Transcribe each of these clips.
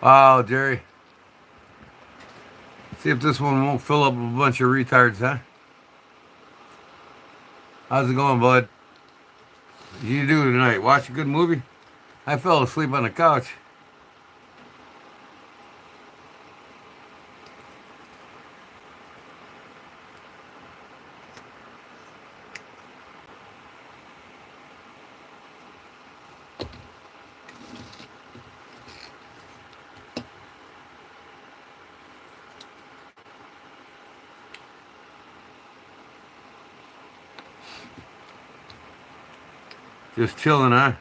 Wow, Jerry. See if this one won't fill up a bunch of retards, huh? How's it going, bud? What you do tonight? Watch a good movie? I fell asleep on the couch. Just chilling, huh?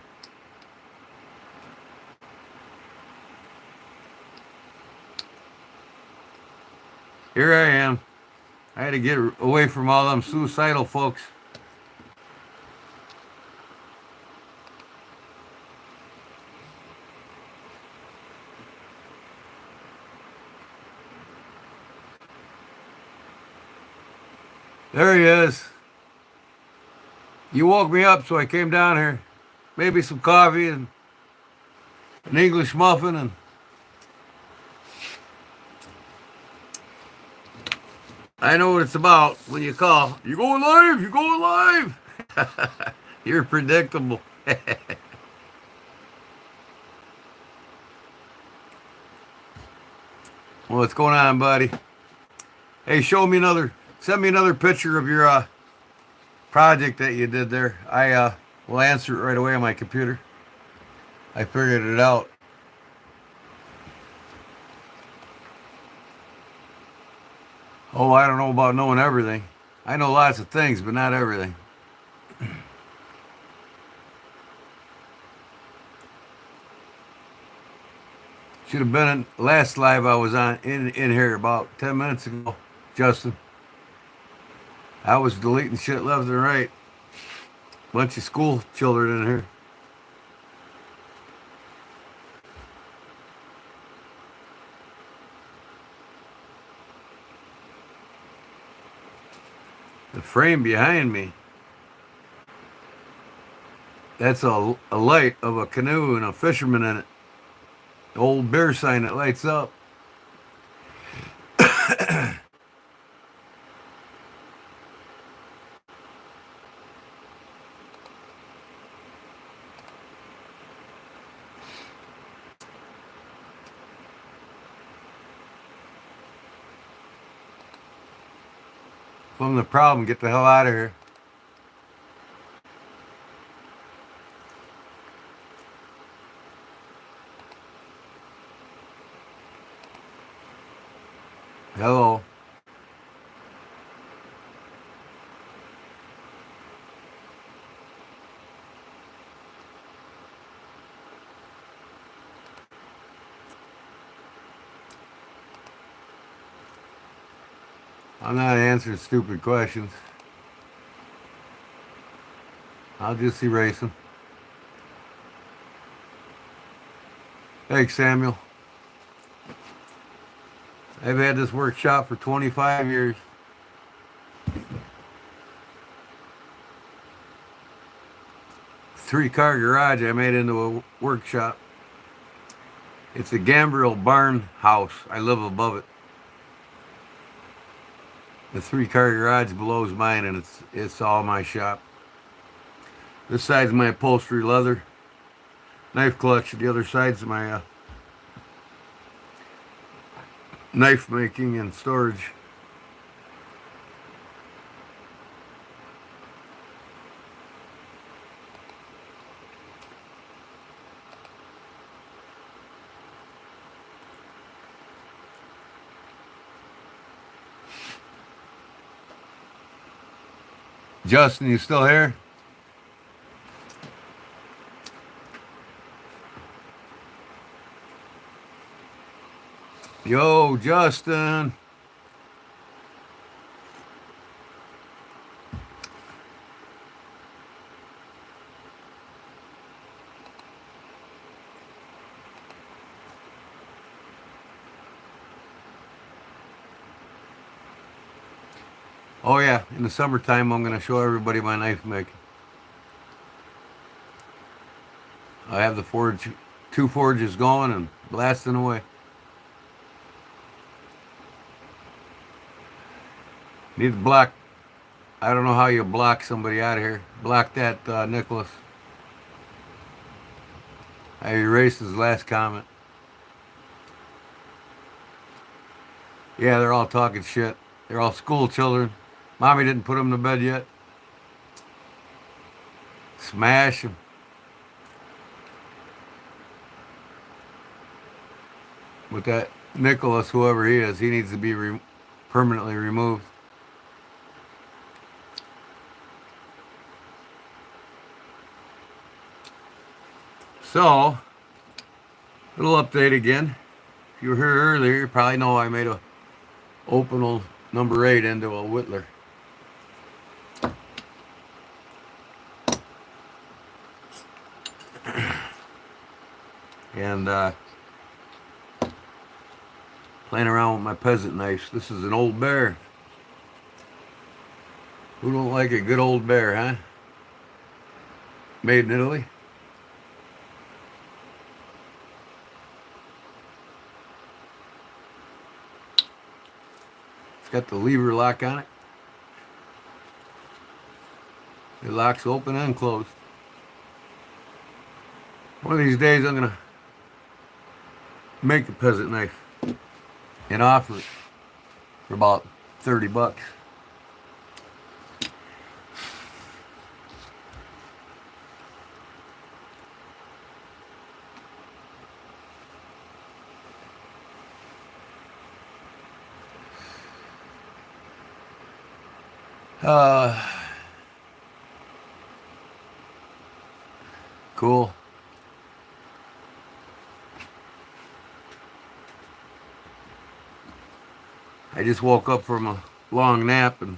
Here I am. I had to get away from all them suicidal folks. There he is. You woke me up, so I came down here. Maybe some coffee and an English muffin, and I know what it's about when you call. You going live? You going live? You're predictable. What's going on, buddy? Hey, send me another picture of your project that you did there. I will answer it right away on my computer. I figured it out. Oh, I don't know about knowing everything. I know lots of things, but not everything. Should have been in last live I was on in here about 10 minutes ago, Justin. I was deleting shit left and right. Bunch of school children in here. The frame behind me, that's a light of a canoe and a fisherman in it. The old bear sign that lights up. From the problem, get the hell out of here. Hello. I'm not answering stupid questions. I'll just erase them. Thanks, Samuel. I've had this workshop for 25 years. Three-car garage I made into a workshop. It's a gambrel barn house. I live above it. The three-car garage below is mine, and it's all my shop. This side's my upholstery leather knife clutch. The other side's my knife making and storage. Justin, you still here? Yo, Justin. Oh yeah, in the summertime I'm going to show everybody my knife making. I have the forge, two forges going, and blasting away. Need to block. I don't know how you block somebody out of here. Block that Nicholas. I erased his last comment. Yeah, they're all talking shit. They're all school children. Mommy didn't put them to bed yet. Smash them. With that Nicholas, whoever he is, he needs to be permanently removed. So, little update again. If you were here earlier, you probably know I made a Opinel number 8 into a Whittler. And playing around with my peasant knives. This is an old bear. Who don't like a good old bear, huh? Made in Italy. It's got the lever lock on it. It locks open and closed. One of these days I'm going to make a peasant knife and offer it for about 30 bucks. Cool. I just woke up from a long nap and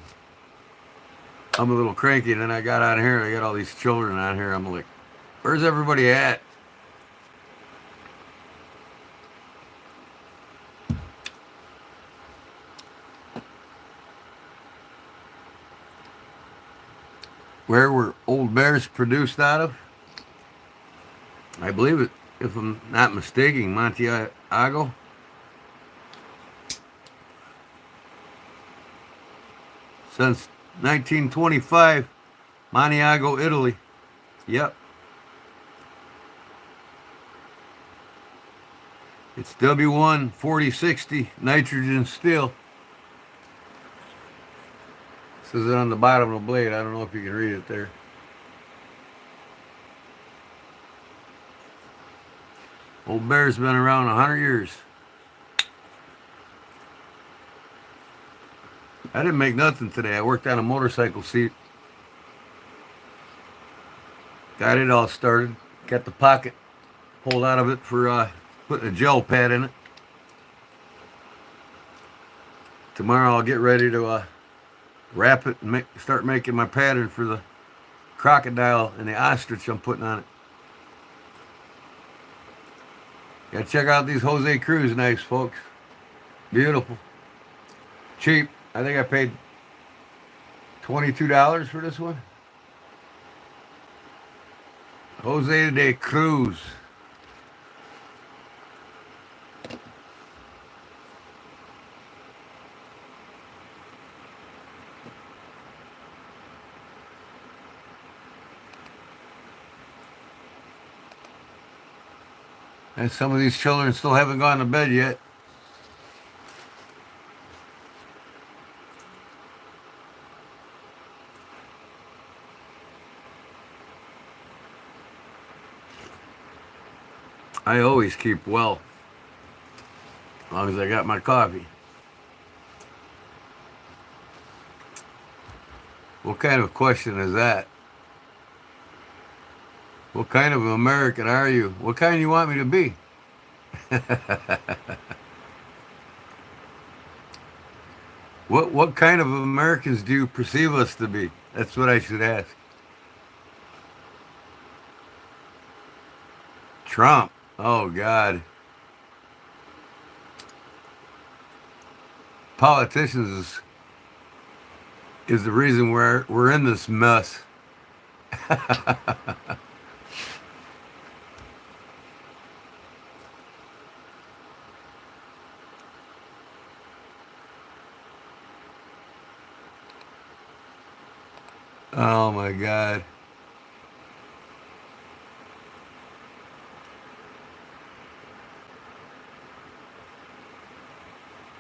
I'm a little cranky, and then I got on here and I got all these children on here. I'm like, where's everybody at? Where were old bears produced out of? I believe it, if I'm not mistaken, Montiago. Since 1925, Montiago, Italy. Yep. It's W1 4060 nitrogen steel. Says it on the bottom of the blade. I don't know if you can read it there. Old bear's been around 100 years. I didn't make nothing today. I worked on a motorcycle seat. Got it all started. Got the pocket pulled out of it for putting a gel pad in it. Tomorrow I'll get ready to wrap it and start making my pattern for the crocodile and the ostrich I'm putting on it. Gotta check out these Jose Cruz knives, folks. Beautiful. Cheap. I think I paid $22 for this one. Jose de Cruz. And some of these children still haven't gone to bed yet. I always keep well, as long as I got my coffee. What kind of question is that? What kind of American are you? What kind you want me to be? What kind of Americans do you perceive us to be? That's what I should ask. Trump. Oh, God. Politicians is the reason we're in this mess. Oh my God.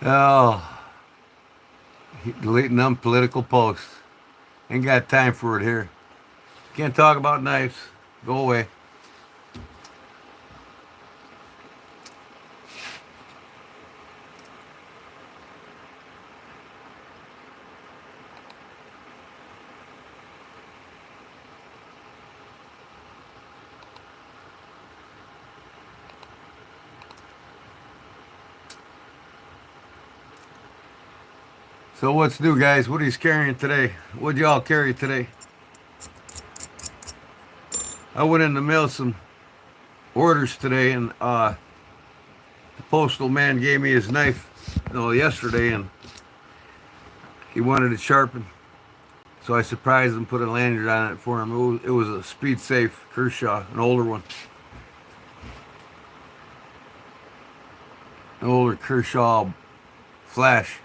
Oh, deleting unpolitical posts. Ain't got time for it here. Can't talk about knives. Go away. So what's new, guys? What are you carrying today? What'd y'all carry today? I went in the mail some orders today, and the postal man gave me his knife, yesterday, and he wanted it sharpened. So I surprised him, put a lanyard on it for him. It was a Speed Safe Kershaw, an older one, an older Kershaw Flash.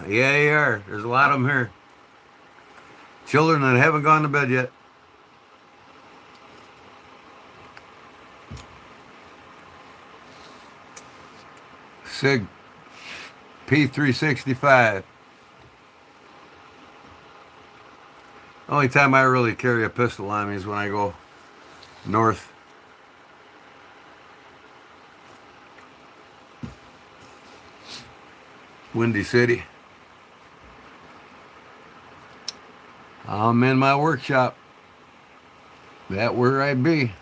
Yeah, you are. There's a lot of them here. Children that haven't gone to bed yet. Sig P365. Only time I really carry a pistol on me is when I go north. Windy City. I'm in my workshop. That where I be.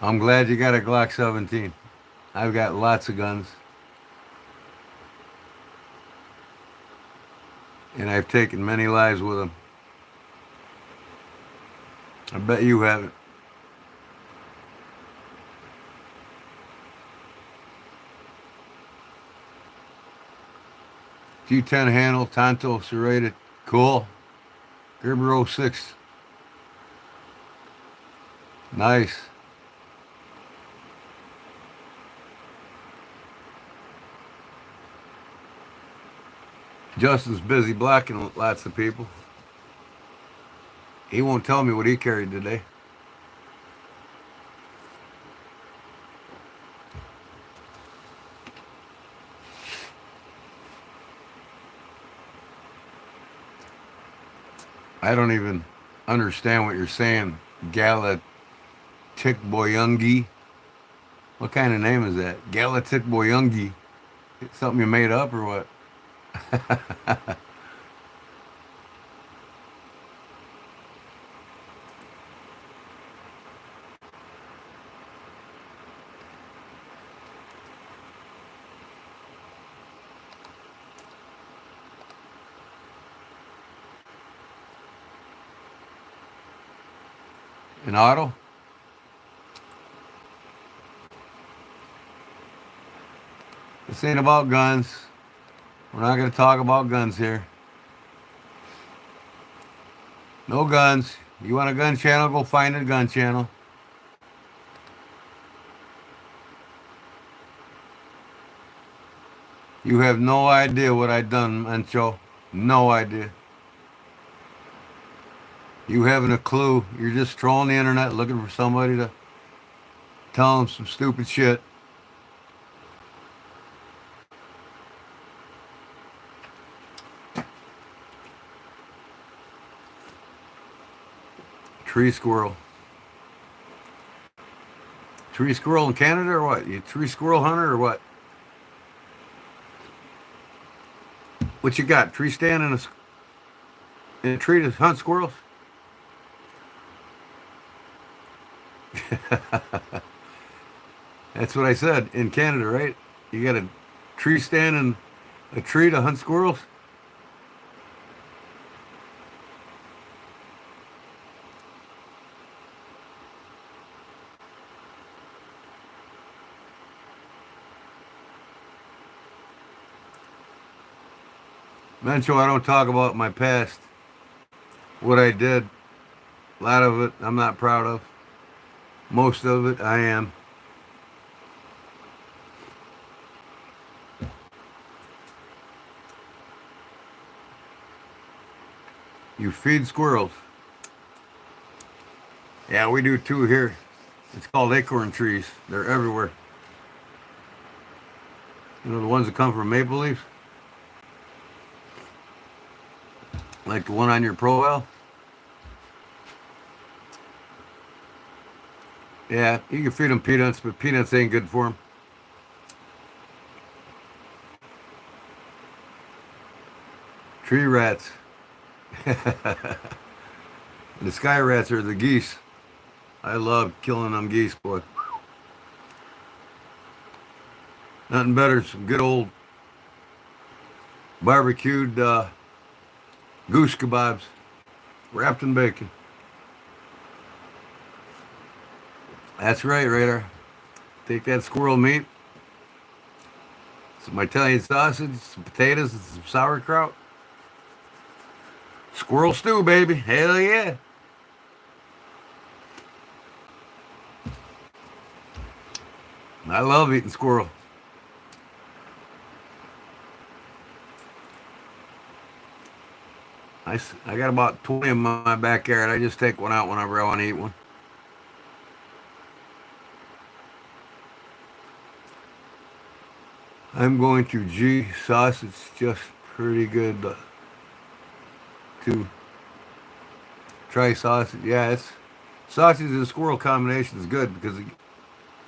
I'm glad you got a Glock 17. I've got lots of guns. And I've taken many lives with them. I bet you haven't. G10 handle, Tonto serrated. Cool. Gerber 06. Nice. Justin's busy blocking lots of people. He won't tell me what he carried today. I don't even understand what you're saying. Galatikboyungi. What kind of name is that? Galatikboyungi. Something you made up or what? An auto? This ain't about guns. We're not going to talk about guns here. No guns. You want a gun channel, go find a gun channel. You have no idea what I done, Mencho. No idea. You haven't a clue. You're just trolling the internet looking for somebody to tell them some stupid shit. Tree squirrel. Tree squirrel in Canada or what? You tree squirrel hunter or what? What you got? Tree stand in a tree to hunt squirrels? That's what I said. In Canada, right? You got a tree stand in a tree to hunt squirrels? Mencho, I don't talk about my past, what I did. A lot of it I'm not proud of. Most of it I am. You feed squirrels. Yeah, we do too here. It's called acorn trees. They're everywhere. You know the ones that come from maple leaves? Like the one on your profile? Yeah, you can feed them peanuts, but peanuts ain't good for them. Tree rats. The sky rats are the geese. I love killing them geese, boy. Nothing better than some good old barbecued goose kebabs wrapped in bacon. That's right, Radar. Take that squirrel meat, some Italian sausage, some potatoes, and some sauerkraut. Squirrel stew, baby. Hell yeah. I love eating squirrel. I got about 20 in my backyard. I just take one out whenever I want to eat one. I'm going to G sausage, just pretty good to try sausage. Yeah, it's sausage and squirrel combination is good because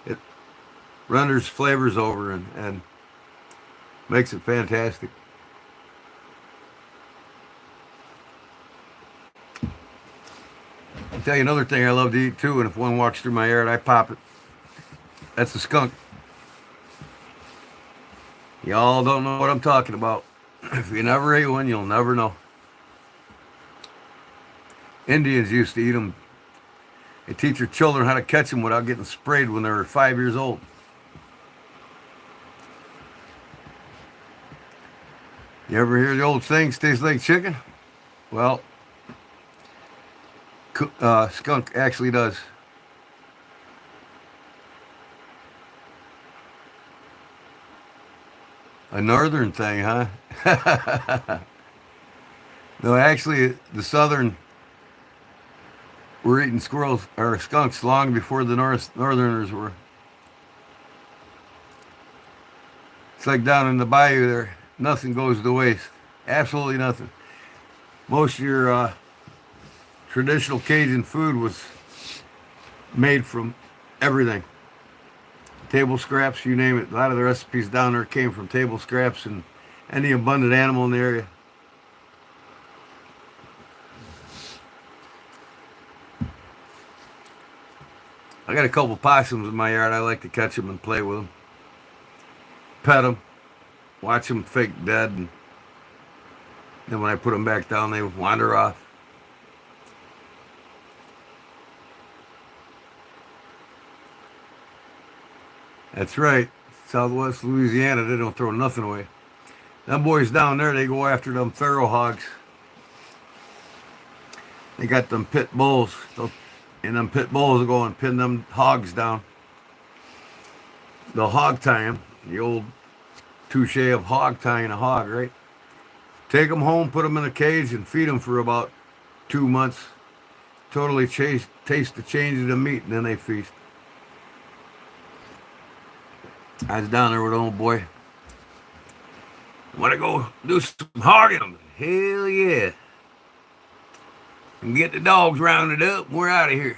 it renders flavors over and makes it fantastic. I'll tell you another thing I love to eat too, and if one walks through my yard, I pop it. That's a skunk. Y'all don't know what I'm talking about. If you never ate one, you'll never know. Indians used to eat them. They teach their children how to catch them without getting sprayed when they were 5 years old. You ever hear the old saying, tastes like chicken? Well, skunk actually does. A northern thing, huh? No, actually, the southern were eating squirrels or skunks long before the northerners were. It's like down in the bayou there. Nothing goes to waste. Absolutely nothing. Most of your traditional Cajun food was made from everything. Table scraps, you name it. A lot of the recipes down there came from table scraps and any abundant animal in the area. I got a couple possums in my yard. I like to catch them and play with them. Pet them. Watch them fake dead. And then when I put them back down, they wander off. That's right. Southwest Louisiana, they don't throw nothing away. Them boys down there, they go after them pharaoh hogs. They got them pit bulls. And them pit bulls will go and pin them hogs down. They'll hog tie them. The old touche of hog tying a hog, right? Take them home, put them in a cage, and feed them for about 2 months. Totally taste the change of the meat, and then they feast. I was down there with an old boy. Want to go do some hogging? Hell yeah. And get the dogs rounded up, and we're out of here.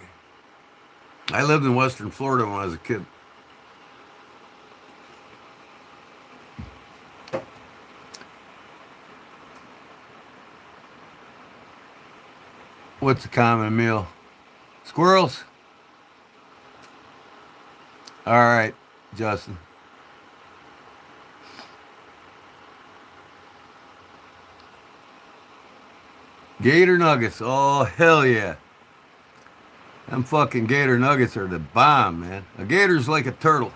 I lived in Western Florida when I was a kid. What's a common meal? Squirrels? All right, Justin. Gator nuggets. Oh, hell yeah. Them fucking gator nuggets are the bomb, man. A gator's like a turtle.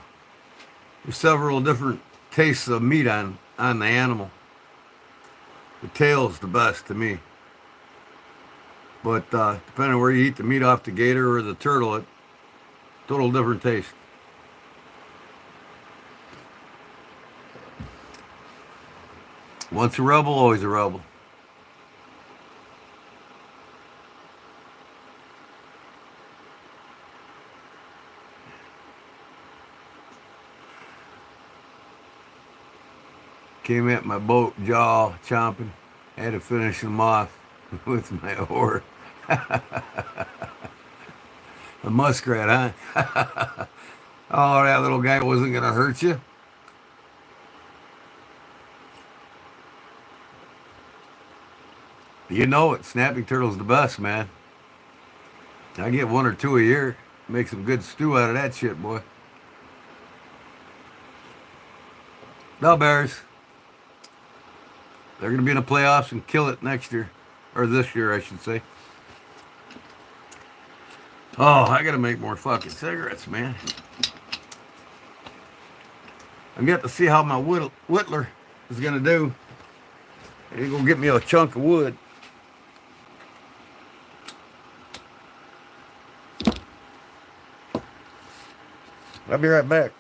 There's several different tastes of meat on the animal. The tail's the best to me. But depending on where you eat the meat off the gator or the turtle, it total different taste. Once a rebel, always a rebel. Came at my boat jaw chomping. Had to finish them off with my oar. A muskrat, huh? Oh, that little guy wasn't going to hurt you. You know it. Snapping turtle's the best, man. I get 1 or 2 a year. Make some good stew out of that shit, boy. No Bears. They're going to be in the playoffs and kill it next year. Or this year, I should say. Oh, I got to make more fucking cigarettes, man. I'm yet to see how my whittler is going to do. He's going to get me a chunk of wood. I'll be right back.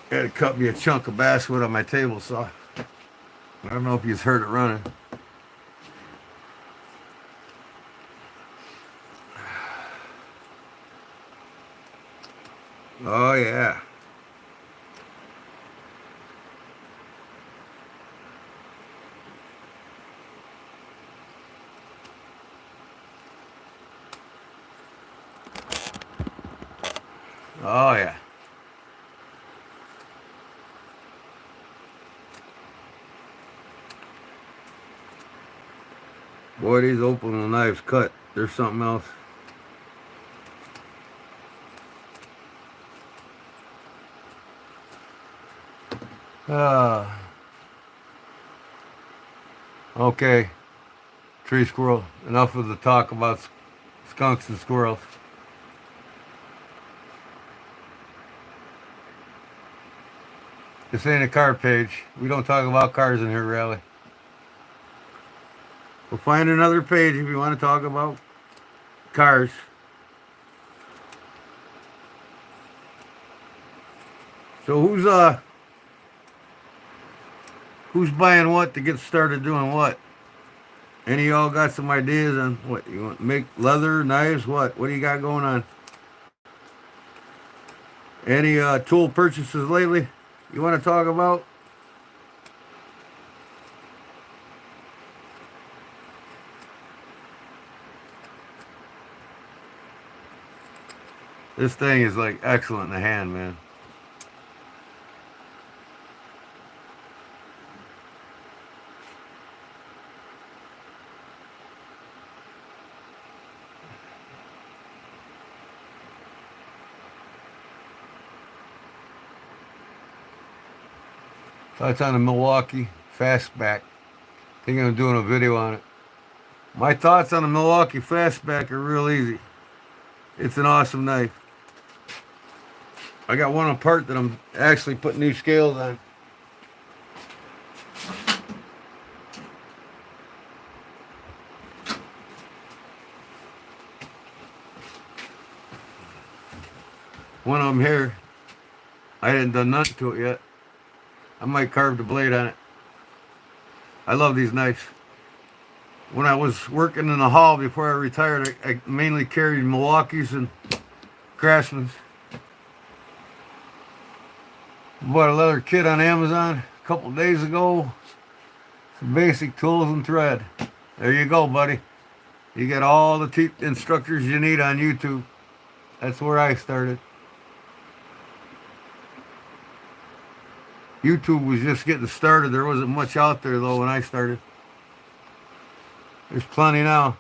Had to cut me a chunk of basswood on my table saw. I don't know if you've heard it running. Oh yeah. Oh yeah. Boy, these opal knives cut. There's something else. Okay. Tree squirrel. Enough of the talk about skunks and squirrels. This ain't a car page. We don't talk about cars in here, really. We'll find another page if you want to talk about cars. So who's buying what to get started doing what? Any of y'all got some ideas on what you want to make? Leather, knives, what? What do you got going on? Any tool purchases lately you want to talk about? This thing is like excellent in the hand, man. So it's on the Milwaukee Fastback. I think I'm doing a video on it. My thoughts on the Milwaukee Fastback are real easy. It's an awesome knife. I got one apart that I'm actually putting new scales on. One of them here, I hadn't done nothing to it yet. I might carve the blade on it. I love these knives. When I was working in the hall before I retired, I mainly carried Milwaukee's and Craftsman's. Bought a leather kit on Amazon a couple days ago. Some basic tools and thread. There you go, buddy. You get all the instructors you need on YouTube. That's where I started. YouTube was just getting started. There wasn't much out there, though, when I started. There's plenty now.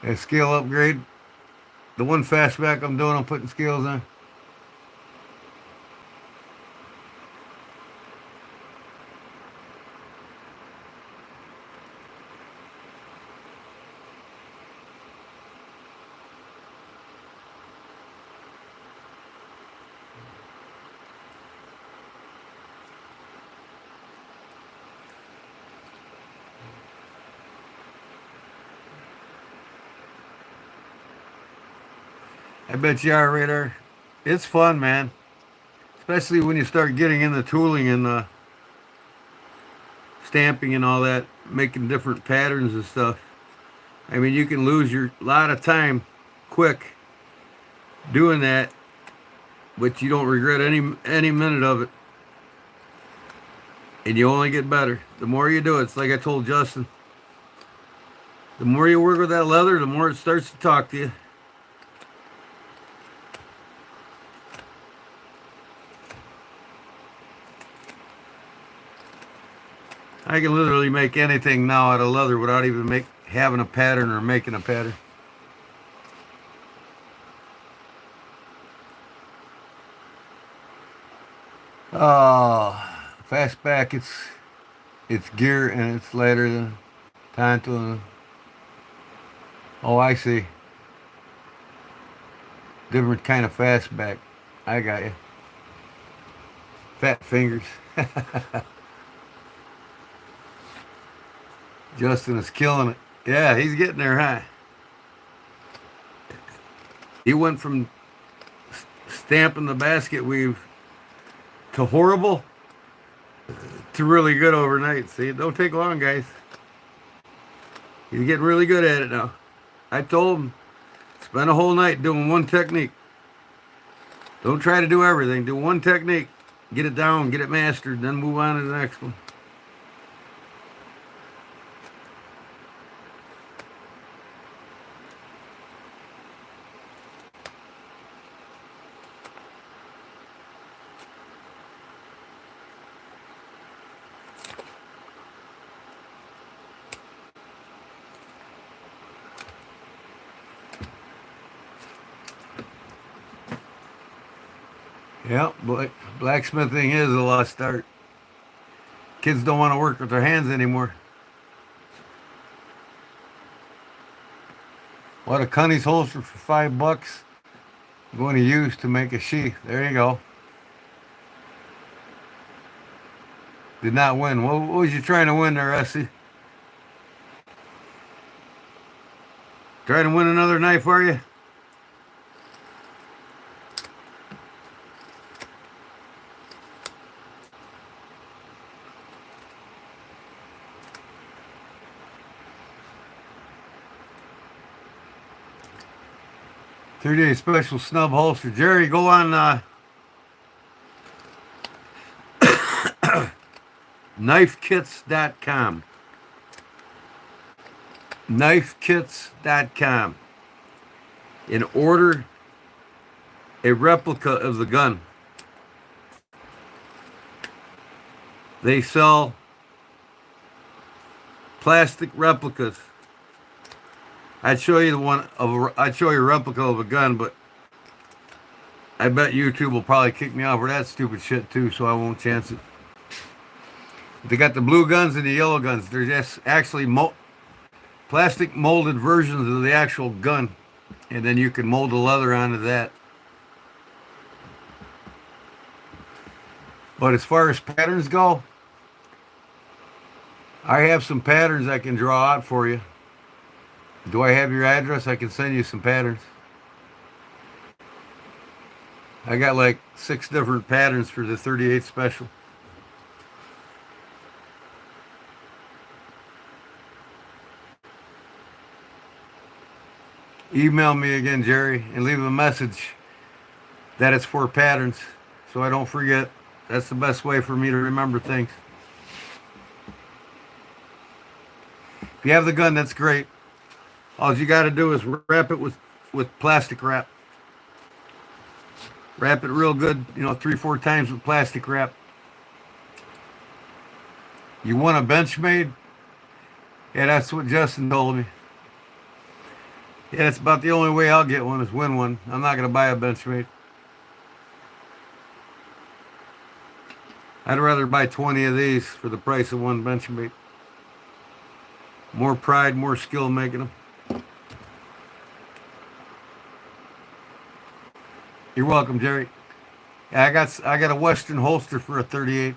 A scale upgrade. The one fastback I'm doing, I'm putting scales on. I bet you are, Radar. It's fun, man. Especially when you start getting into tooling and stamping and all that, making different patterns and stuff. I mean, you can lose your lot of time quick doing that, but you don't regret any minute of it. And you only get better. The more you do it, it's like I told Justin. The more you work with that leather, the more it starts to talk to you. I can literally make anything now out of leather without even having a pattern or making a pattern. Oh, fastback, it's gear and it's lighter than Tonto. Oh, I see. Different kind of fastback. I got you. Fat fingers. Justin is killing it. Yeah, he's getting there, huh? He went from stamping the basket weave to horrible to really good overnight. See, it don't take long, guys. He's getting really good at it now. I told him, spend a whole night doing one technique. Don't try to do everything. Do one technique. Get it down, get it mastered, then move on to the next one. Yep, blacksmithing is a lost art. Kids don't want to work with their hands anymore. What a Cunny's holster for $5. I'm going to use to make a sheath. There you go. Did not win. What was you trying to win there, Essie? Trying to win another knife, are you? Three-day special snub holster. Jerry, go on knifekits.com. Knifekits.com. And order a replica of the gun. They sell plastic replicas. I'd show you I'd show you a replica of a gun, but I bet YouTube will probably kick me off for that stupid shit too, so I won't chance it. They got the blue guns and the yellow guns. They're just actually plastic molded versions of the actual gun, and then you can mold the leather onto that. But as far as patterns go, I have some patterns I can draw out for you. Do I have your address? I can send you some patterns. I got like 6 different patterns for the 38 special. Email me again, Jerry, and leave a message that it's for patterns so I don't forget. That's the best way for me to remember things. If you have the gun, that's great. All you got to do is wrap it with plastic wrap. Wrap it real good, 3-4 times with plastic wrap. You want a Benchmade? Yeah, that's what Justin told me. Yeah, that's about the only way I'll get one is win one. I'm not going to buy a Benchmade. I'd rather buy 20 of these for the price of one Benchmade. More pride, more skill making them. You're welcome, Jerry. Yeah, I got a Western holster for a 38.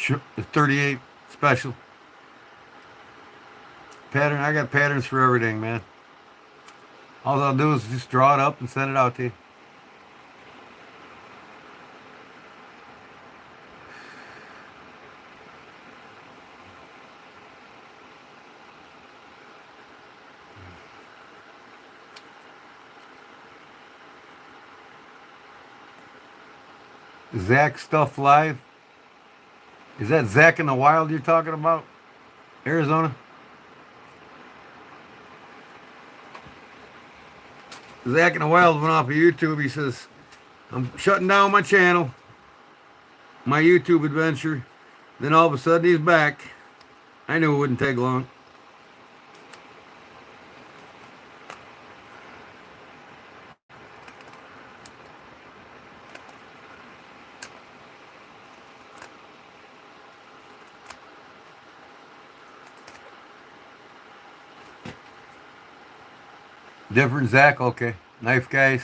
A 38 special. Pattern. I got patterns for everything, man. All I'll do is just draw it up and send it out to you. Zach Stuff Live. Is that Zach in the Wild you're talking about? Arizona? Zach in the Wild went off of YouTube. He says, I'm shutting down my channel, my YouTube adventure. Then all of a sudden he's back. I knew it wouldn't take long. Different Zach, okay. Knife guys.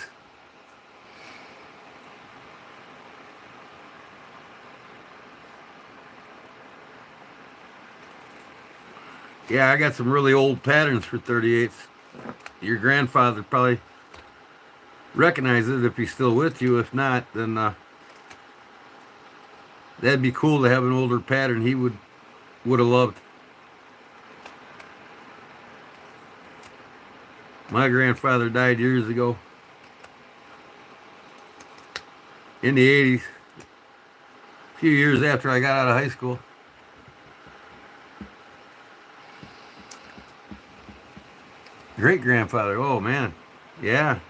Yeah, I got some really old patterns for 38s. Your grandfather probably recognizes it if he's still with you. If not, then that'd be cool to have an older pattern he would have loved. My grandfather died years ago. In the 80s. A few years after I got out of high school. Great grandfather. Oh man. Yeah.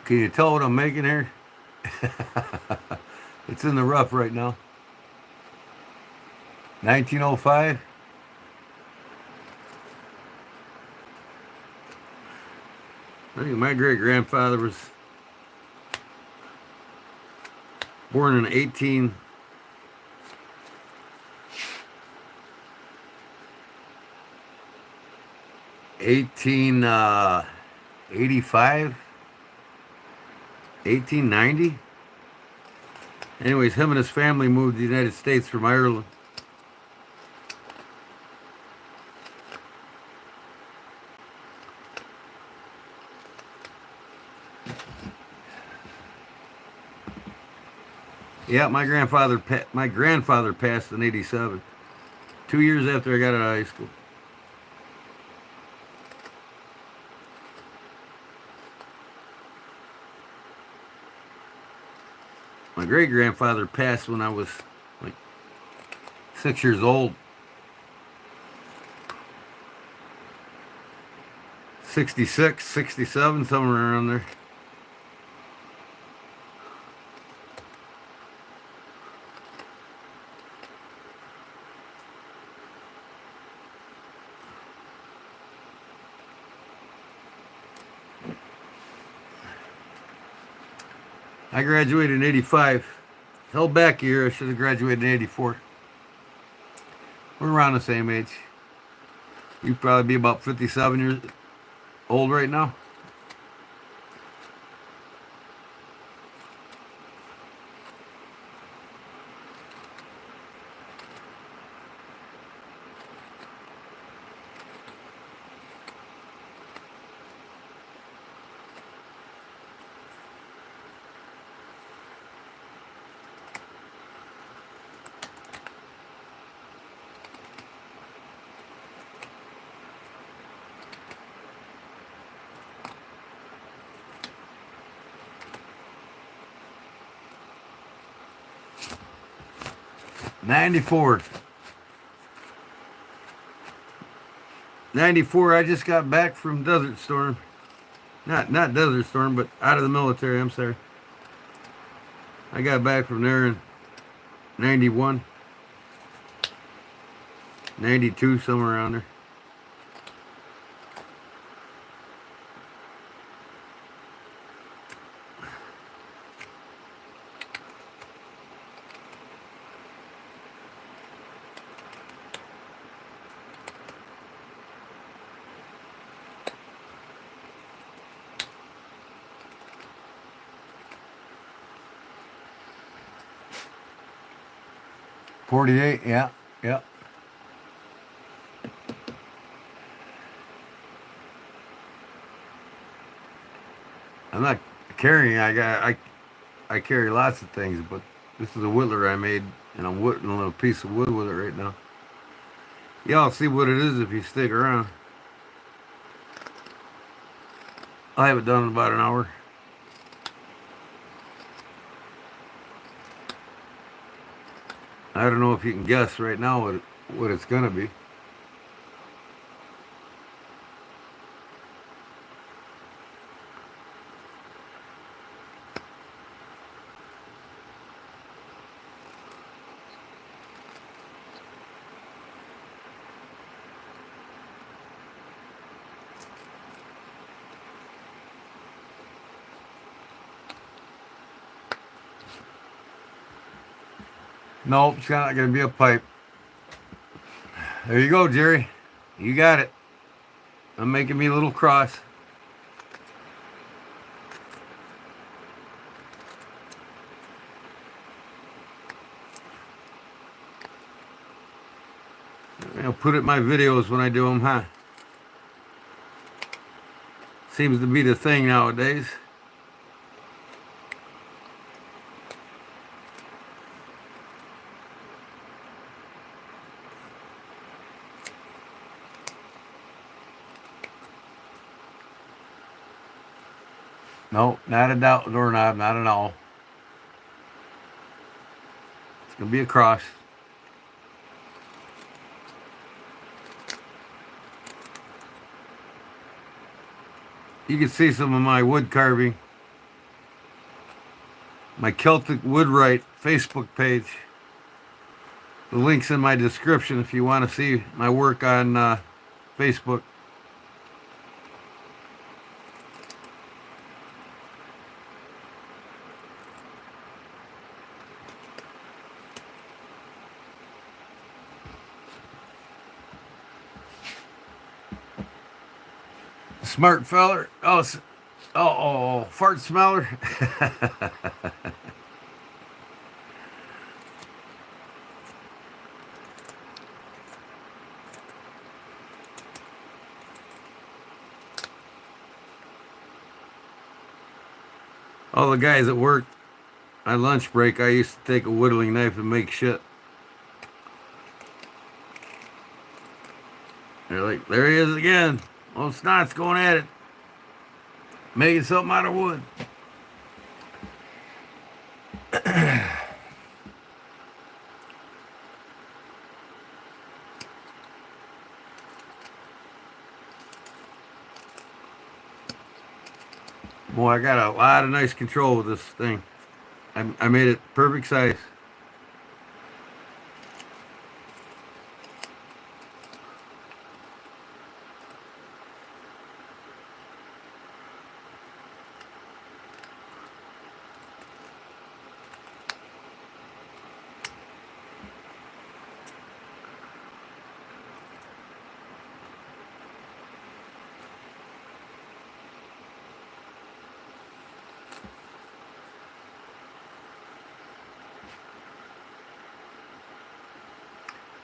Can you tell what I'm making here? It's in the rough right now. 1905. I think my great grandfather was born in 1885, 1890. Anyways, him and his family moved to the United States from Ireland. Yeah, my grandfather passed in 87, 2 years after I got out of high school. My great-grandfather passed when I was like 6 years old. 66, 67, somewhere around there. I graduated in 85. Held back a year. I should have graduated in 84. We're around the same age. You'd probably be about 57 years old right now. 94. 94, I just got back from Desert Storm. Not Desert Storm, but out of the military, I'm sorry. I got back from there in 91, 92, somewhere around there. $48, yeah, yeah. I'm not carrying. I carry lots of things, but this is a whittler I made, and I'm whittling a little piece of wood with it right now. Y'all see what it is if you stick around. I'll have it done in about an hour. I don't know if you can guess right now what it's gonna be. Nope, it's not gonna be a pipe. There you go, Jerry. You got it. I'm making me a little cross. I'll put it in my videos when I do them, huh? Seems to be the thing nowadays. No, not a doorknob, not at all. It's going to be a cross. You can see some of my wood carving. My Celtic Woodwright Facebook page. The link's in my description if you want to see my work on Facebook. Smart feller. Oh, fart smeller. All the guys at work, on lunch break, I used to take a whittling knife and make shit. They're like, there he is again. Old Snot's going at it. Making something out of wood. Boy, I got a lot of nice control with this thing. I made it perfect size.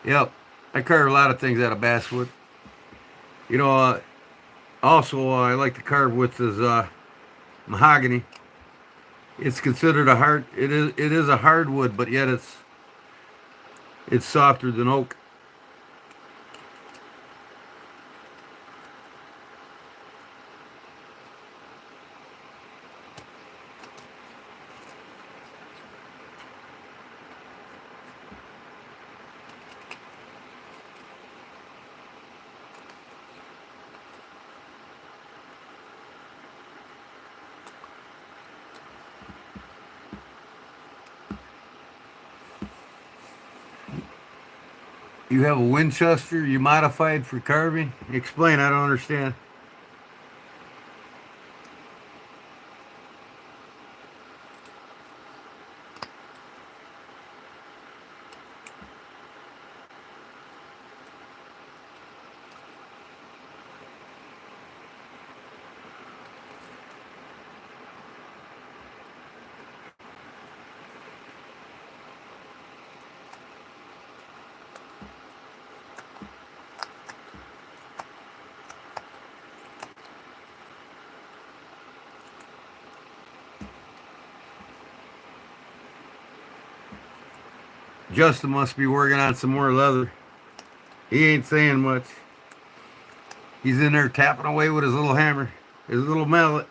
Yep, I carve a lot of things out of basswood. You know, also I like to carve with is mahogany. It's considered a hard. It is a hardwood, but yet it's softer than oak. You have a Winchester you modified for carving? Explain, I don't understand. Justin must be working on some more leather. He ain't saying much. He's in there tapping away with his little hammer, his little mallet.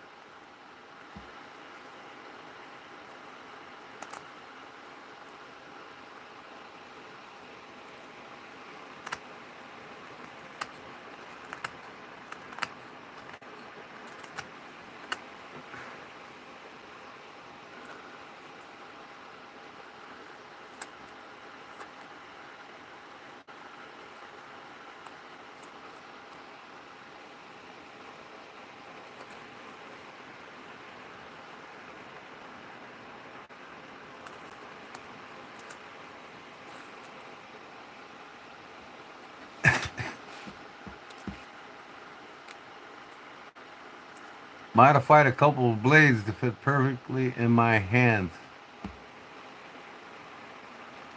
Modified a couple of blades to fit perfectly in my hands.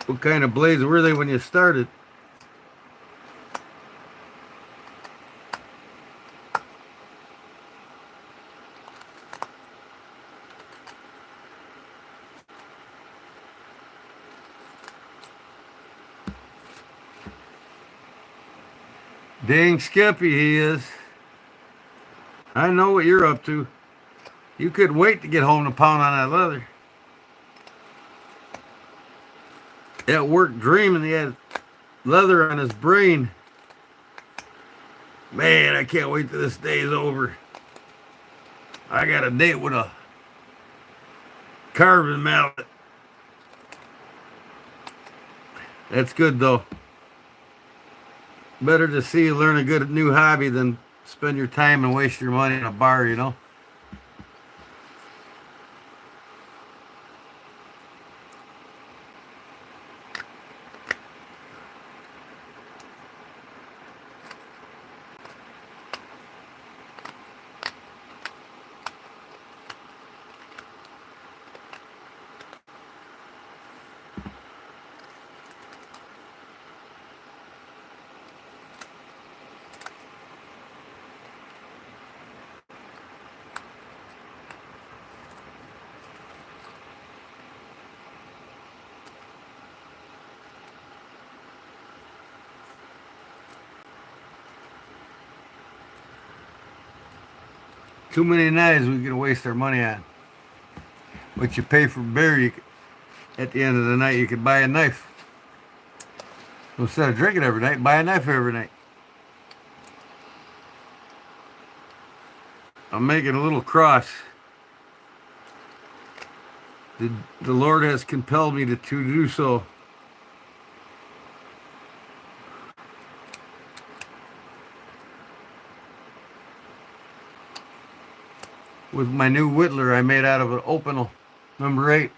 What kind of blades were they when you started? Dang Skippy he is. I know what you're up to. You couldn't wait to get home to pound on that leather. At work dreaming he had leather on his brain. Man, I can't wait till this day is over. I got a date with a carving mallet. That's good though. Better to see you learn a good new hobby than spend your time and waste your money in a bar, you know? Too many knives we can waste our money on. What you pay for beer, at the end of the night, you could buy a knife. Instead of drinking every night, buy a knife every night. I'm making a little cross. The Lord has compelled me to do so. With my new whittler I made out of an Opinel number 8.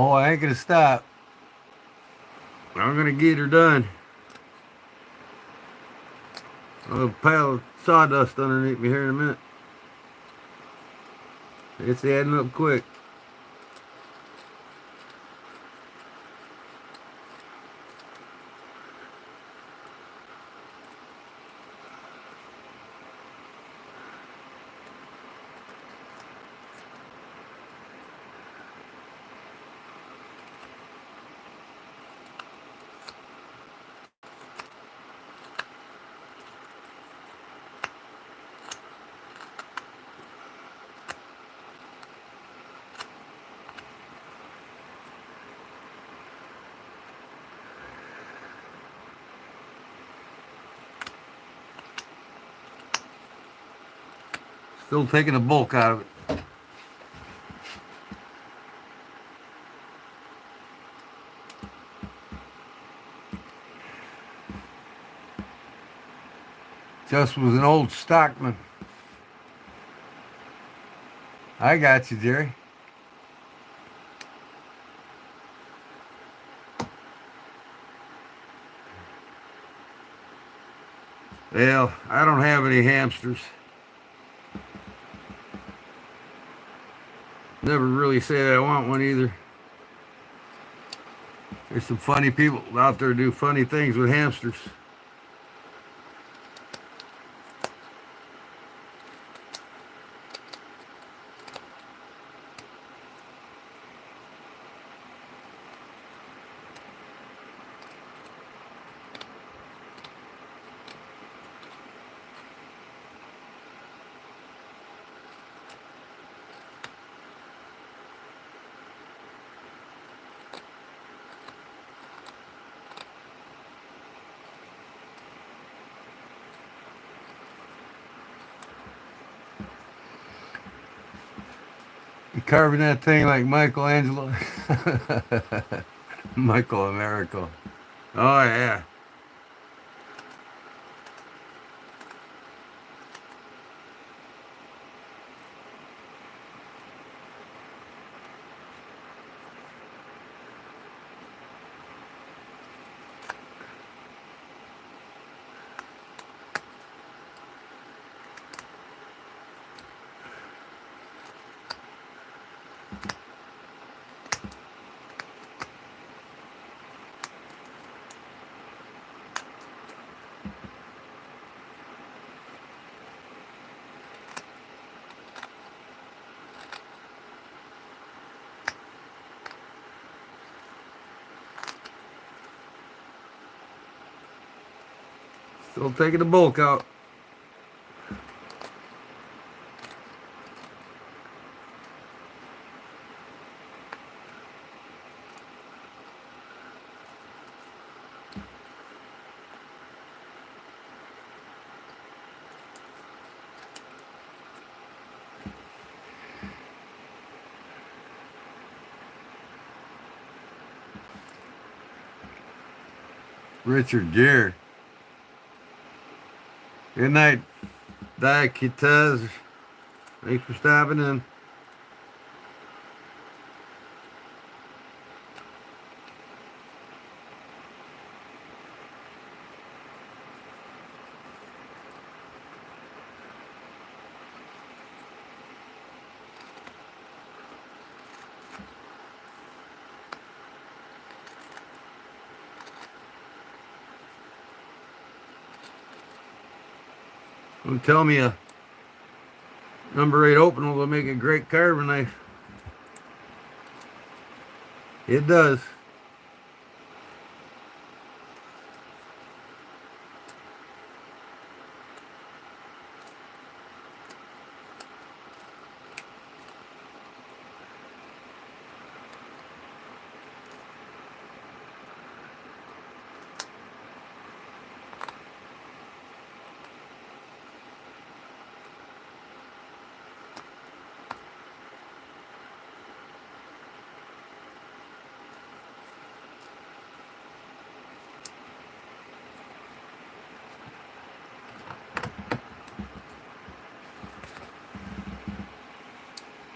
Oh, I ain't gonna stop. I'm gonna get her done. A pile of sawdust underneath me here in a minute. It's adding up quick. Still taking the bulk out of it. Just was an old stockman. I got you, Jerry. Well, I don't have any hamsters. Never really said I want one either. There's some funny people out there do funny things with hamsters. You carving that thing like Michelangelo? Michael Americo. Oh, yeah. Still taking the bulk out. Richard Gere. Good night, Diakitaz. Thanks for stopping in. Don't tell me a number 8 open will make a great carving knife. It does.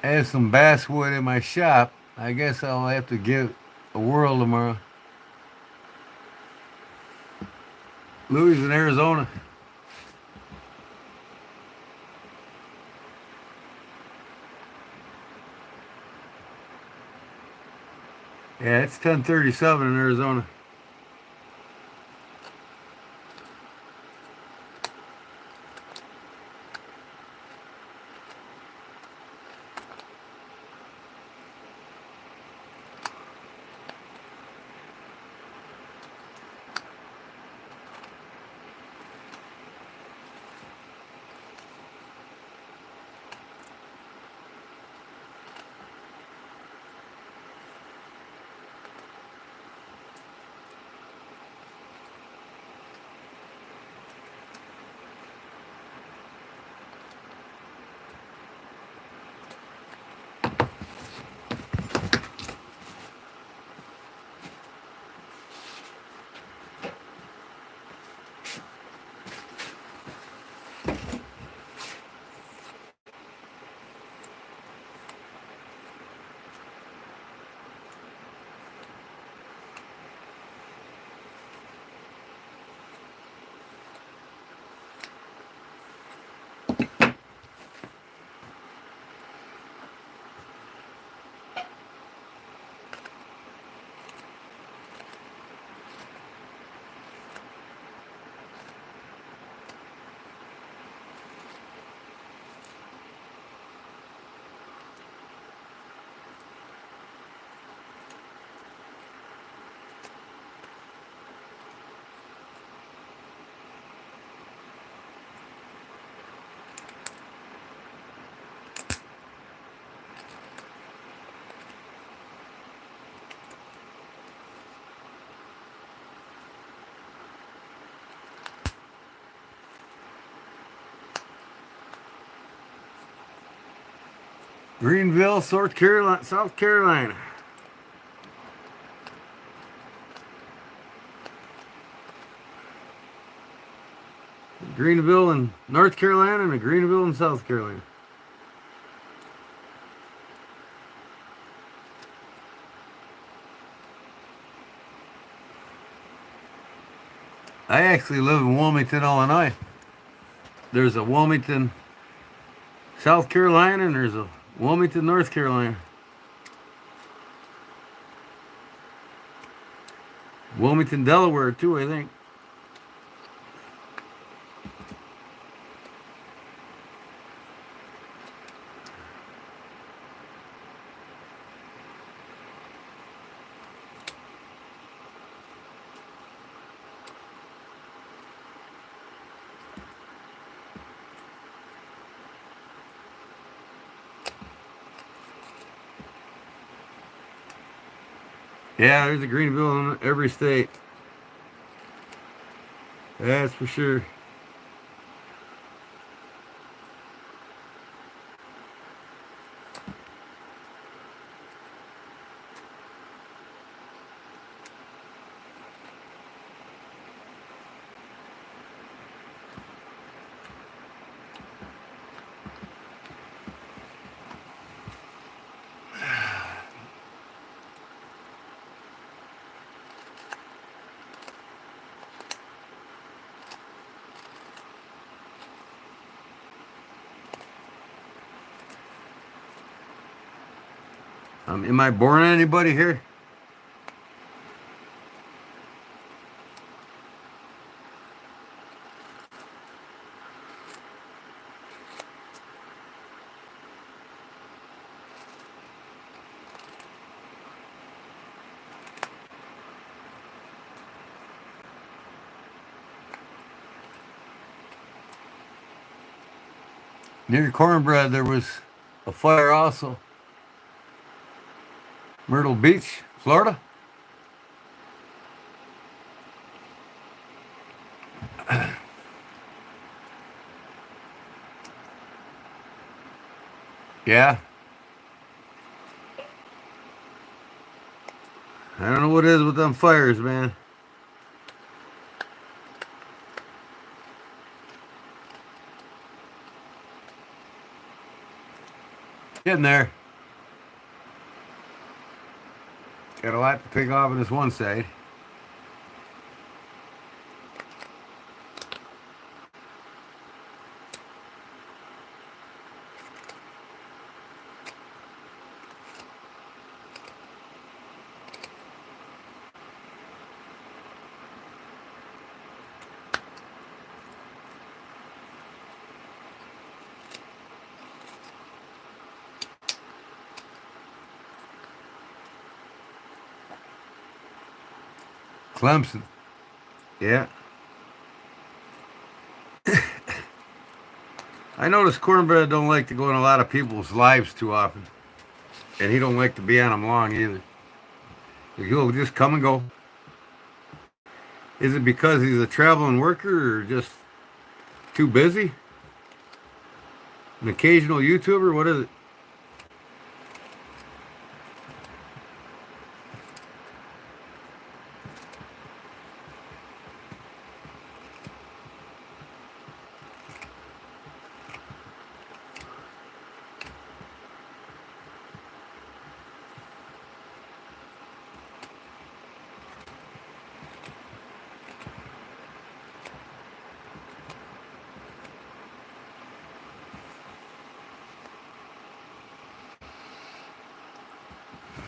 I have some basswood in my shop. I guess I'll have to give a whirl tomorrow. Louis in Arizona. Yeah, it's 10:37 in Arizona. Greenville, South Carolina. South Carolina. Greenville in North Carolina and a Greenville in South Carolina. I actually live in Wilmington, Illinois. There's a Wilmington, South Carolina, and there's a Wilmington, North Carolina. Wilmington, Delaware, too, I think. Yeah, there's a Greenville in every state. That's for sure. Am I boring anybody here? Near Cornbread, there was a fire also. Myrtle Beach, Florida. Yeah. I don't know what it is with them fires, man. Getting there. Got a lot to take off on this one side. Clemson. Yeah. I notice Cornbread don't like to go in a lot of people's lives too often. And he don't like to be on them long either. He'll just come and go. Is it because he's a traveling worker or just too busy? An occasional YouTuber? What is it?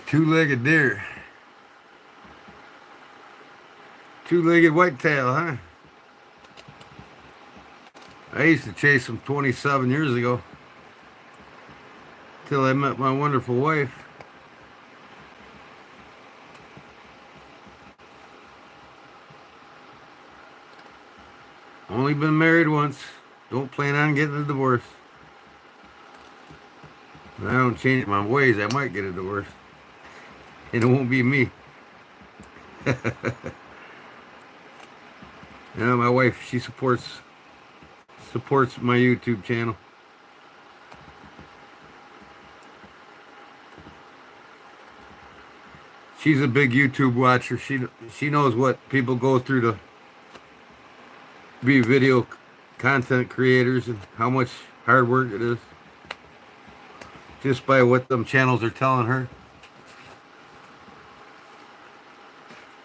Two-legged deer. Two-legged whitetail, huh? I used to chase them 27 years ago. Till I met my wonderful wife. Only been married once. Don't plan on getting a divorce. If I don't change my ways, I might get a divorce. And it won't be me. My wife, she supports my YouTube channel. She's a big YouTube watcher. She knows what people go through to be video content creators and how much hard work it is. Just by what them channels are telling her.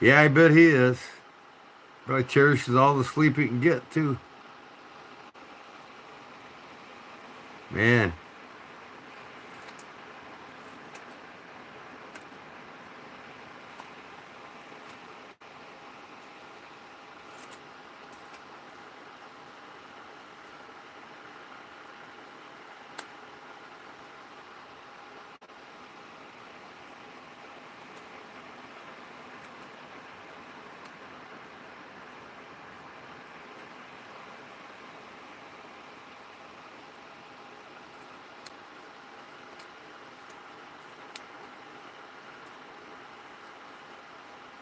Yeah, I bet he is. Probably cherishes all the sleep he can get, too. Man.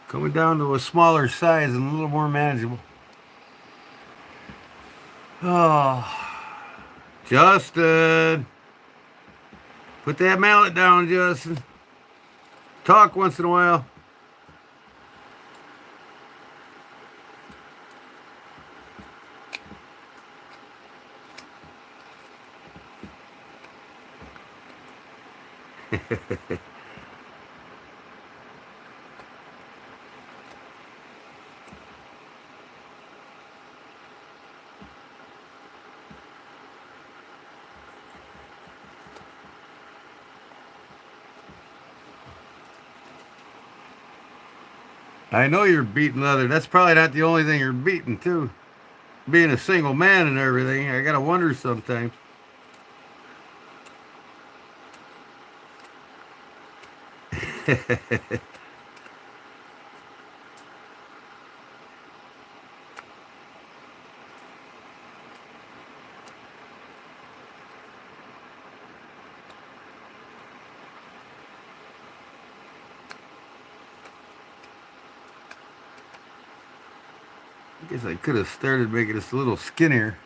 Coming down to a smaller size and a little more manageable. Oh, Justin. Put that mallet down, Justin. Talk once in a while. I know you're beating leather. That's probably not the only thing you're beating, too. Being a single man and everything, I gotta wonder sometimes. I guess I could have started making this a little skinnier.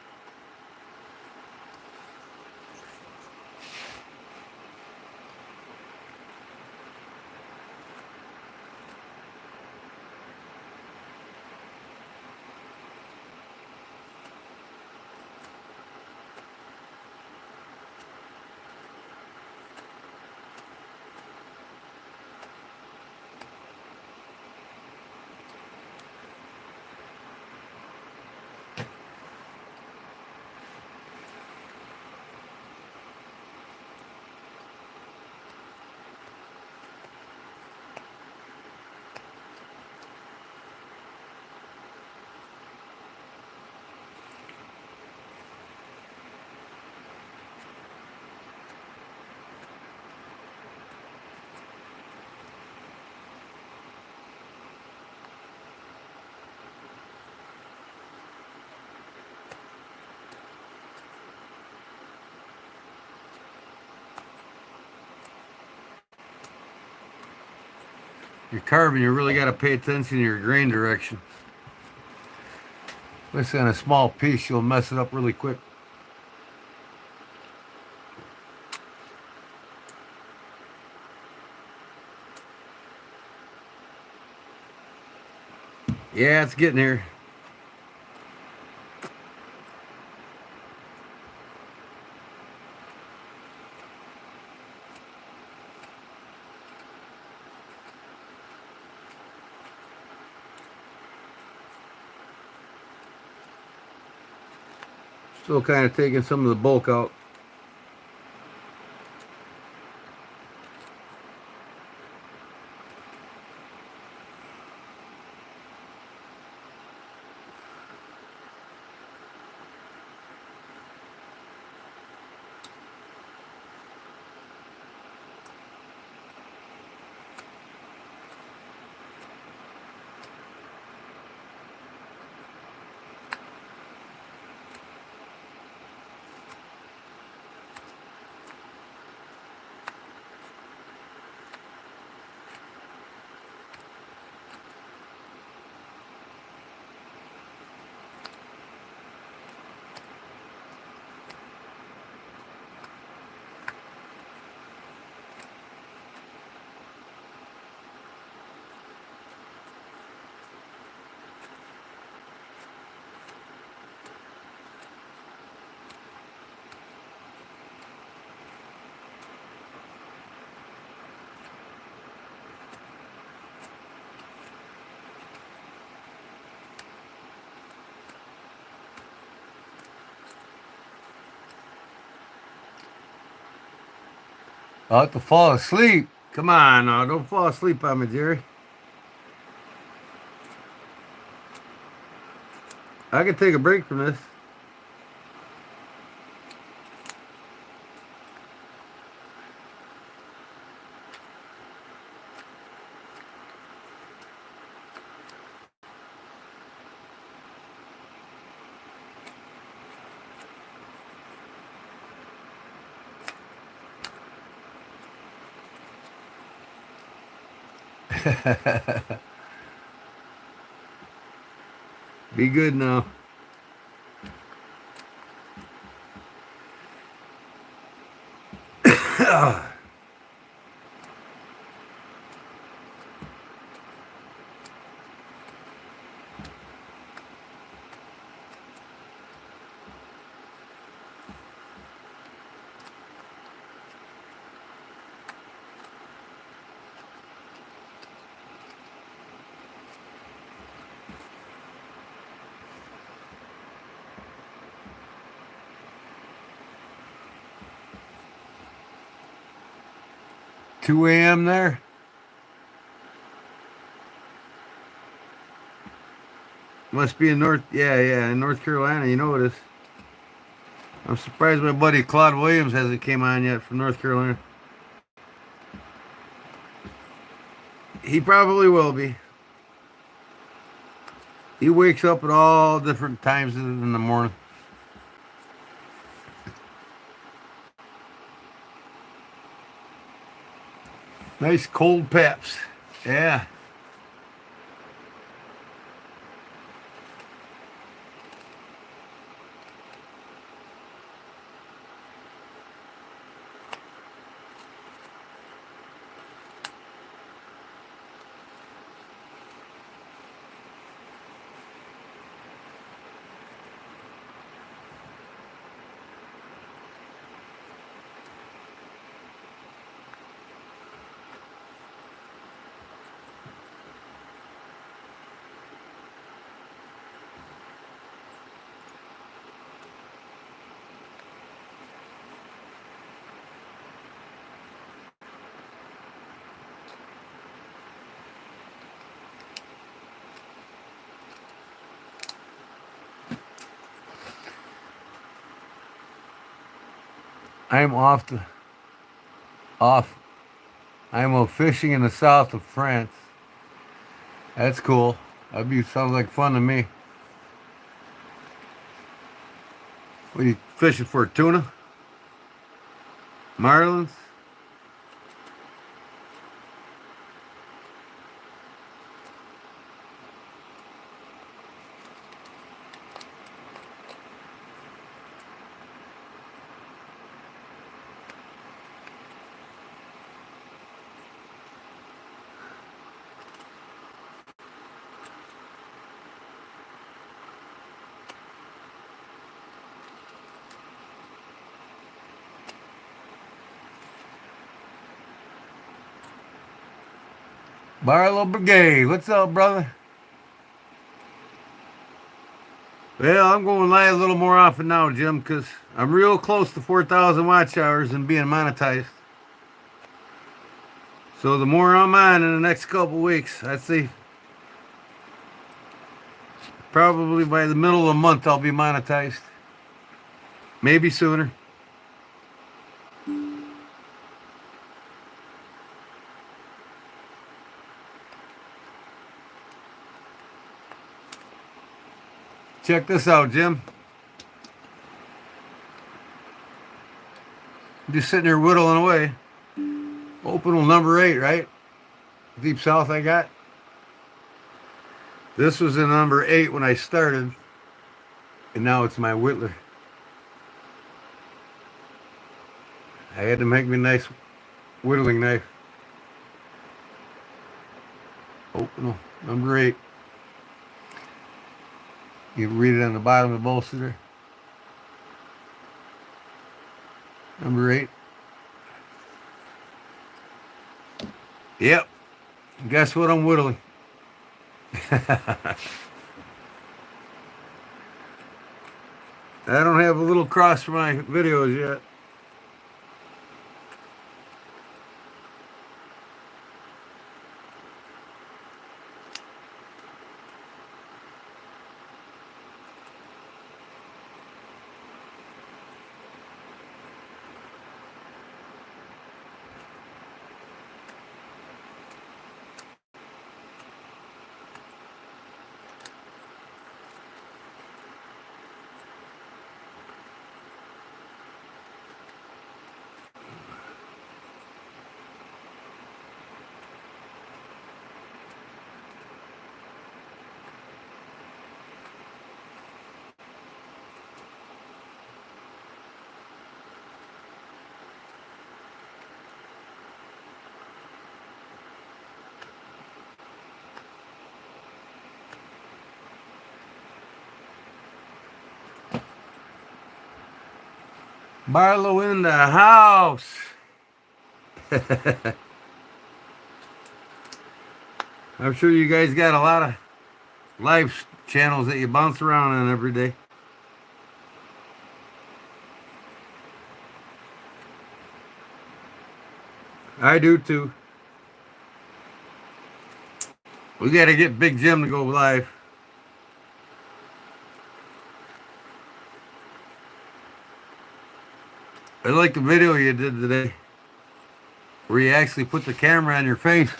you're carving, you really got to pay attention to your grain direction. Especially on a small piece, you'll mess it up really quick. Yeah, it's getting here. Still kind of taking some of the bulk out. About to fall asleep. Come on now, don't fall asleep on me, Jerry. I can take a break from this. Be good now. Two a.m. there. Must be in in North Carolina. You know it is. I'm surprised my buddy Claude Williams hasn't came on yet from North Carolina. He probably will be. He wakes up at all different times in the morning. Nice cold peps. Yeah. I'm off. I'm fishing in the south of France. That's cool. Sounds like fun to me. What are you fishing for? Tuna? Marlins? Barlow Brigade, what's up, brother? Well, I'm going live a little more often now, Jim, because I'm real close to 4,000 watch hours and being monetized. So the more I'm on in the next couple weeks, I'd say probably by the middle of the month I'll be monetized. Maybe sooner. Check this out, Jim. I'm just sitting there whittling away. Opal number 8, right? Deep South I got. This was in number 8 when I started, and now it's my whittler. I had to make me a nice whittling knife. Opal number 8. You can read it on the bottom of the bolster there. Number 8. Yep. Guess what I'm whittling? I don't have a little cross for my videos yet. Barlow in the house. I'm sure you guys got a lot of live channels that you bounce around on every day. I do too. We got to get Big Jim to go live. I like the video you did today, where you actually put the camera on your face.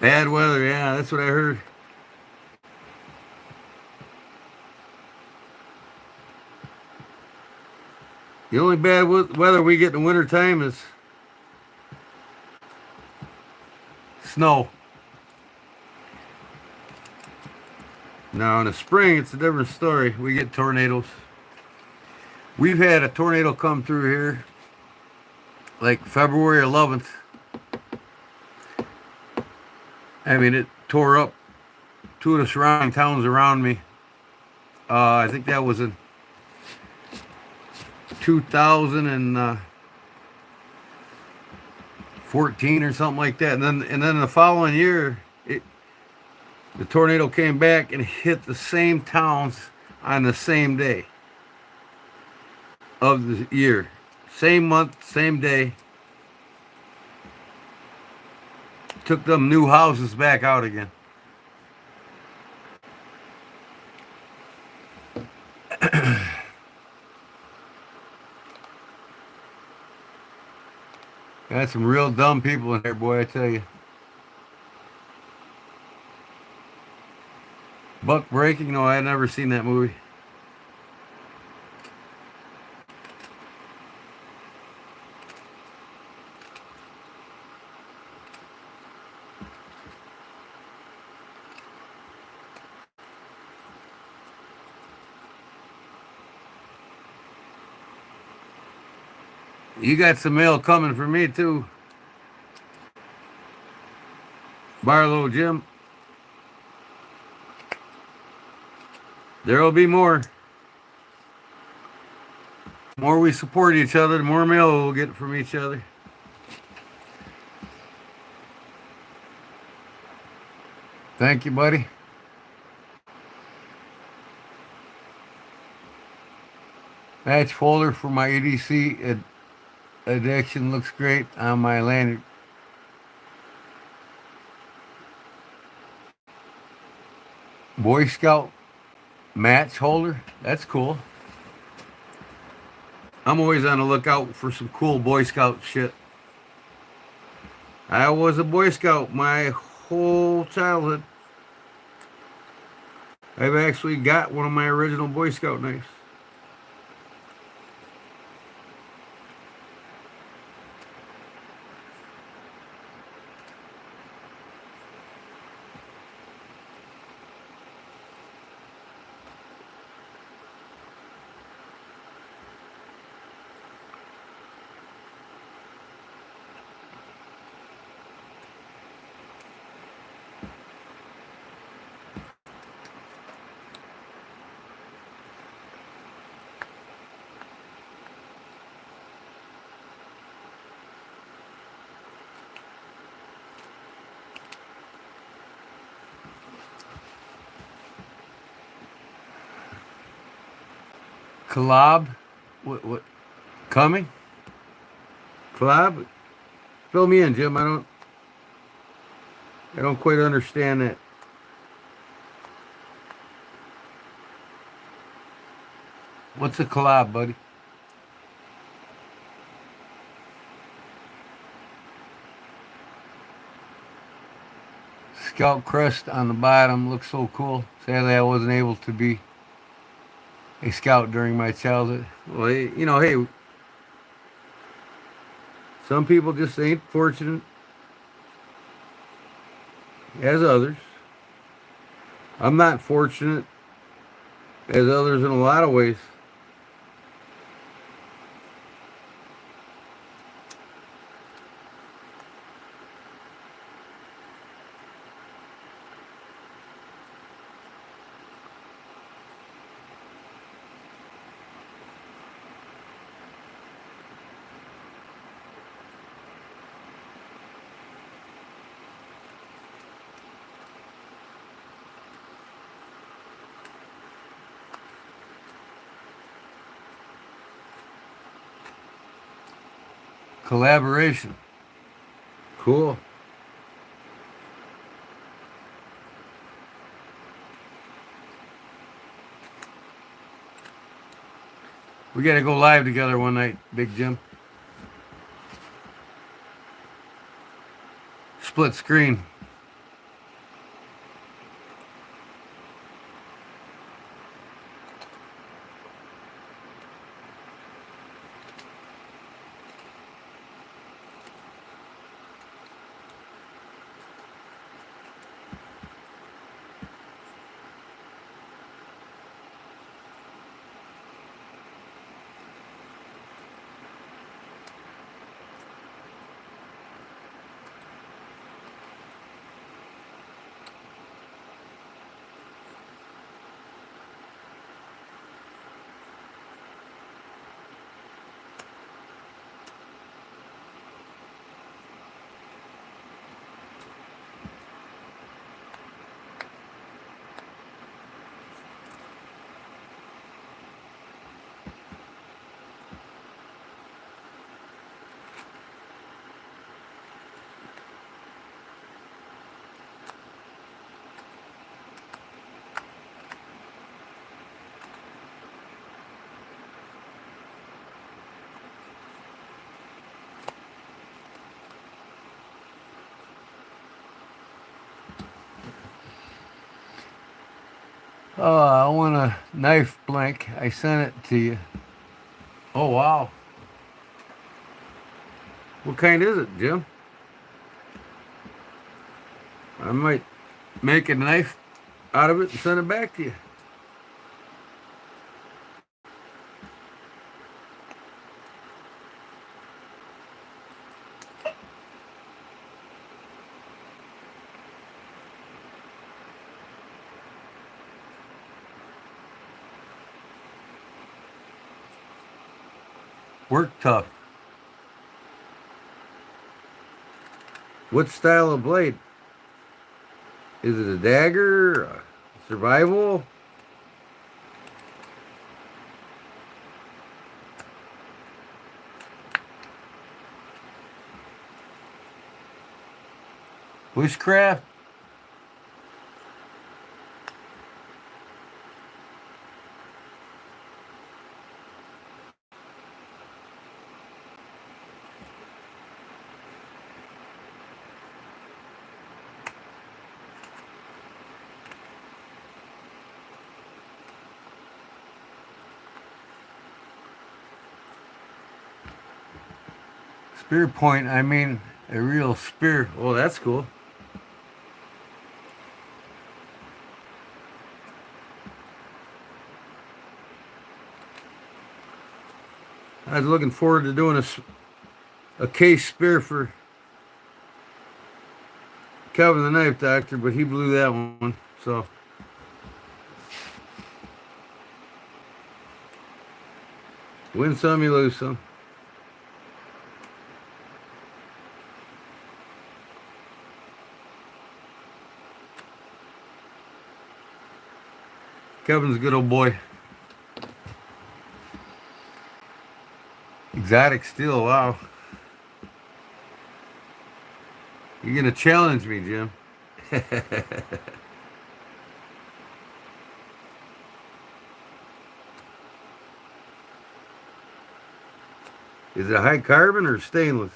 Bad weather, yeah, that's what I heard. The only bad weather we get in the wintertime is snow. Now in the spring, it's a different story. We get tornadoes. We've had a tornado come through here like February 11th. I mean, it tore up 2 of the surrounding towns around me. I think that was in 2014 or something like that. And then the following year, the tornado came back and hit the same towns on the same day of the year. Same month, same day. Took them new houses back out again. Got some real dumb people in there, boy, I tell you. Buck Breaking? No, I had never seen that movie. You got some mail coming for me, too. Barlow Jim. There'll be more. The more we support each other, the more mail we'll get from each other. Thank you, buddy. Match folder for my EDC addiction looks great on my lanyard. Boy Scout match holder. That's cool. I'm always on the lookout for some cool Boy Scout shit. I was a Boy Scout my whole childhood. I've actually got one of my original Boy Scout knives. Collab? What? Coming? Collab? Fill me in, Jim. I don't quite understand that. What's a collab, buddy? Scout crest on the bottom looks so cool. Sadly, I wasn't able to be a scout during my childhood. Well, hey, some people just ain't fortunate as others. I'm not fortunate as others in a lot of ways. Collaboration. Cool. We got to go live together one night, Big Jim. Split screen. Oh, I want a knife blank. I sent it to you. Oh, wow. What kind is it, Jim? I might make a knife out of it and send it back to you. Work tough. What style of blade? Is it a dagger? Survival? Bushcraft? Spear point, I mean a real spear. Oh, that's cool. I was looking forward to doing a case spear for Kevin the Knife Doctor, but he blew that one. So win some, you lose some. Kevin's a good old boy. Exotic steel, wow. You're gonna challenge me, Jim. Is it high carbon or stainless?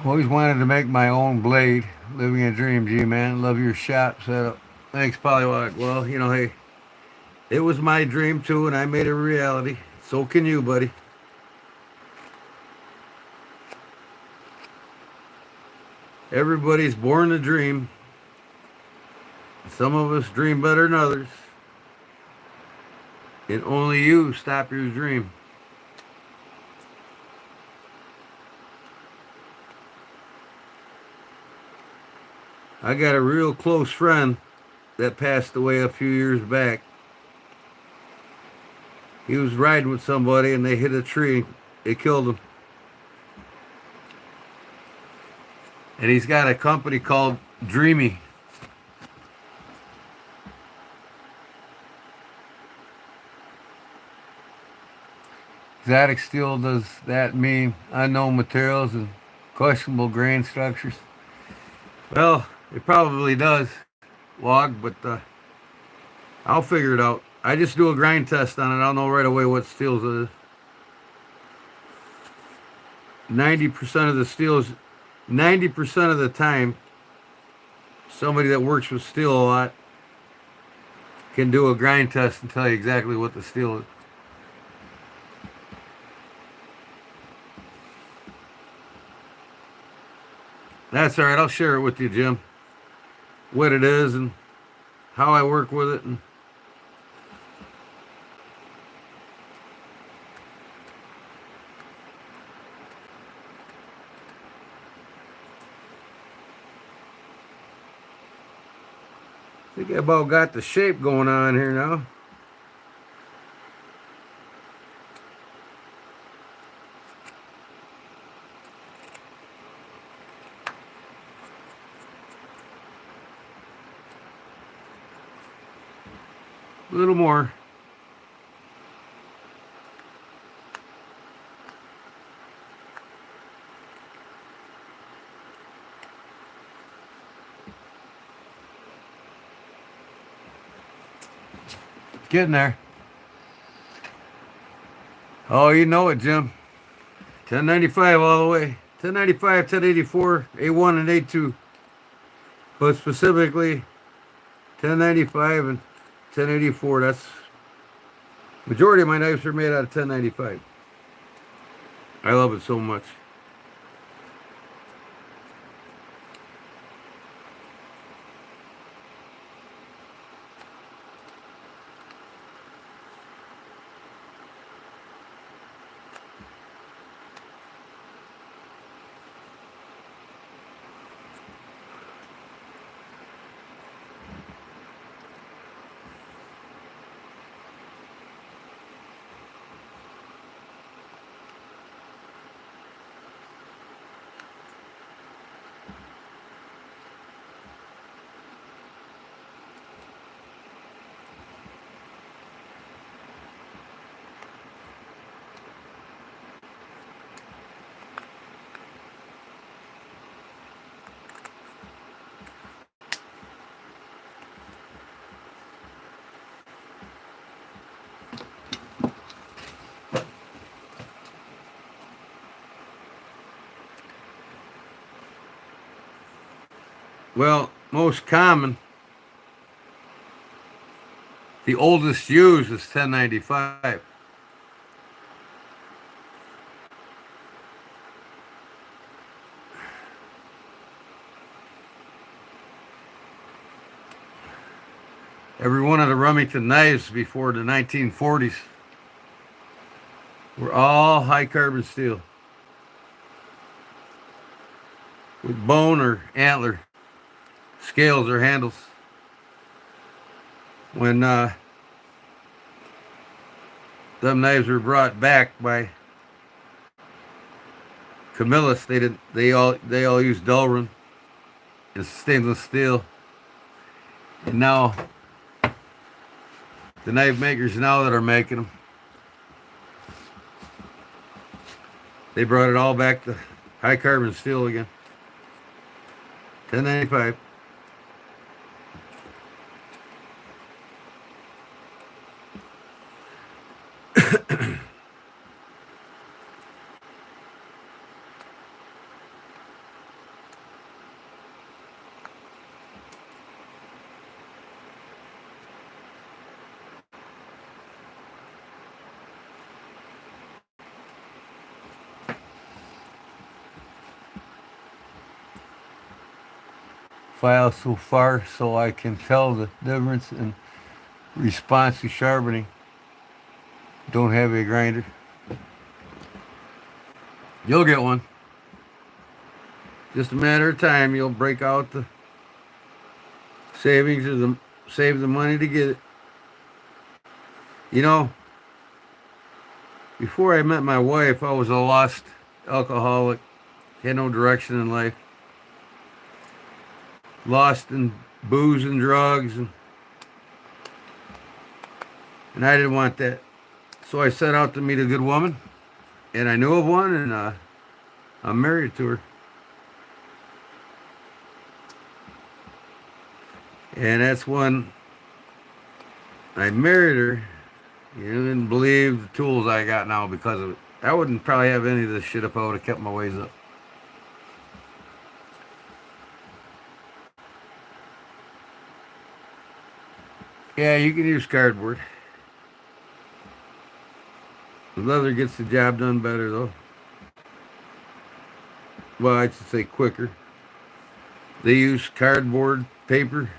Always wanted to make my own blade. Living a dream, G-Man. Love your shop setup. Thanks, Pollywog. Well, you know, hey, it was my dream too, and I made it a reality. So can you, buddy. Everybody's born to dream. Some of us dream better than others. And only you stop your dream. I got a real close friend that passed away a few years back. He was riding with somebody and they hit a tree. It killed him. And he's got a company called Dreamy. Exotic steel, does that mean unknown materials and questionable grain structures? Well, it probably does, Log, but I'll figure it out. I just do a grind test on it. I'll know right away what steels it is. 90% of the steels, 90% of the time, somebody that works with steel a lot can do a grind test and tell you exactly what the steel is. That's all right. I'll share it with you, Jim. What it is and how I work with it. And I think I about got the shape going on here now. A little more. Getting there. Oh, you know it, Jim. 1095 all the way. 1095, 1084, A1 and A2. But specifically 1095 and 1084. That's majority of my knives are made out of 1095. I love it so much. Well, most common, the oldest used is 1095. Every one of the Remington knives before the 1940s were all high carbon steel with bone or antler scales or handles. When them knives were brought back by Camillus, they all used Delrin and stainless steel. And now the knife makers now that are making them, they brought it all back to high carbon steel again. 1095. File so far so I can tell the difference in response to sharpening. Don't have a grinder. You'll get one. Just a matter of time. You'll break out the savings or save the money to get it. You know, before I met my wife, I was a lost alcoholic. Had no direction in life. Lost in booze and drugs, and I didn't want that. So I set out to meet a good woman, and I knew of one, and I'm married to her. And that's when I married her. You wouldn't believe the tools I got now because of it. I wouldn't probably have any of this shit if I would have kept my ways up. Yeah, you can use cardboard. The leather gets the job done better, though. Well, I should say quicker. They use cardboard paper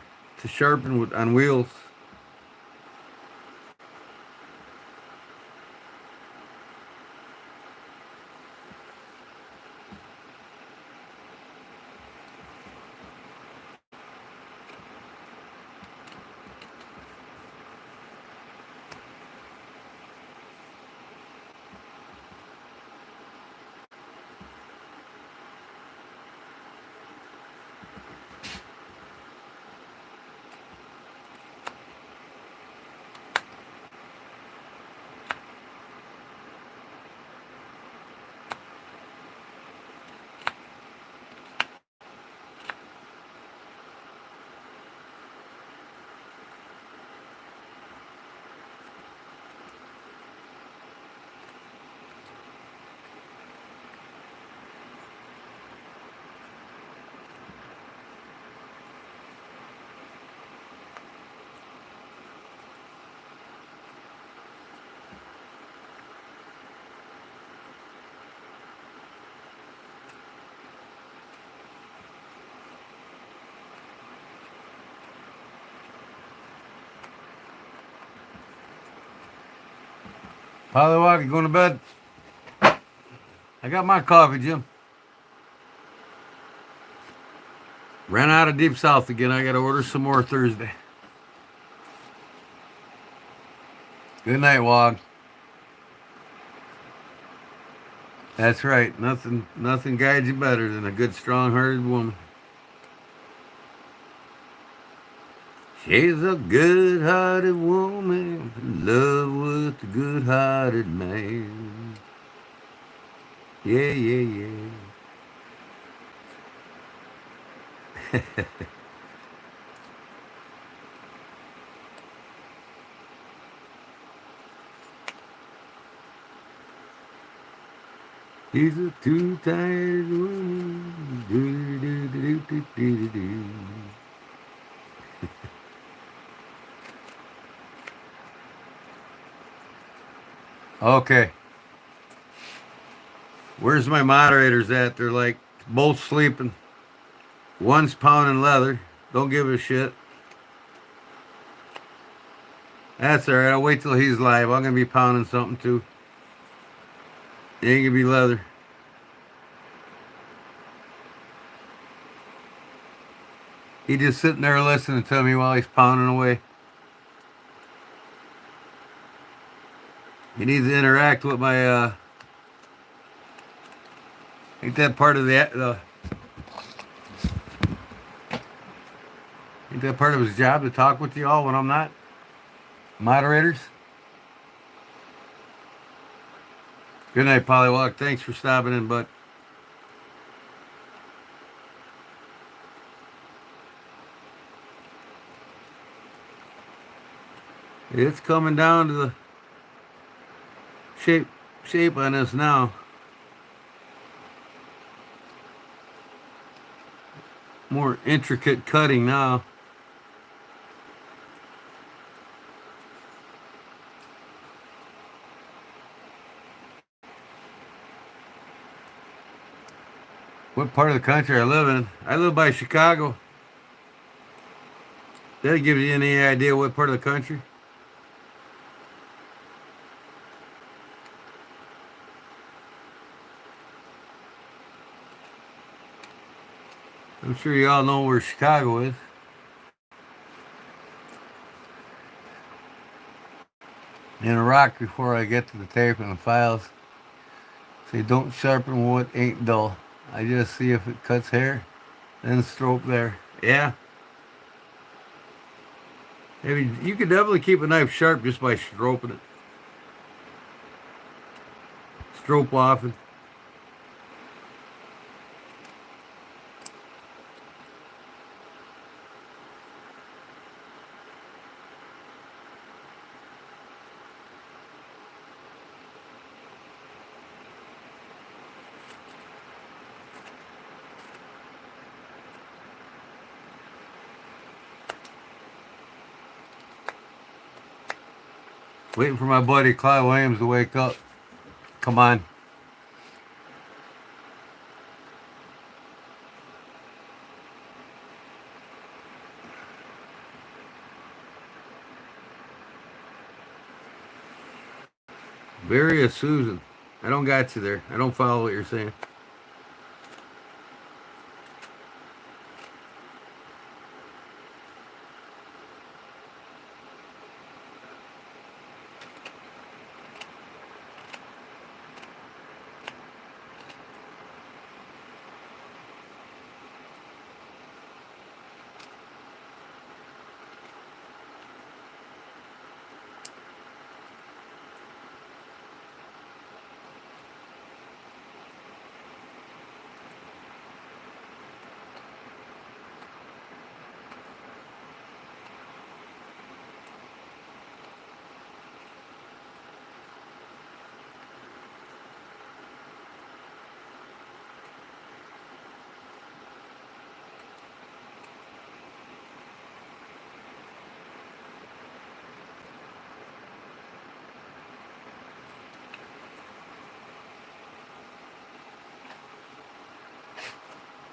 to sharpen on wheels. Pollywog, you going to bed? I got my coffee, Jim. Ran out of Deep South again. I got to order some more Thursday. Good night, Wog. That's right. Nothing guides you better than a good, strong-hearted woman. She's a good-hearted woman in love with a good-hearted man. Yeah, yeah, yeah. He's a two-tired woman. Do-do-do-do-do-do-do-do. Okay. Where's my moderators at? They're like both sleeping. One's pounding leather. Don't give a shit. That's alright. I'll wait till he's live. I'm going to be pounding something too. It ain't going to be leather. He's just sitting there listening to me while he's pounding away. He needs to interact with my, ain't that part of ain't that part of his job to talk with y'all when I'm not? Moderators? Good night, Pollywalk. Thanks for stopping in, bud. It's coming down to the shape on this now. More intricate cutting now. What part of the country I live in? I live by Chicago. That gives you any idea what part of the country? I'm sure you all know where Chicago is. In a rock before I get to the tape and the files. Say don't sharpen wood ain't dull. I just see if it cuts hair, then stroke there. Yeah. I mean, you could definitely keep a knife sharp just by stroking it. Stroke often. Waiting for my buddy Clyde Williams to wake up. Come on. Bury Susan. I don't got you there. I don't follow what you're saying.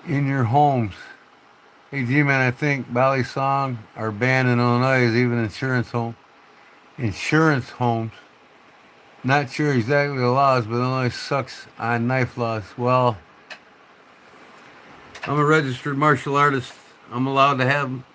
In your homes. Hey, G-Man, I think Bally Song, our band in Illinois, is even insurance home. Insurance homes. Not sure exactly the laws, but Illinois sucks on knife laws. Well, I'm a registered martial artist. I'm allowed to have them.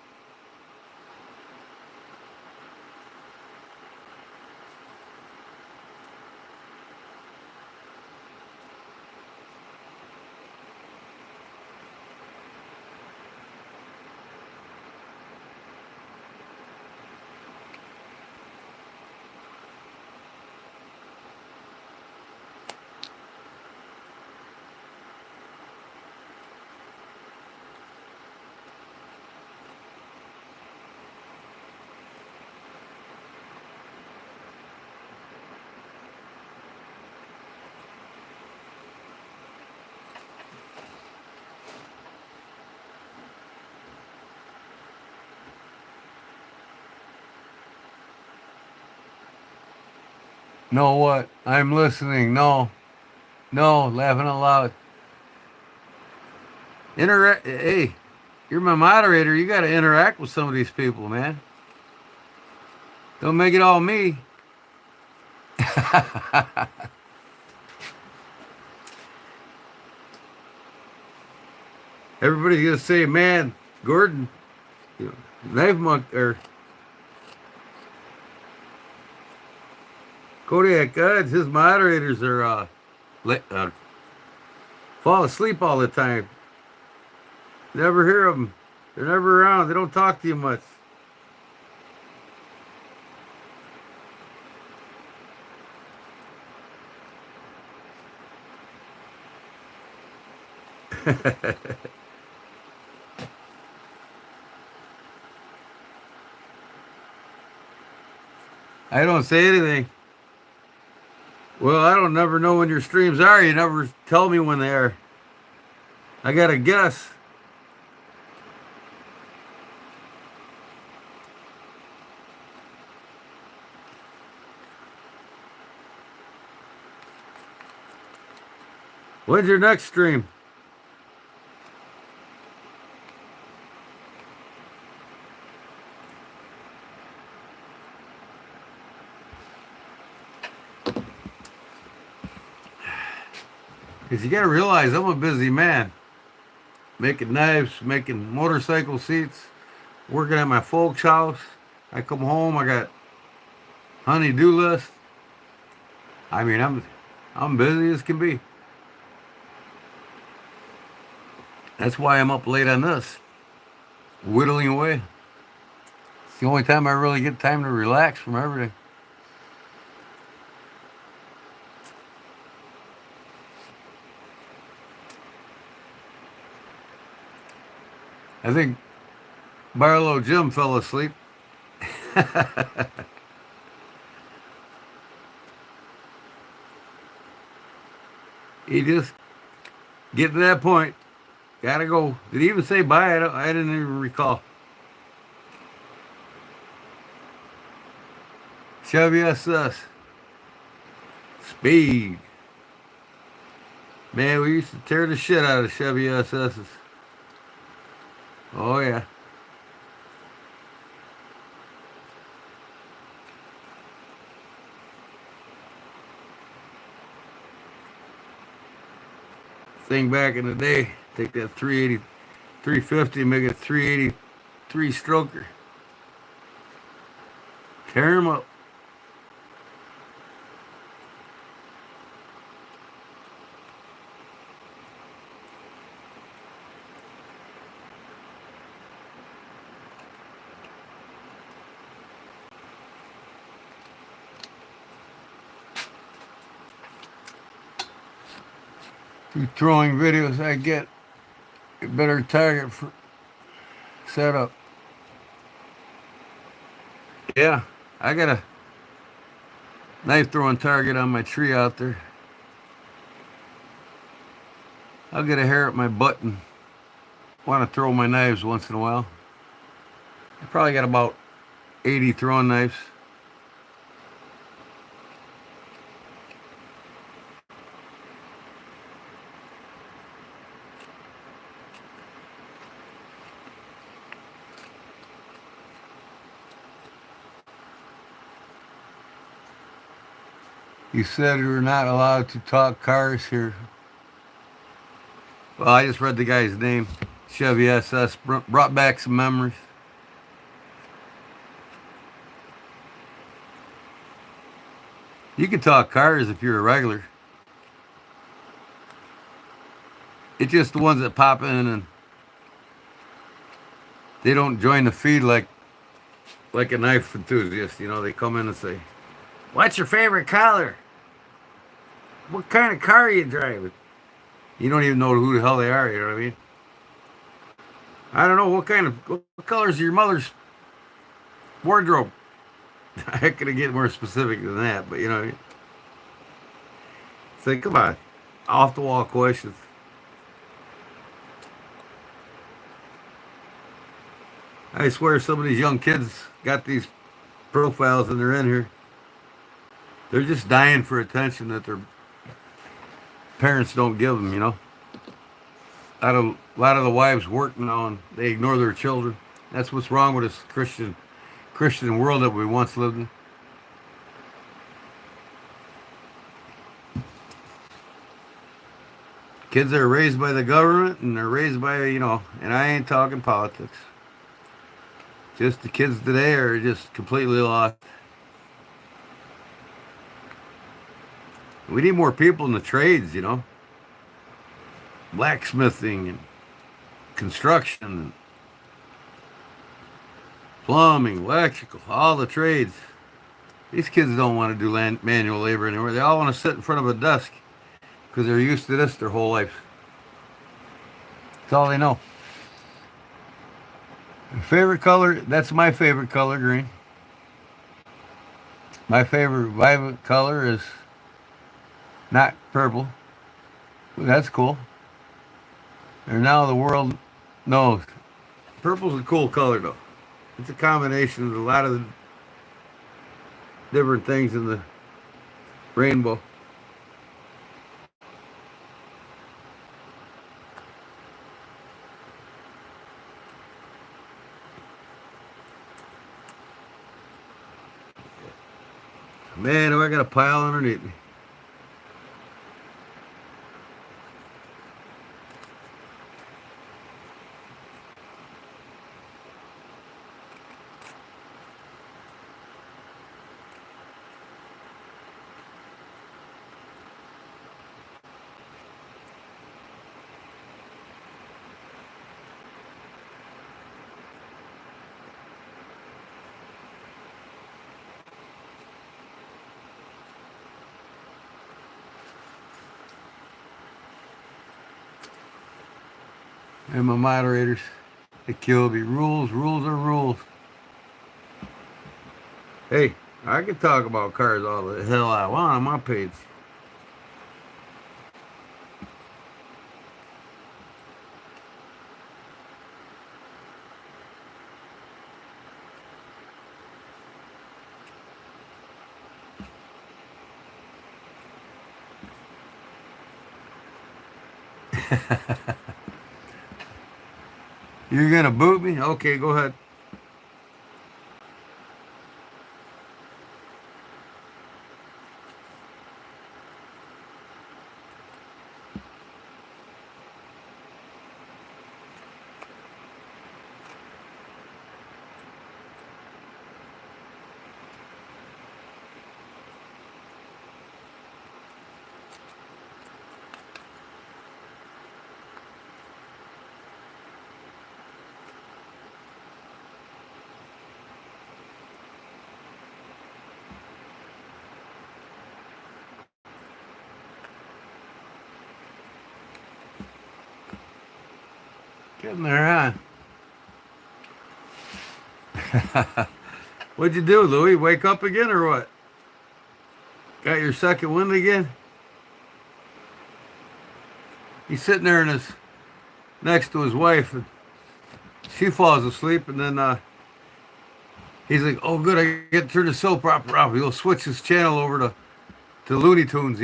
No, what? I'm listening. No, no, laughing out loud. Interact. Hey, you're my moderator. You got to interact with some of these people, man. Don't make it all me. Everybody's gonna say, "Man, Gordon, you know, knife monk or Kodiak Edge, his moderators are fall asleep all the time. Never hear them. They're never around. They don't talk to you much." I don't say anything. Well, I don't never know when your streams are. You never tell me when they are. I gotta guess. When's your next stream? Because you gotta realize I'm a busy man. Making knives, making motorcycle seats, working at my folks' house. I come home, I got honey-do list. I mean, I'm busy as can be. That's why I'm up late on this, whittling away. It's the only time I really get time to relax from everything. I think Barlow Jim fell asleep. He just getting to that point. Gotta go. Did he even say bye? I didn't even recall. Chevy SS. Speed. Man, we used to tear the shit out of Chevy SS's. Oh, yeah. Thing back in the day, take that 380, 350, make it 383 stroker. Tear him up. Through throwing videos I get a better target for setup. Yeah, I got a knife throwing target on my tree out there. I'll get a hair at my butt and want to throw my knives once in a while. I probably got about 80 throwing knives. You said we were not allowed to talk cars here. Well, I just read the guy's name. Chevy SS brought back some memories. You can talk cars if you're a regular. It's just the ones that pop in and they don't join the feed like a knife enthusiast. You know, they come in and say, "What's your favorite color? What kind of car are you driving?" You don't even know who the hell they are, you know what I mean? I don't know, what colors are your mother's wardrobe? I could get more specific than that, but you know what I mean? Say, come on, off the wall questions. I swear some of these young kids got these profiles and they're in here. They're just dying for attention that their parents don't give them, you know. A lot of the wives work now and they ignore their children. That's what's wrong with this Christian world that we once lived in. Kids are raised by the government and they're raised by, and I ain't talking politics. Just the kids today are just completely lost. We need more people in the trades, blacksmithing and construction and plumbing, electrical, all the trades. These kids don't want to do manual labor anymore. They all want to sit in front of a desk because they're used to this their whole life. That's all they know. Favorite color, that's my favorite color, green. My favorite violet color is not purple. Ooh, that's cool. And now the world knows. Purple's a cool color, though. It's a combination of a lot of different things in the rainbow. Man, do I got a pile underneath me. And my moderators, they kill me. Rules are rules. Hey, I can talk about cars all the hell I want on my page. You're gonna boot me? Okay, go ahead. Getting there, huh? What'd you do, Louie? Wake up again or what? Got your second wind again? He's sitting there next to his wife, and she falls asleep, and then he's like, "Oh, good, I get to turn the soap opera off." He'll switch his channel over to Looney Tunes,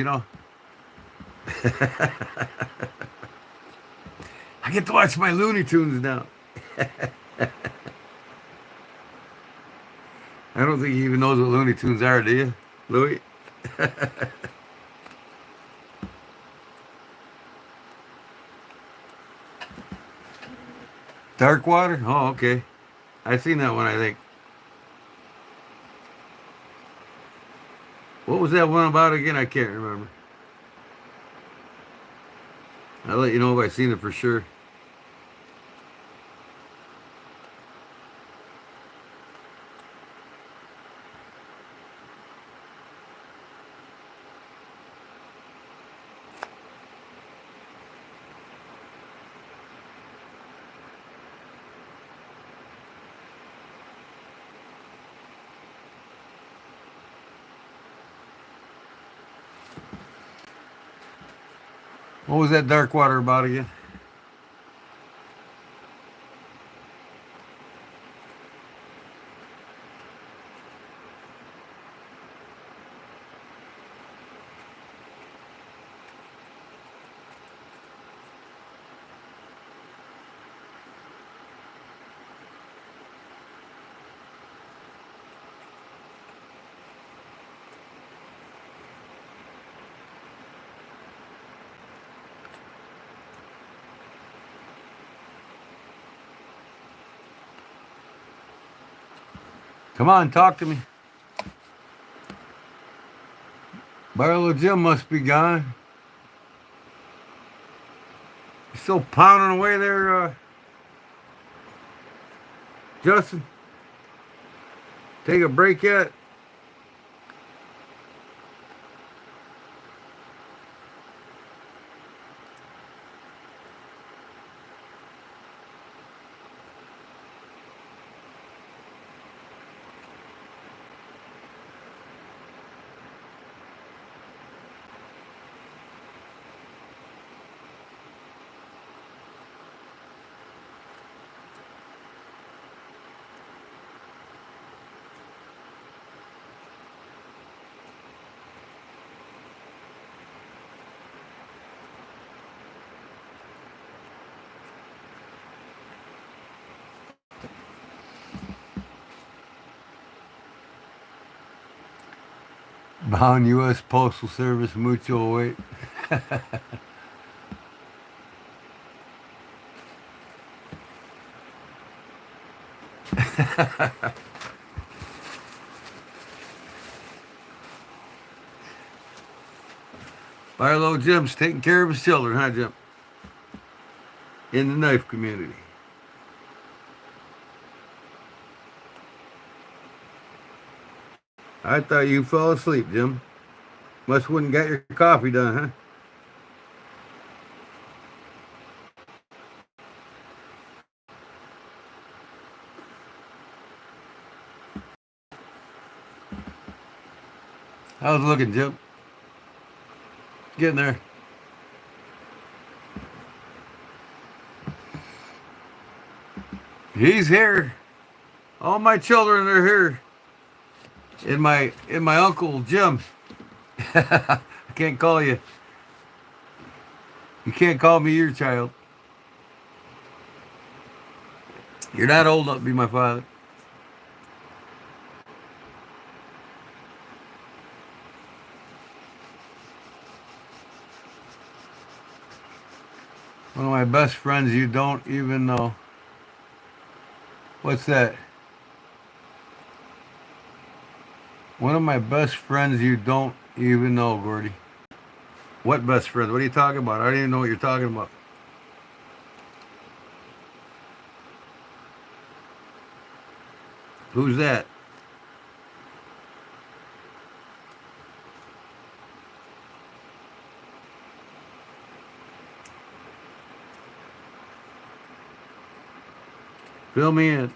I get to watch my Looney Tunes now. I don't think he even knows what Looney Tunes are, do you, Louie? Dark Water? Oh, okay. I've seen that one, I think. What was that one about again? I can't remember. I'll let you know if I've seen it for sure. What was that Dark Water about again? Come on, talk to me. Barlow Jim must be gone. He's still pounding away there, Justin. Take a break yet? Bound U.S. Postal Service, mucho wait. Barlow Jim's taking care of his children, huh, Jim? In the knife community. I thought you fell asleep, Jim. Must wouldn't got your coffee done, huh? How's it looking, Jim? Getting there. He's here. All my children are here. In my Uncle Jim. I can't call you. You can't call me your child. You're not old enough to be my father. One of my best friends you don't even know. What's that? One of my best friends you don't even know, Gordy. What best friend? What are you talking about? I don't even know what you're talking about. Who's that? Fill me in.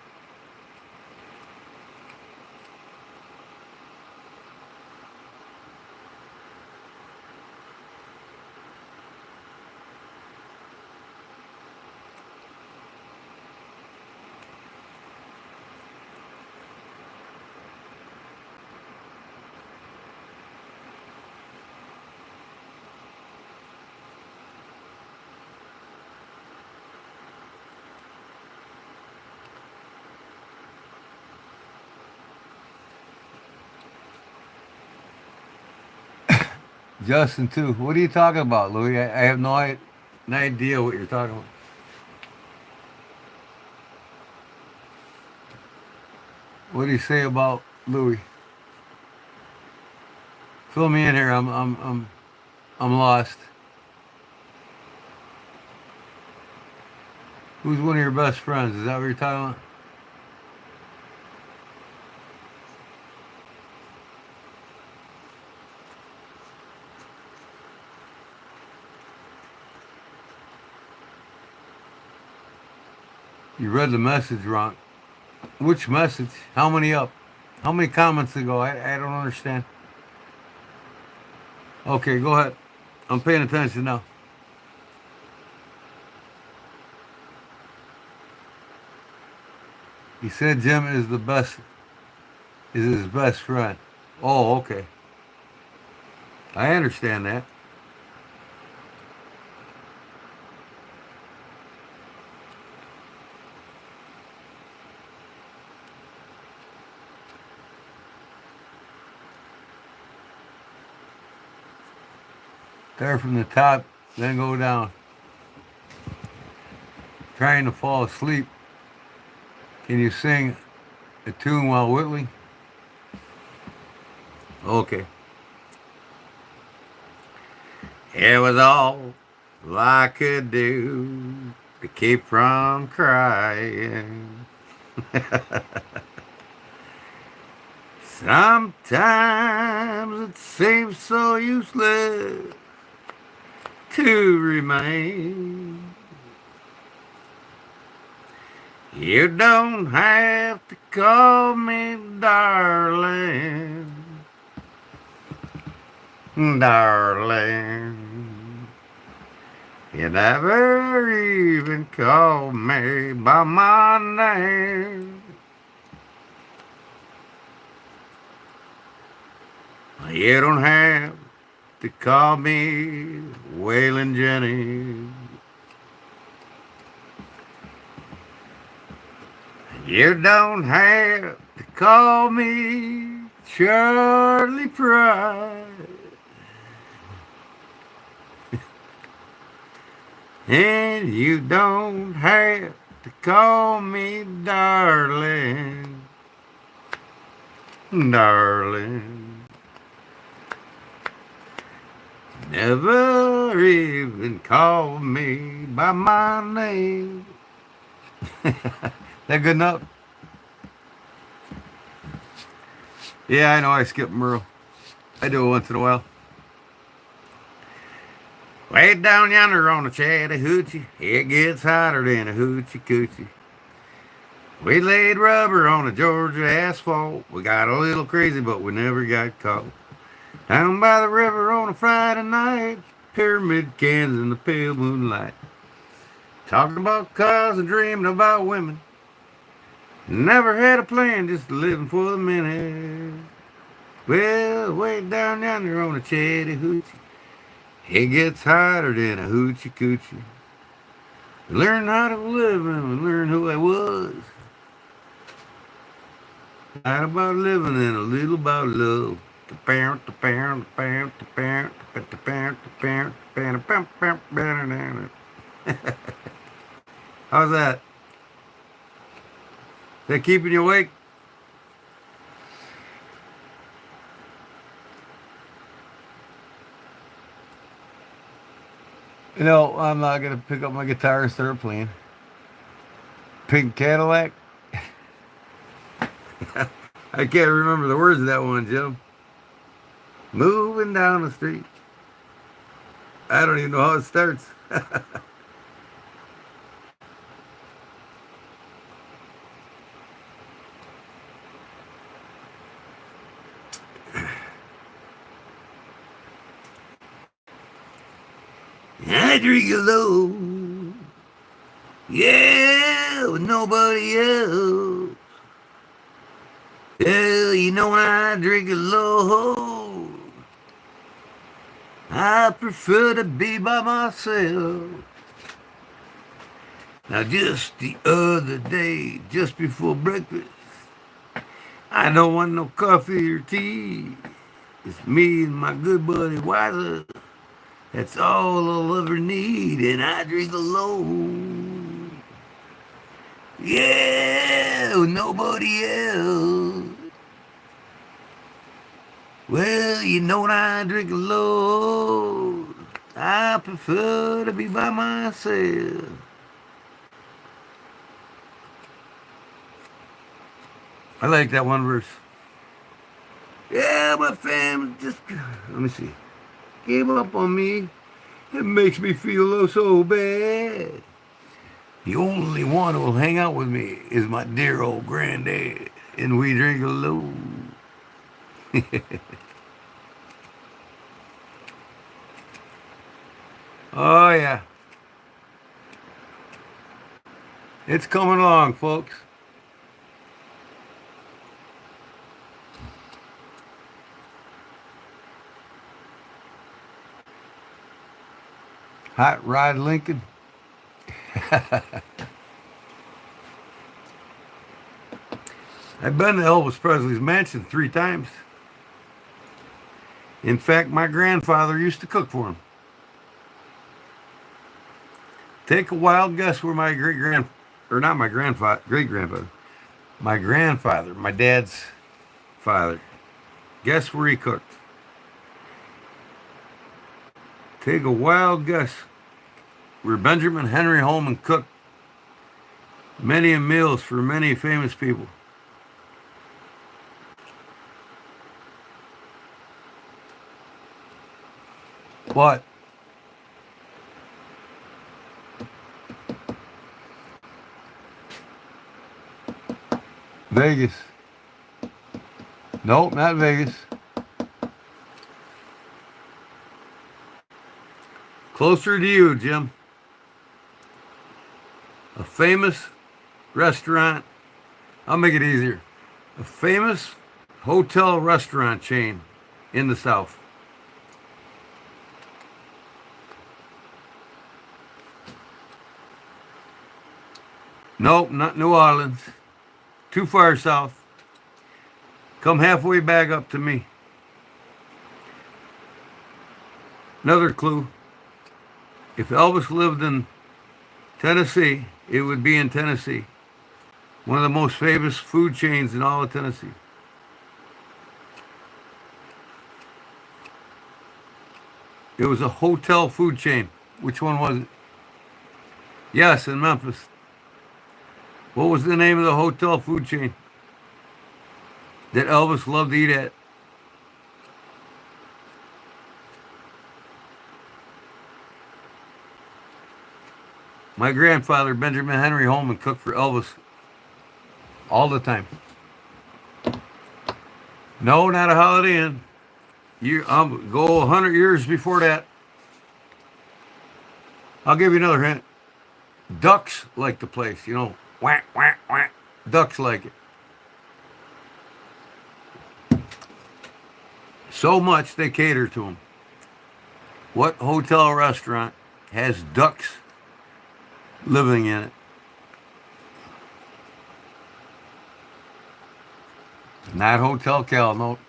Justin, too. What are you talking about, Louis? I have no idea what you're talking about. What do you say about Louis? Fill me in here. I'm lost. Who's one of your best friends? Is that what you're talking about? You read the message wrong. Which message? How many up? How many comments ago? I don't understand. Okay, go ahead. I'm paying attention now. He said Jim is his best friend. Oh, okay. I understand that. There from the top, then go down. Trying to fall asleep. Can you sing a tune while whittling. Okay. It was all I could do to keep from crying. Sometimes it seems so useless to remain. You don't have to call me darling, darling. You never even called me by my name. You don't have to call me Waylon Jennings. You don't have to call me Charlie Pride. And you don't have to call me darling, darling. Never even call me by my name. That good enough? Yeah, I know I skip Merle. I do it once in a while. Way down yonder on the Chattahoochee, it gets hotter than a hoochie coochie. We laid rubber on the Georgia asphalt. We got a little crazy, but we never got caught. Down by the river on a Friday night, pyramid cans in the pale moonlight. Talking about cars and dreaming about women. Never had a plan, just living for the minute. Well, way down yonder on the Chattahoochee, it gets hotter than a hoochie coochie. Learn how to live and learn who I was. Not about living and a little about love. How's that? Is that keeping you awake? You know, I'm not going to pick up my guitar and start playing. Pink Cadillac. I can't remember the words of that one, Jim. Moving down the street. I don't even know how it starts. I drink alone. Yeah, with nobody else. Well, you know when I drink alone, I prefer to be by myself. Now just the other day, just before breakfast, I don't want no coffee or tea. It's me and my good buddy Wiser. That's all I'll ever need, and I drink alone. Yeah, with nobody else. Well, you know when I drink alone, I prefer to be by myself. I like that one verse. Yeah, my family just, let me see, gave up on me. It makes me feel oh so bad. The only one who will hang out with me is my dear old granddad, and we drink alone. Oh, yeah. It's coming along, folks. Hot Rod Lincoln. I've been to Elvis Presley's mansion 3 times. In fact, my grandfather used to cook for him. Take a wild guess where my great-grandfather, or not my grandfather, great-grandfather, My grandfather, my dad's father. Guess where he cooked? Take a wild guess. Where Benjamin Henry Holman cooked many meals for many famous people. What? Vegas. Nope, not Vegas. Closer to you, Jim. A famous restaurant. I'll make it easier. A famous hotel restaurant chain in the South. Nope, not New Orleans. Too far south. Come halfway back up to me. Another clue. If Elvis lived in Tennessee, it would be in Tennessee. One of the most famous food chains in all of Tennessee. It was a hotel food chain. Which one was it? Yes, in Memphis. What was the name of the hotel food chain that Elvis loved to eat at? My grandfather, Benjamin Henry Holman, cooked for Elvis all the time. No, not a Holiday Inn. I'll go 100 years before that. I'll give you another hint. Ducks like the place, you know. Whack, whack, whack. Ducks like it. So much they cater to them. What hotel restaurant has ducks living in it? Not Hotel Cal, no.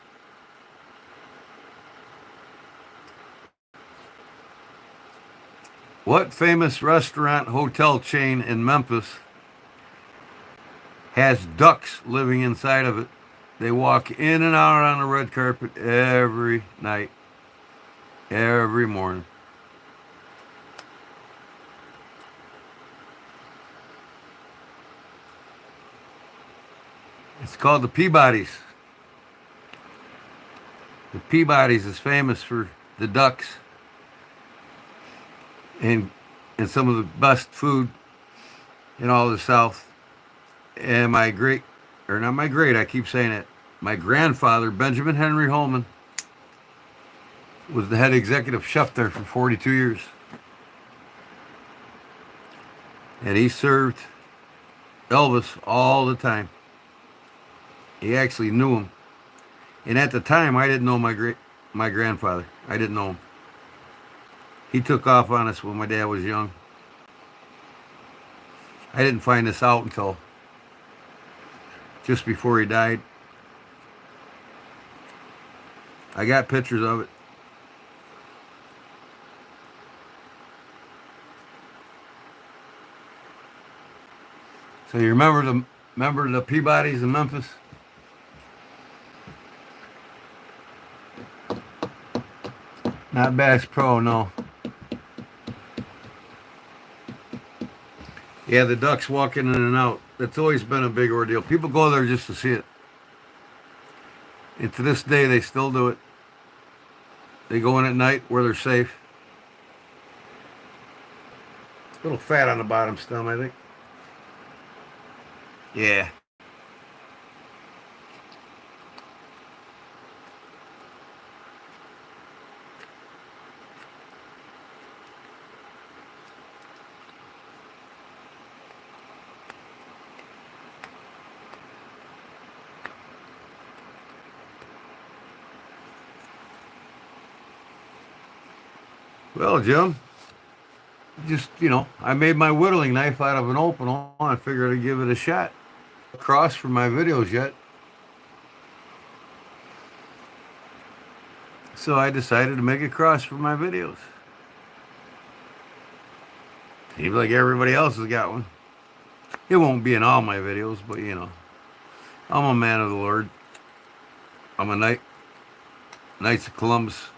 What famous restaurant hotel chain in Memphis has ducks living inside of it? They walk in and out on the red carpet every night, every morning. It's called the Peabody's. The Peabody's is famous for the ducks and some of the best food in all the South. And I keep saying it, my grandfather, Benjamin Henry Holman, was the head executive chef there for 42 years. And he served Elvis all the time. He actually knew him. And at the time, I didn't know my grandfather. I didn't know him. He took off on us when my dad was young. I didn't find this out until just before he died. I got pictures of it. So you remember the Peabody's in Memphis? Not Bass Pro, no. Yeah, the ducks walking in and out. That's always been a big ordeal. People go there just to see it. And to this day, they still do it. They go in at night where they're safe. A little fat on the bottom stem, I think. Yeah. Well, Jim, just, I made my whittling knife out of an open one. I figured I'd give it a shot. Cross for my videos yet. So I decided to make a cross for my videos. Seems like everybody else has got one. It won't be in all my videos, but I'm a man of the Lord. I'm a Knights of Columbus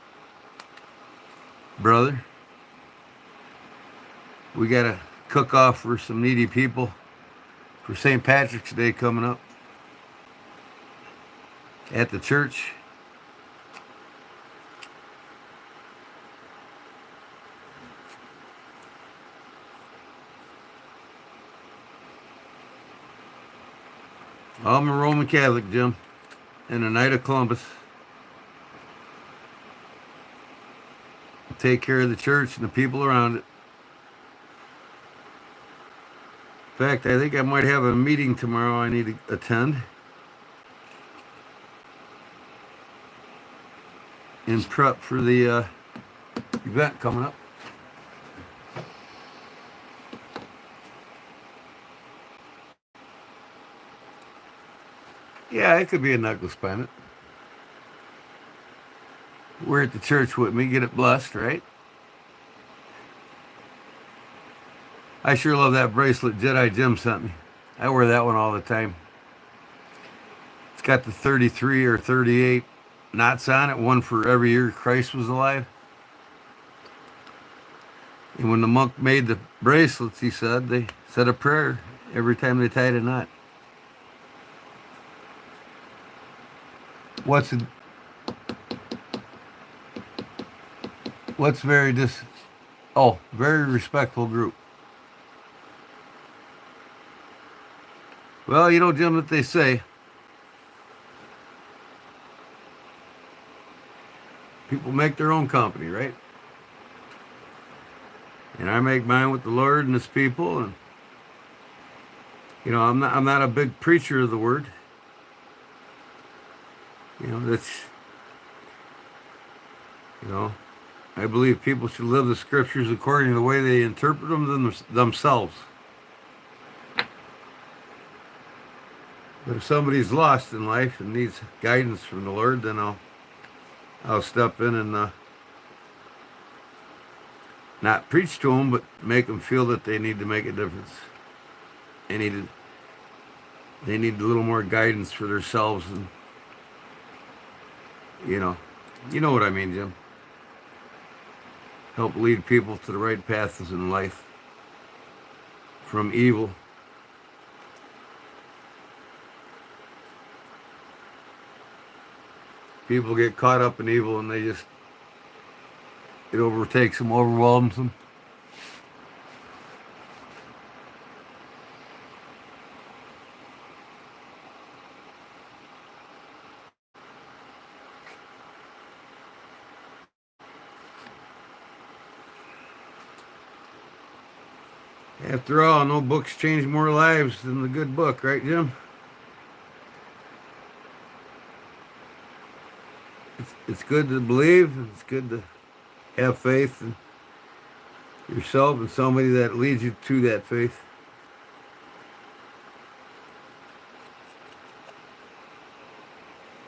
brother. We got a cook-off for some needy people for St. Patrick's Day coming up at the church. I'm a Roman Catholic, Jim, and a Knight of Columbus. Take care of the church and the people around it. In fact, I think I might have a meeting tomorrow I need to attend in prep for the event coming up. Yeah, it could be a necklace planet. We're at the church with me, get it blessed, right? I sure love that bracelet Jedi Jim sent me. I wear that one all the time. It's got the 33 or 38 knots on it, one for every year Christ was alive. And when the monk made the bracelets, he said they said a prayer every time they tied a knot. What's very very respectful group. Well, you know, Jim, what they say. People make their own company, right? And I make mine with the Lord and His people. And you know, I'm not a big preacher of the word. You know, I believe people should live the scriptures according to the way they interpret them themselves. But if somebody's lost in life and needs guidance from the Lord, then I'll step in and not preach to them, but make them feel that they need to make a difference. They need a little more guidance for themselves, and you know what I mean, Jim. Help lead people to the right paths in life from evil. People get caught up in evil and it overtakes them, overwhelms them. After all, no books change more lives than the good book, right, Jim? It's good to believe. It's good to have faith in yourself and somebody that leads you to that faith.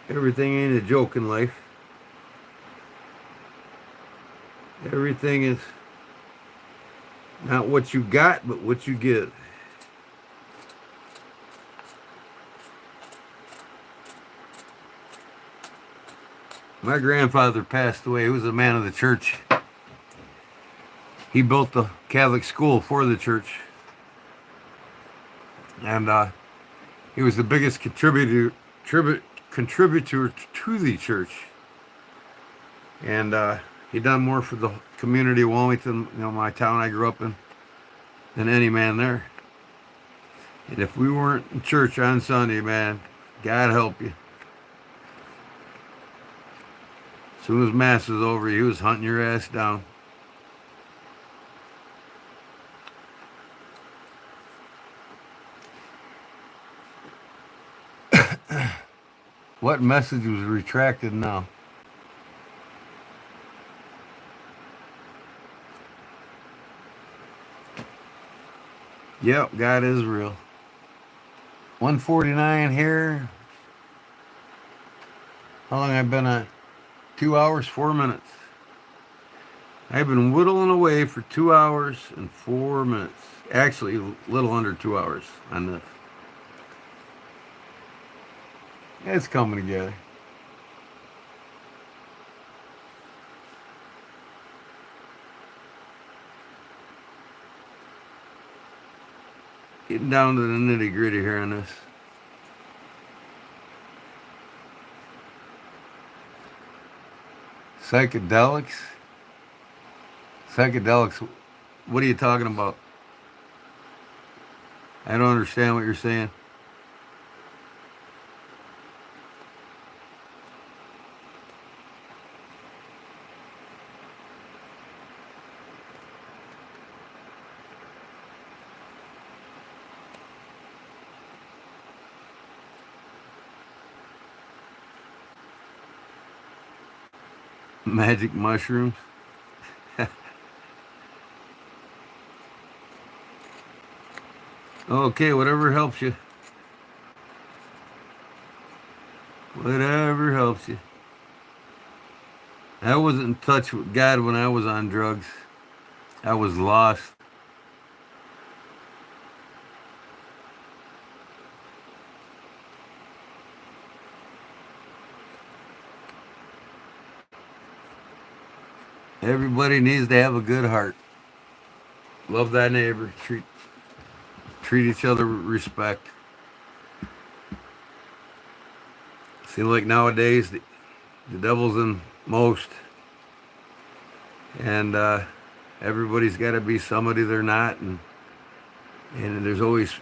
Everything ain't a joke in life. Everything is not what you got, but what you get. My grandfather passed away. He was a man of the church. He built the Catholic school for the church. And he was the biggest contributor to the church. And he done more for the community of Wilmington, my town I grew up in, than any man there. And if we weren't in church on Sunday, man, God help you. As soon as Mass was over, he was hunting your ass down. What message was retracted now? Yep, God is real. 149 here. How long I've been on? 2 hours, 4 minutes. I've been whittling away for 2 hours and 4 minutes. Actually, a little under 2 hours on this. It's coming together. Getting down to the nitty gritty here on this. Psychedelics? Psychedelics? What are you talking about? I don't understand what you're saying. Magic mushrooms? Okay, whatever helps you. Whatever helps you. I wasn't in touch with God when I was on drugs. I was lost. Everybody needs to have a good heart. Love thy neighbor. Treat each other with respect. Seems like nowadays the devil's in most, and everybody's got to be somebody they're not, and there's always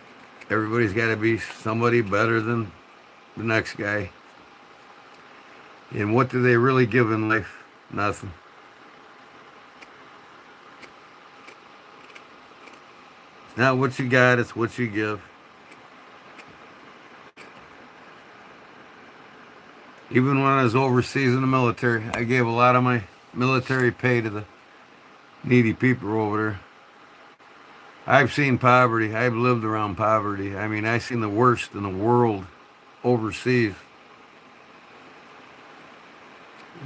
everybody's got to be somebody better than the next guy. And what do they really give in life? Nothing. It's not what you got, it's what you give. Even when I was overseas in the military, I gave a lot of my military pay to the needy people over there. I've seen poverty. I've lived around poverty. I mean, I've seen the worst in the world overseas.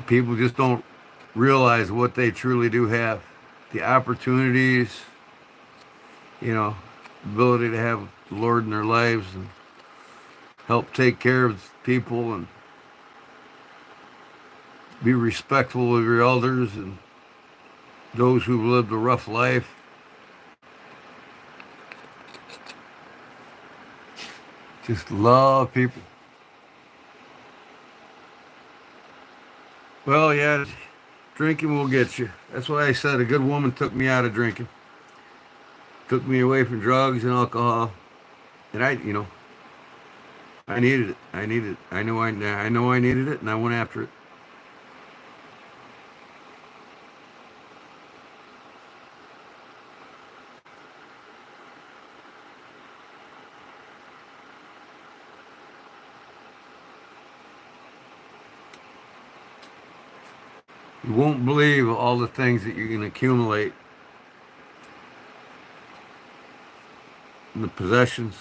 People just don't realize what they truly do have. The opportunities, ability to have the Lord in their lives and help take care of people and be respectful of your elders and those who've lived a rough life. Just love people. Well, yeah, drinking will get you. That's why I said a good woman took me out of drinking. Took me away from drugs and alcohol. And I needed it. I needed it. I know I needed it, and I went after it. You won't believe all the things that you can accumulate in the possessions,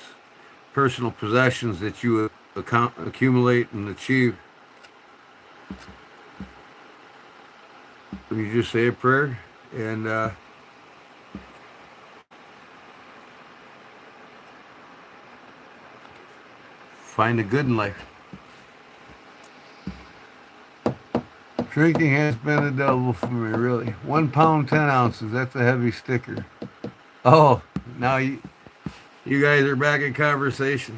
personal possessions that you accumulate and achieve. You just say a prayer and find the good in life. Drinking has been a devil for me, really. 1 pound, 10 ounces. That's a heavy sticker. Oh, now you guys are back in conversation.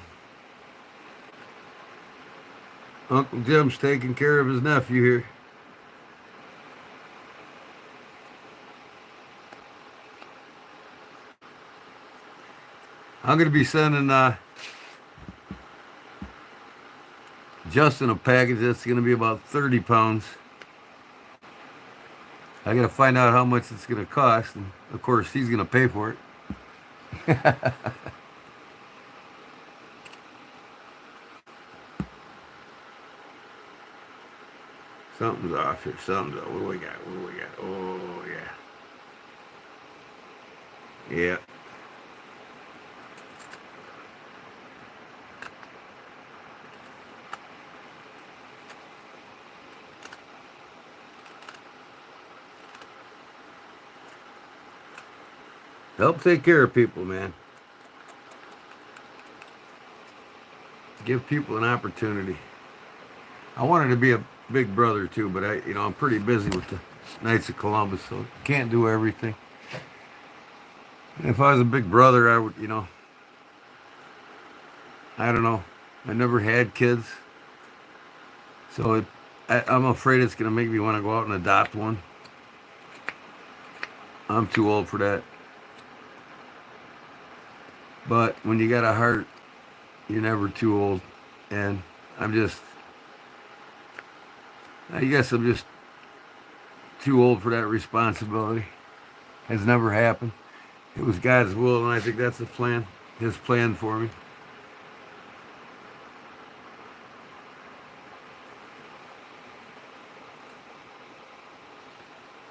Uncle Jim's taking care of his nephew here. I'm going to be sending Justin a package that's going to be about 30 pounds. I got to find out how much it's going to cost, and of course he's going to pay for it. Something's off here. Something's off. What do we got? Oh, yeah. Yeah. Help take care of people, man. Give people an opportunity. I wanted to be a big brother too, but I'm pretty busy with the Knights of Columbus, so can't do everything. If I was a big brother, I would, I don't know. I never had kids, so I'm afraid it's going to make me want to go out and adopt one. I'm too old for that. But when you got a heart, you're never too old. And I'm just, I guess I'm just too old for that responsibility. Has never happened. It was God's will, and I think that's the plan, His plan for me.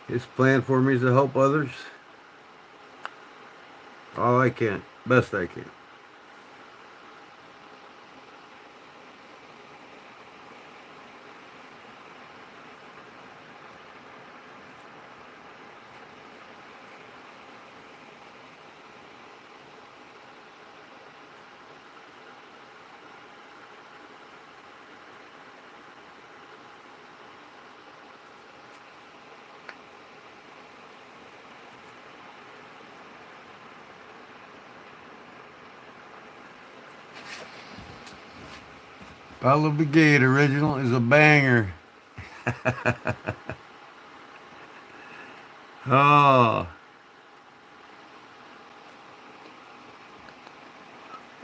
His plan for me is to help others all I can, best I can. Follow the Gate original is a banger. Oh,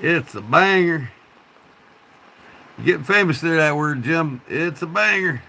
it's a banger. You're getting famous there, that word, Jim. It's a banger.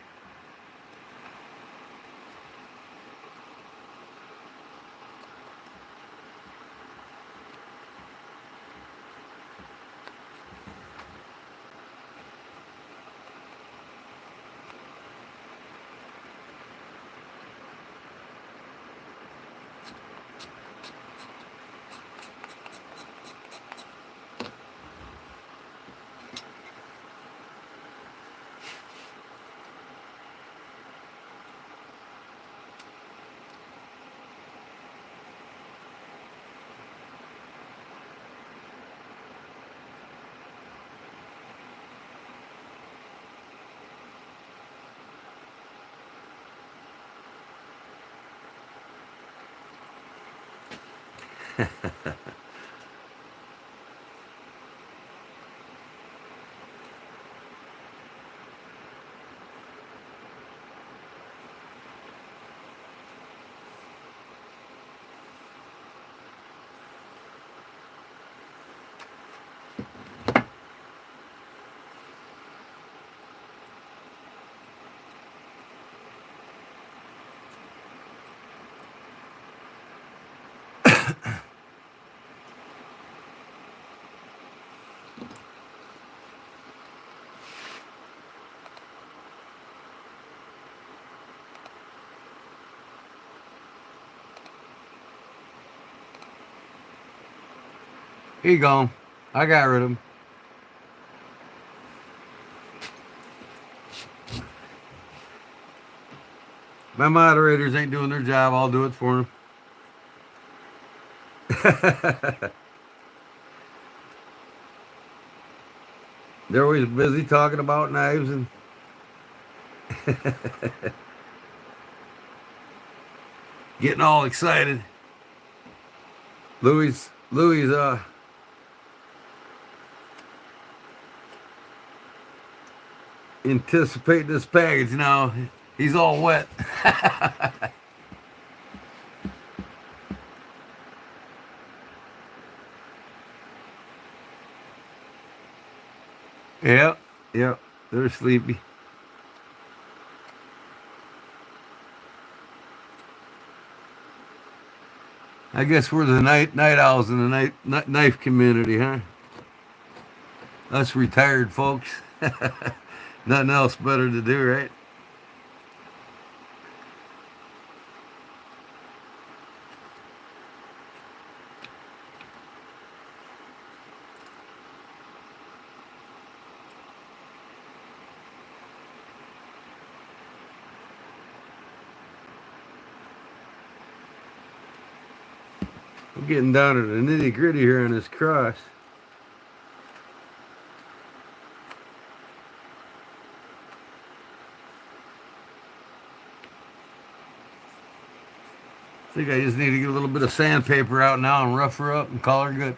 He gone. I got rid of him. My moderators ain't doing their job. I'll do it for them. They're always busy talking about knives and getting all excited. Louis, anticipating this package now. He's all wet. Yep, yep. They're sleepy. I guess we're the night owls in the knife community, huh? Us retired folks. Nothing else better to do, right? I'm getting down to the nitty gritty here on this cross. think I just need to get a little bit of sandpaper out now and rough her up and call her good.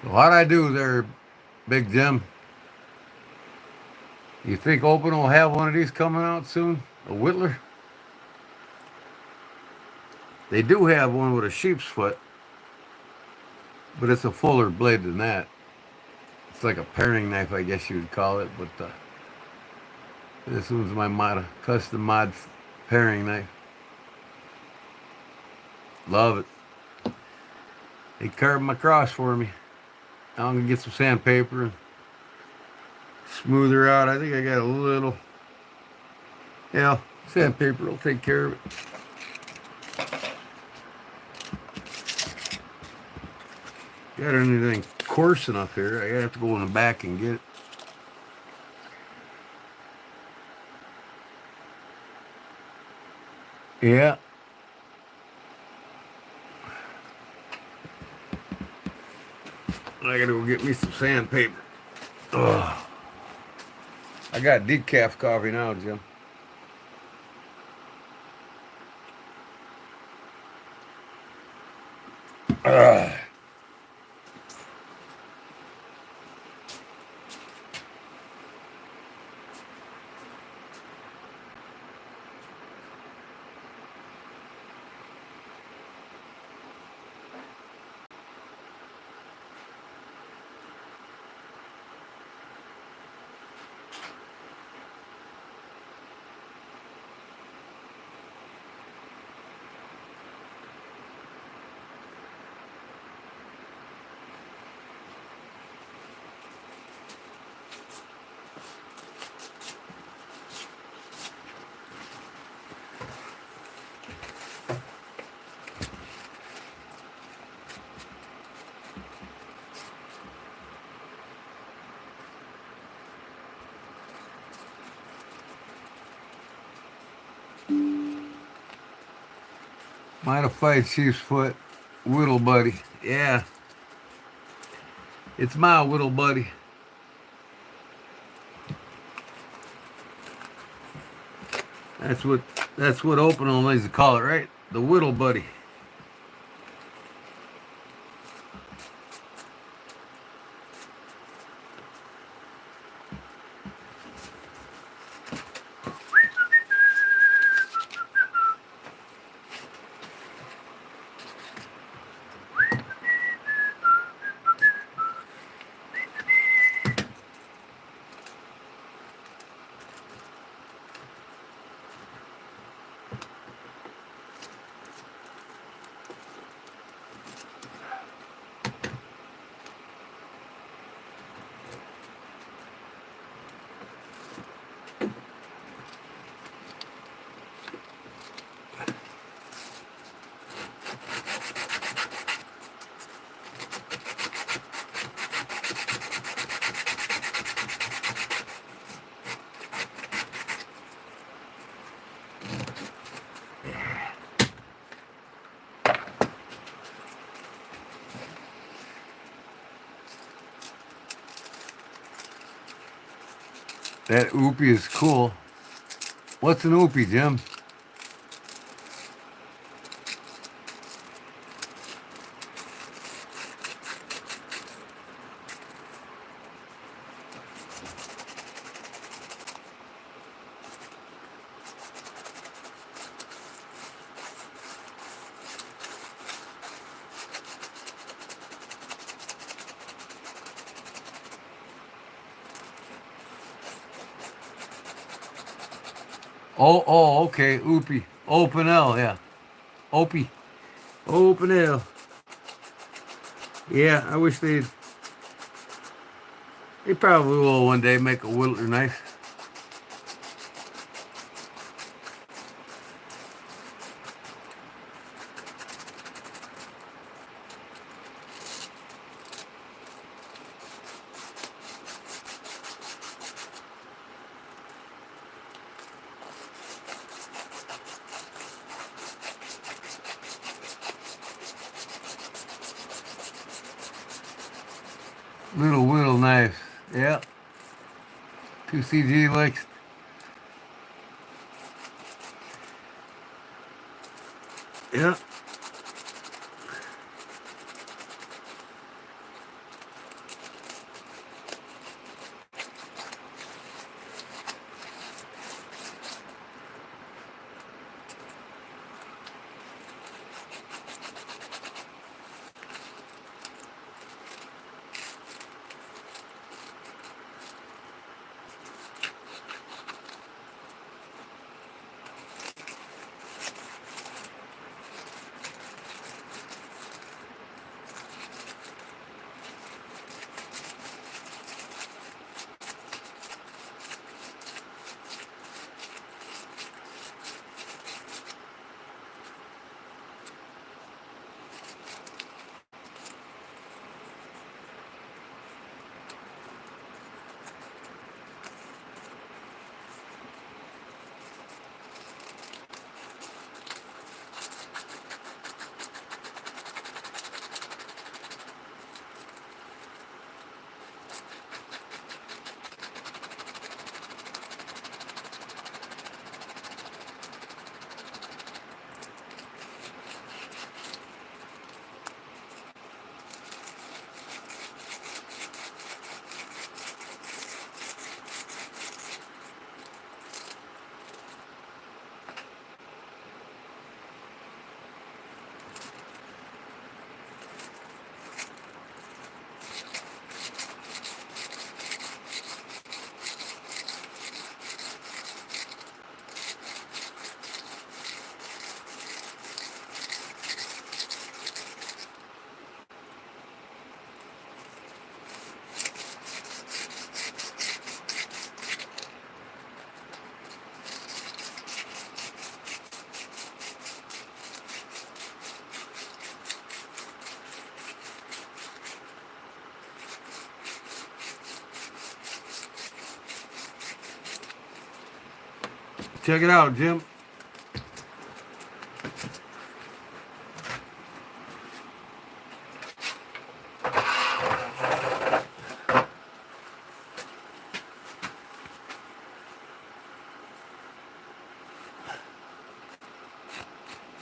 So how'd I do there, Big Jim? You think Open will have one of these coming out soon? A Whittler? They do have one with a sheep's foot, but it's a fuller blade than that. It's like a paring knife, I guess you would call it, but this one's my custom mod paring knife. Love it. They carved my cross for me. Now I'm going to get some sandpaper and smooth her out. I think I got a little, yeah, sandpaper will take care of it. Got anything coarse enough here? I have to go in the back and get it. Yeah. I gotta go get me some sandpaper. Ugh. I got decaf coffee now, Jim. Ugh. Modified sheep's foot, whittle buddy. Yeah, it's my whittle buddy. That's what Open on likes to call it, right? The whittle buddy. That oopie is cool. What's an oopie, Jim? Oh, okay. Oopie. Open L, yeah. Opie. Open L. Yeah, I wish they probably will one day make a whittler knife. Little whittle knives. Yeah. 2CG likes. Yeah. Check it out, Jim.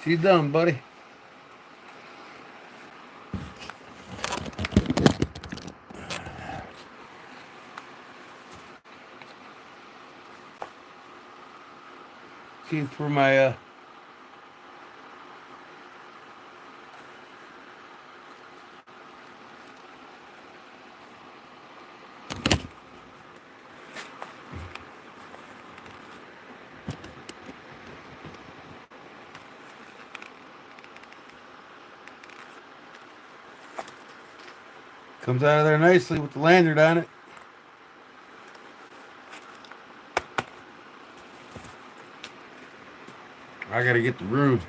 She's done, buddy. She's for my comes out of there nicely with the lanyard on it. I gotta get the broom.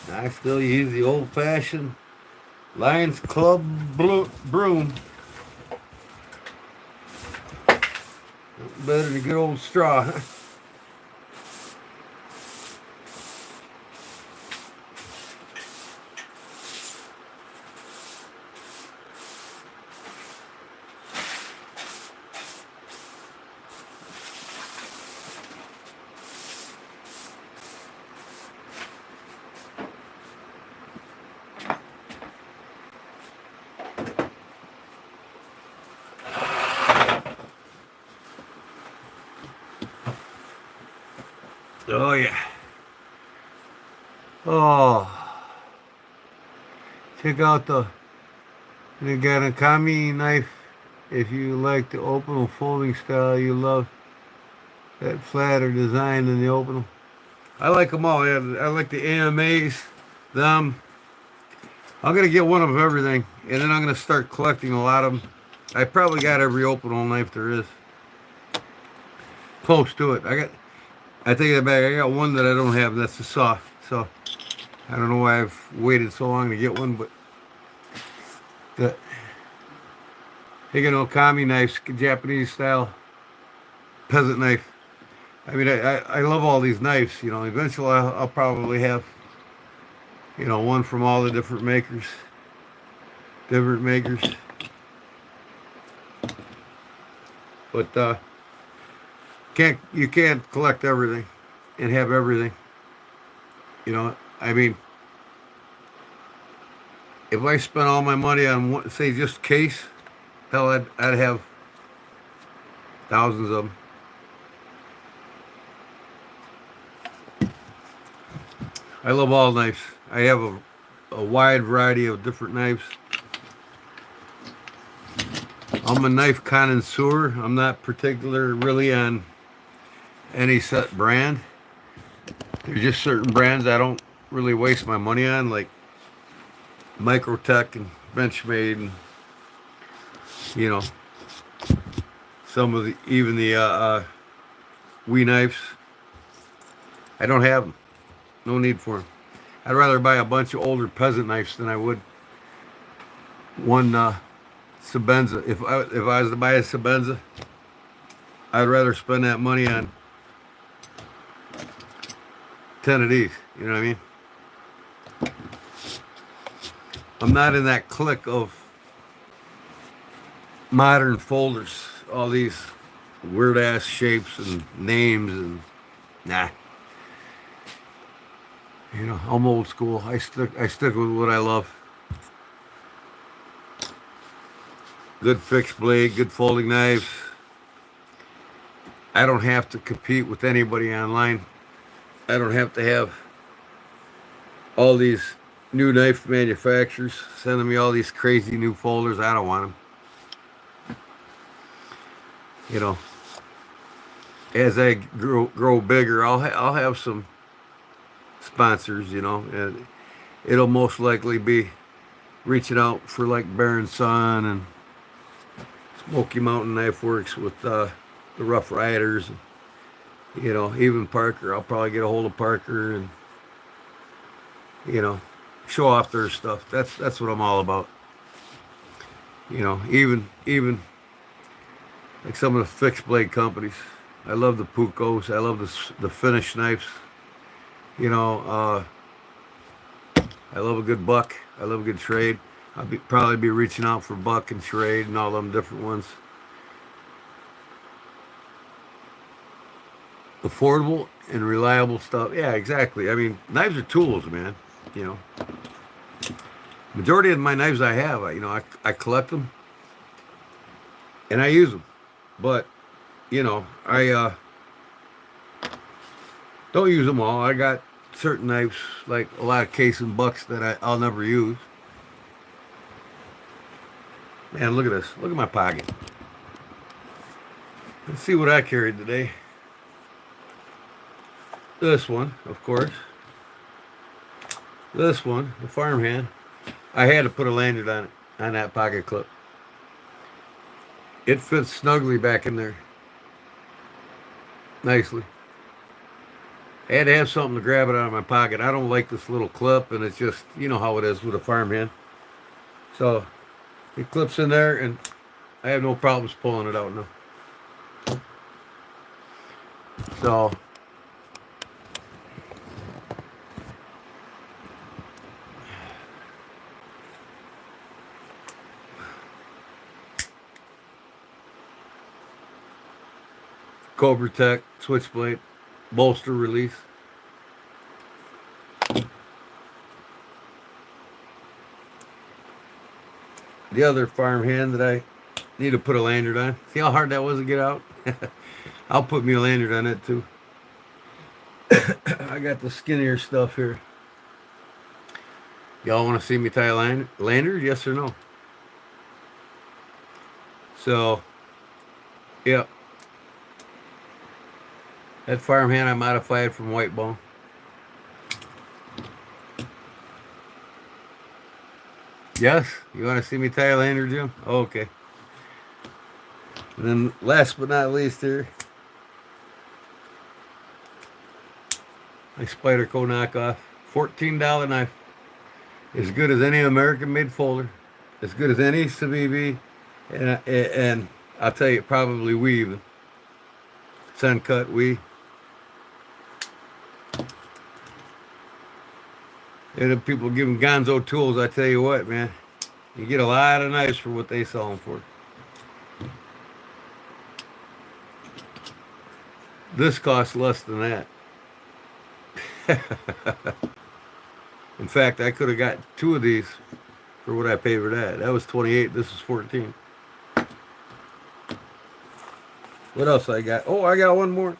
I still use the old-fashioned Lions Club broom. Better than good old straw. Oh yeah. Oh, check out the Kami knife. If you like the open folding style, you love that flatter design in the open. I like them all. I like the AMAs, them. I'm gonna get one of everything, and then I'm gonna start collecting a lot of them. I probably got every open hole knife there is, close to it. I take that back. I got one that I don't have. And that's a saw. So I don't know why I've waited so long to get one, but the Higano knives, Japanese style peasant knife. I mean, I love all these knives. You know, eventually I'll probably have, you know, one from all the different makers. Different makers. But you can't collect everything and have everything. You know, I mean, if I spent all my money on one, say just case, hell, I'd have thousands of them. I love all knives. I have a wide variety of different knives. I'm a knife connoisseur. I'm not particular really on any set brand. There's just certain brands I don't really waste my money on, like Microtech and Benchmade, and you know, some of the even the Wee knives. I don't have them. No need for them. I'd rather buy a bunch of older peasant knives than I would one Sabenza. If I was to buy a Sabenza, I'd rather spend that money on 10 of these. You know what I mean? I'm not in that clique of modern folders. All these weird ass shapes and names and nah. You know, I'm old school. I stick with what I love. Good fixed blade, good folding knives. I don't have to compete with anybody online. I don't have to have all these new knife manufacturers sending me all these crazy new folders. I don't want them. You know, as I grow bigger, I'll have some sponsors. You know, and it'll most likely be reaching out for like Baron Sun and Smoky Mountain Knife Works with the Rough Riders. You know, even Parker. I'll probably get a hold of Parker and, you know, show off their stuff. That's what I'm all about. You know, even like some of the fixed blade companies. I love the Pucos. I love the finished knives. You know, I love a good buck. I love a good trade. Probably be reaching out for buck and trade and all them different ones. Affordable and reliable stuff. Yeah, exactly. I mean, knives are tools, man. You know, majority of my knives I have, I collect them and I use them. But you know, I don't use them all. I got certain knives, like a lot of case and bucks that I'll never use. Man, look at this. Look at my pocket. Let's see what I carried today. This one, of course. This one, the farmhand. I had to put a lanyard on it, on that pocket clip. It fits snugly back in there. Nicely. I had to have something to grab it out of my pocket. I don't like this little clip, and it's just, you know how it is with a farmhand. So, it clips in there, and I have no problems pulling it out now. So, Cobra Tech, switchblade, bolster release. The other farmhand that I need to put a lanyard on. See how hard that was to get out? I'll put me a lanyard on it too. I got the skinnier stuff here. Y'all want to see me tie a lanyard? Yes or no? So, yeah. That farmhand I modified from white bone. Yes? You want to see me tie a lanyard, Jim? Oh, okay. And then last but not least here, my Spyderco knockoff. $14 knife. As good as any American-made folder. As good as any Civivi. And I'll tell you, probably we even. Sun cut, we. And the people giving Gonzo tools, I tell you what, man. You get a lot of knives for what they sell them for. This costs less than that. In fact, I could have got 2 of these for what I paid for that. That was 28. This is 14. What else I got? Oh, I got one more.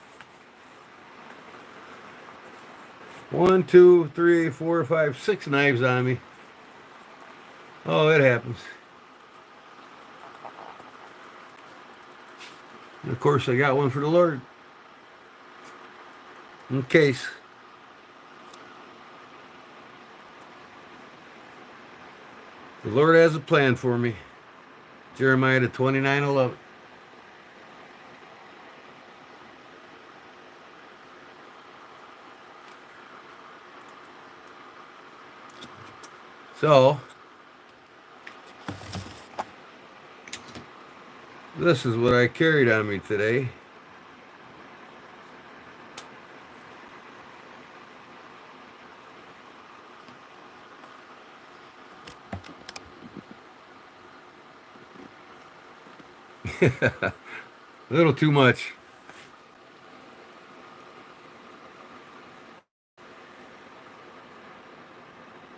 1, 2, 3, 4, 5, 6 knives on me. Oh, it happens. And of course, I got one for the Lord. In case. The Lord has a plan for me. Jeremiah 29:11. So, this is what I carried on me today. A little too much.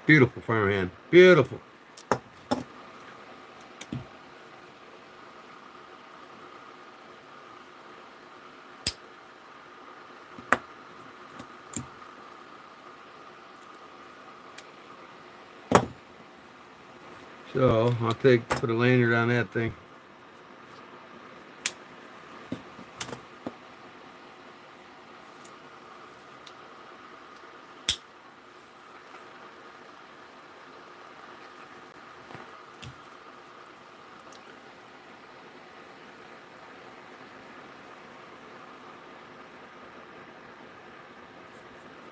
Beautiful farmhand. Beautiful. So I'll put a lanyard on that thing.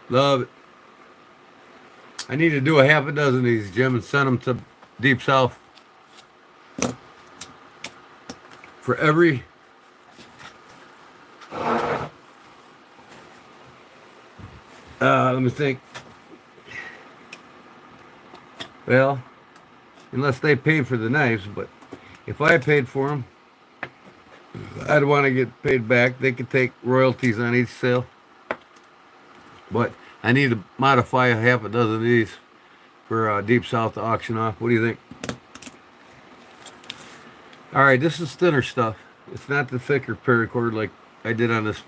Love it. I need to do a half a dozen of these, Jim, and send them to Deep South. For every let me think. Well, unless they paid for the knives, but if I paid for them, I'd want to get paid back. They could take royalties on each sale. But I need to modify a half a dozen of these for Deep South to auction off. What do you think? All right, this is thinner stuff. It's not the thicker paracord like I did on this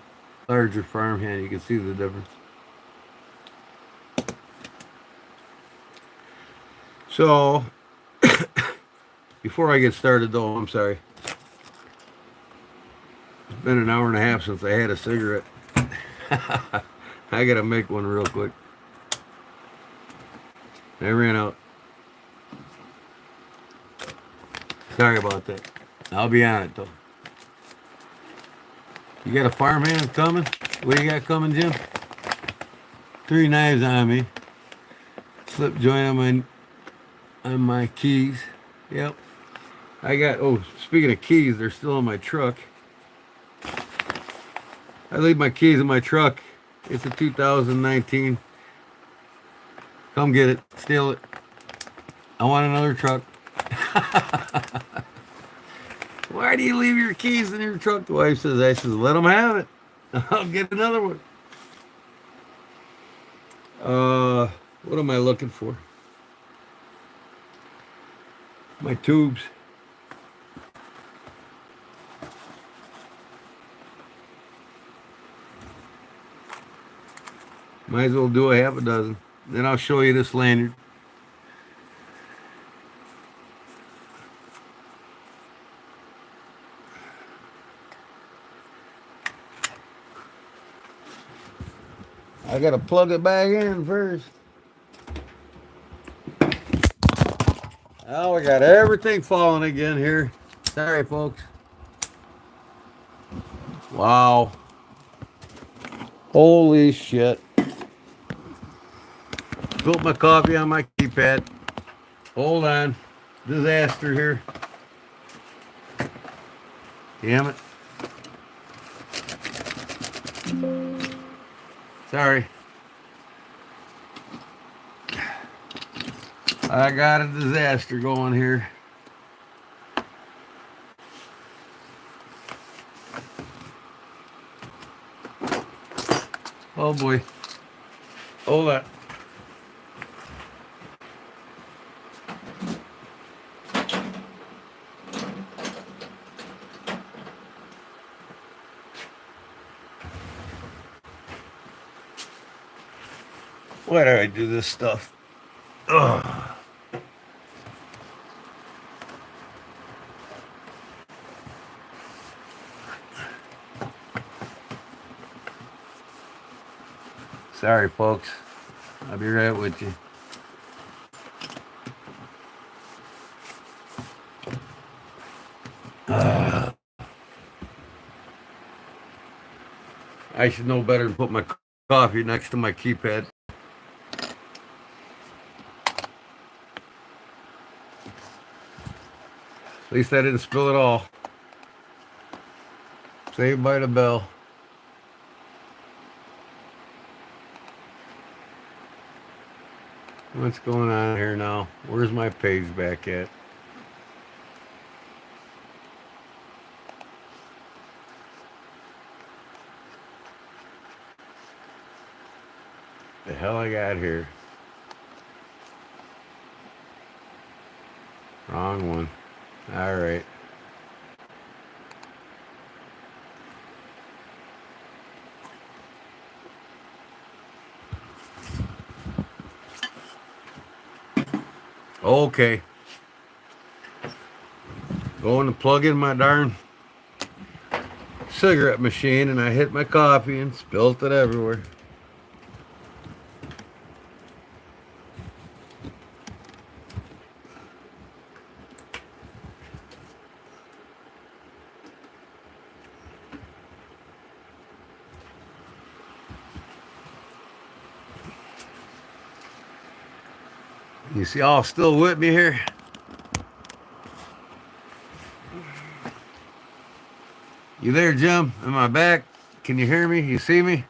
larger farmhand. You can see the difference. So, before I get started though, I'm sorry. It's been an hour and a half since I had a cigarette. I gotta make one real quick. I ran out. Sorry about that. I'll be on it though. You got a farmhand coming? What do you got coming, Jim? 3 knives on me. Slip joint on my keys. Yep. I got, oh, speaking of keys, they're still in my truck. I leave my keys in my truck. It's a 2019. Come get it. Steal it. I want another truck. Why do you leave your keys in your truck? The wife says, I says, let them have it. I'll get another one. What am I looking for? My tubes. Might as well do a half a dozen. Then I'll show you this lanyard. I gotta plug it back in first. Now we got everything falling again here. Sorry, folks. Wow. Holy shit. Spilt my coffee on my keypad. Hold on. Disaster here. Damn it. Sorry. I got a disaster going here. Oh boy. Hold on. Why do I do this stuff? Ugh. Sorry, folks. I'll be right with you. I should know better than put my coffee next to my keypad. At least I didn't spill it all. Saved by the bell. What's going on here now? Where's my page back at? The hell I got here? Wrong one. All right. Okay. Going to plug in my darn cigarette machine, and I hit my coffee and spilt it everywhere. You see all still with me here? You there, Jim? Am I back? Can you hear me? You see me?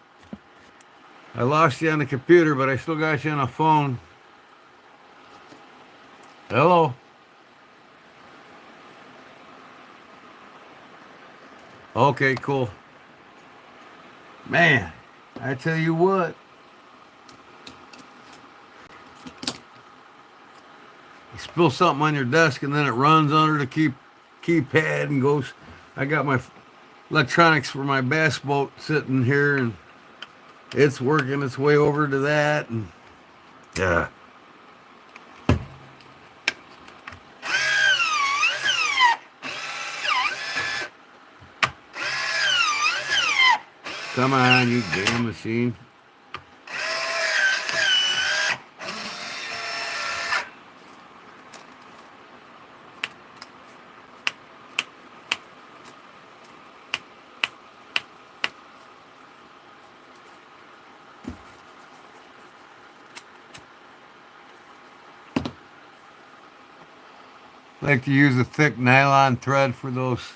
I lost you on the computer, but I still got you on the phone. Hello? Okay, cool. Man, I tell you what. You spill something on your desk and then it runs under the keypad and goes. I got my electronics for my bass boat sitting here and it's working its way over to that, and yeah. Come on, you damn machine. I like to use a thick nylon thread for those.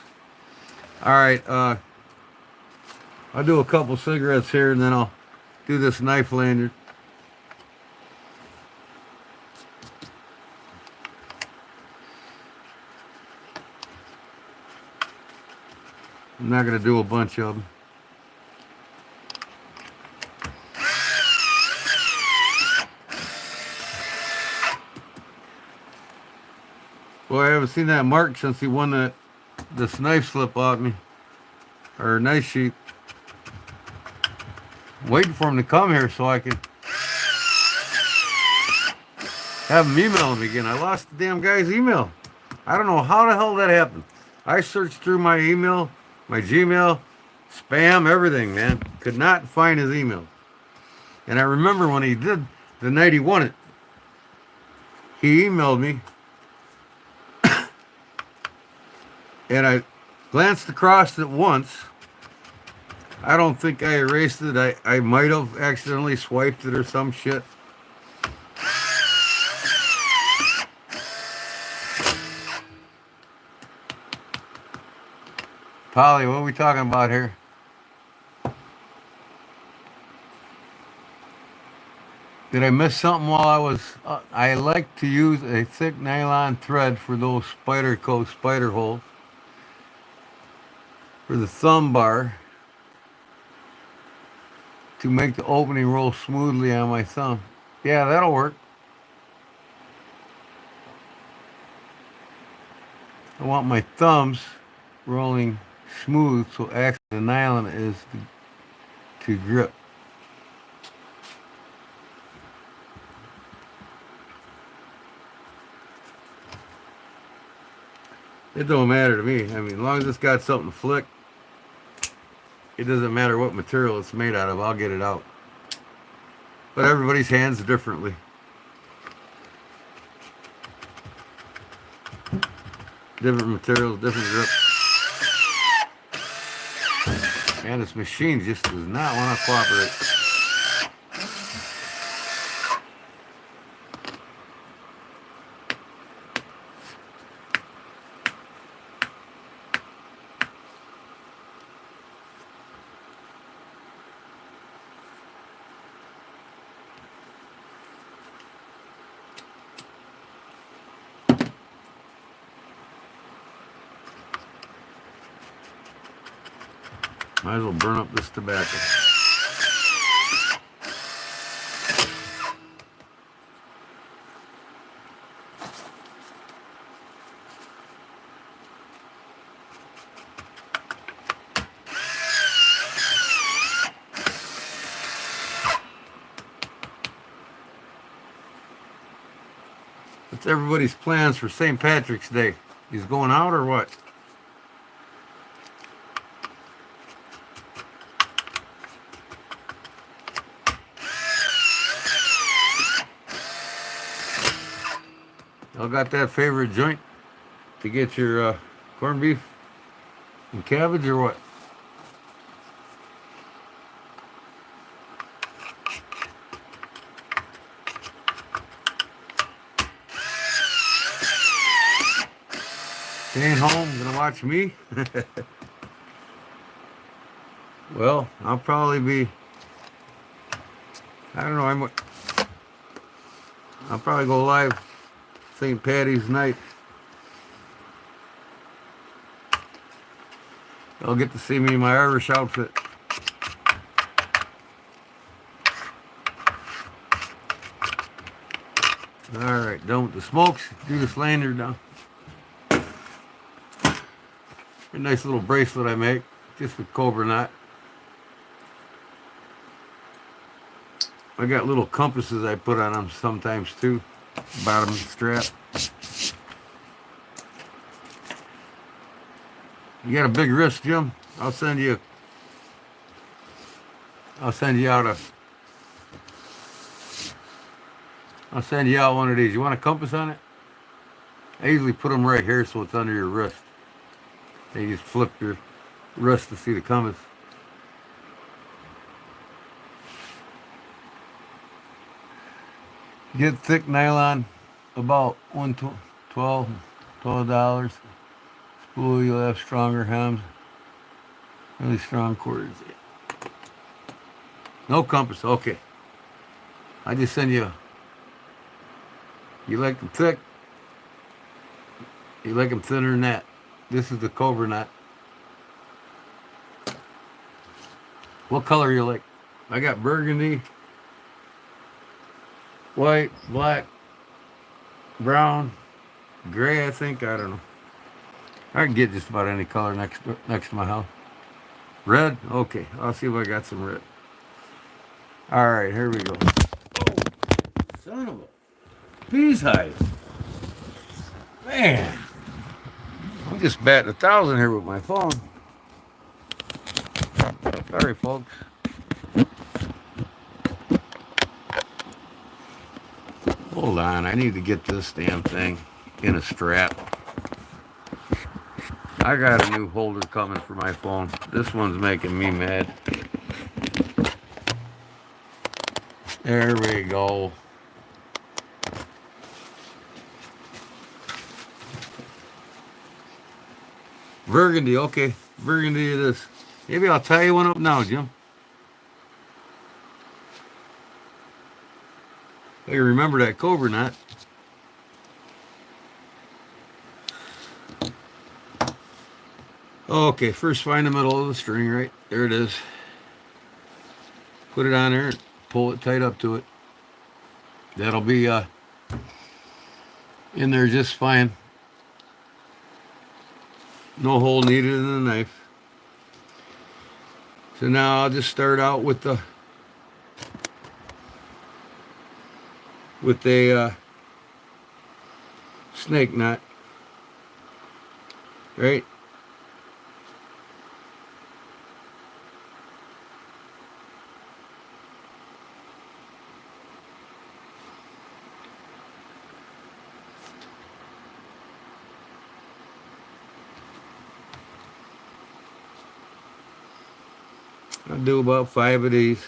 All right, I'll do a couple cigarettes here and then I'll do this knife lanyard. I'm not going to do a bunch of them. Boy, I haven't seen that mark since he won this knife slip off me. Or knife sheet. I'm waiting for him to come here so I can have him email me again. I lost the damn guy's email. I don't know how the hell that happened. I searched through my email, my Gmail, spam, everything, man. Could not find his email. And I remember when he did the night he won it, he emailed me and I glanced across it once. I don't think I erased it. I might have accidentally swiped it or some shit. Polly, what are we talking about here? Did I miss something while I was... I like to use a thick nylon thread for those Spyderco spider holes. For the thumb bar. To make the opening roll smoothly on my thumb. Yeah, that'll work. I want my thumbs rolling smooth, so actually the nylon is to grip. It don't matter to me. I mean, as long as it's got something to flick, it doesn't matter what material it's made out of, I'll get it out. But everybody's hands differently. Different materials, different grip. And this machine just does not want to cooperate. Might as well burn up this tobacco. What's everybody's plans for St. Patrick's Day? He's going out or what? Y'all got that favorite joint to get your corned beef and cabbage or what? Staying home, gonna watch me? Well, I'll probably be, I don't know, I'll probably go live St. Patty's night. Y'all get to see me in my Irish outfit. Alright, done with the smokes. Do this lanyard down. A nice little bracelet I make, just with cobra knot. I got little compasses I put on them sometimes too. Bottom strap. You got a big wrist, Jim? I'll send you out one of these. You want a compass on it? I usually put them right here so it's under your wrist. You just flip your wrist to see the compass. Get thick nylon, about $12. Spool, you'll have stronger hems. Really strong cords. No compass, okay. I just send you. You like them thick? You like them thinner than that? This is the cobra knot. What color you like? I got burgundy, white, black, brown, gray, I think. I don't know. I can get just about any color next to my house. Red? Okay. I'll see if I got some red. Alright, here we go. Oh, son of a bee's hive. Man. I'm just batting 1,000 here with my phone. Sorry, folks. Hold on, I need to get this damn thing in a strap. I got a new holder coming for my phone. This one's making me mad. There we go. Burgundy, okay. Burgundy it is. Maybe I'll tie you one up now, Jim. Oh, you remember that cobra knot? Okay, first find the middle of the string, right? There it is. Put it on there and pull it tight up to it. That'll be in there just fine. No hole needed in the knife. So now I'll just start out with the snake knot, right? I'll do about 5 of these.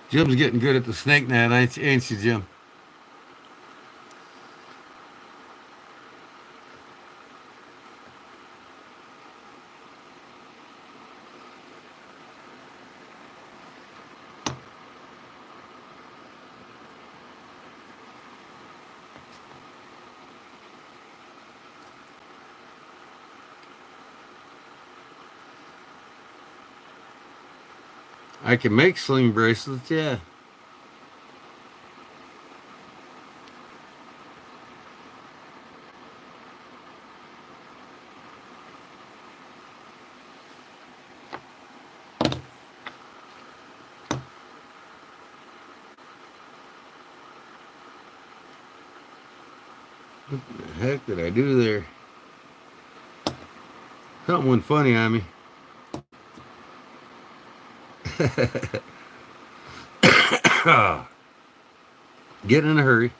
Jim's getting good at the snake knot, ain't you, Jim? I can make sling bracelets, yeah. What the heck did I do there? Something went funny on me. Get in a hurry.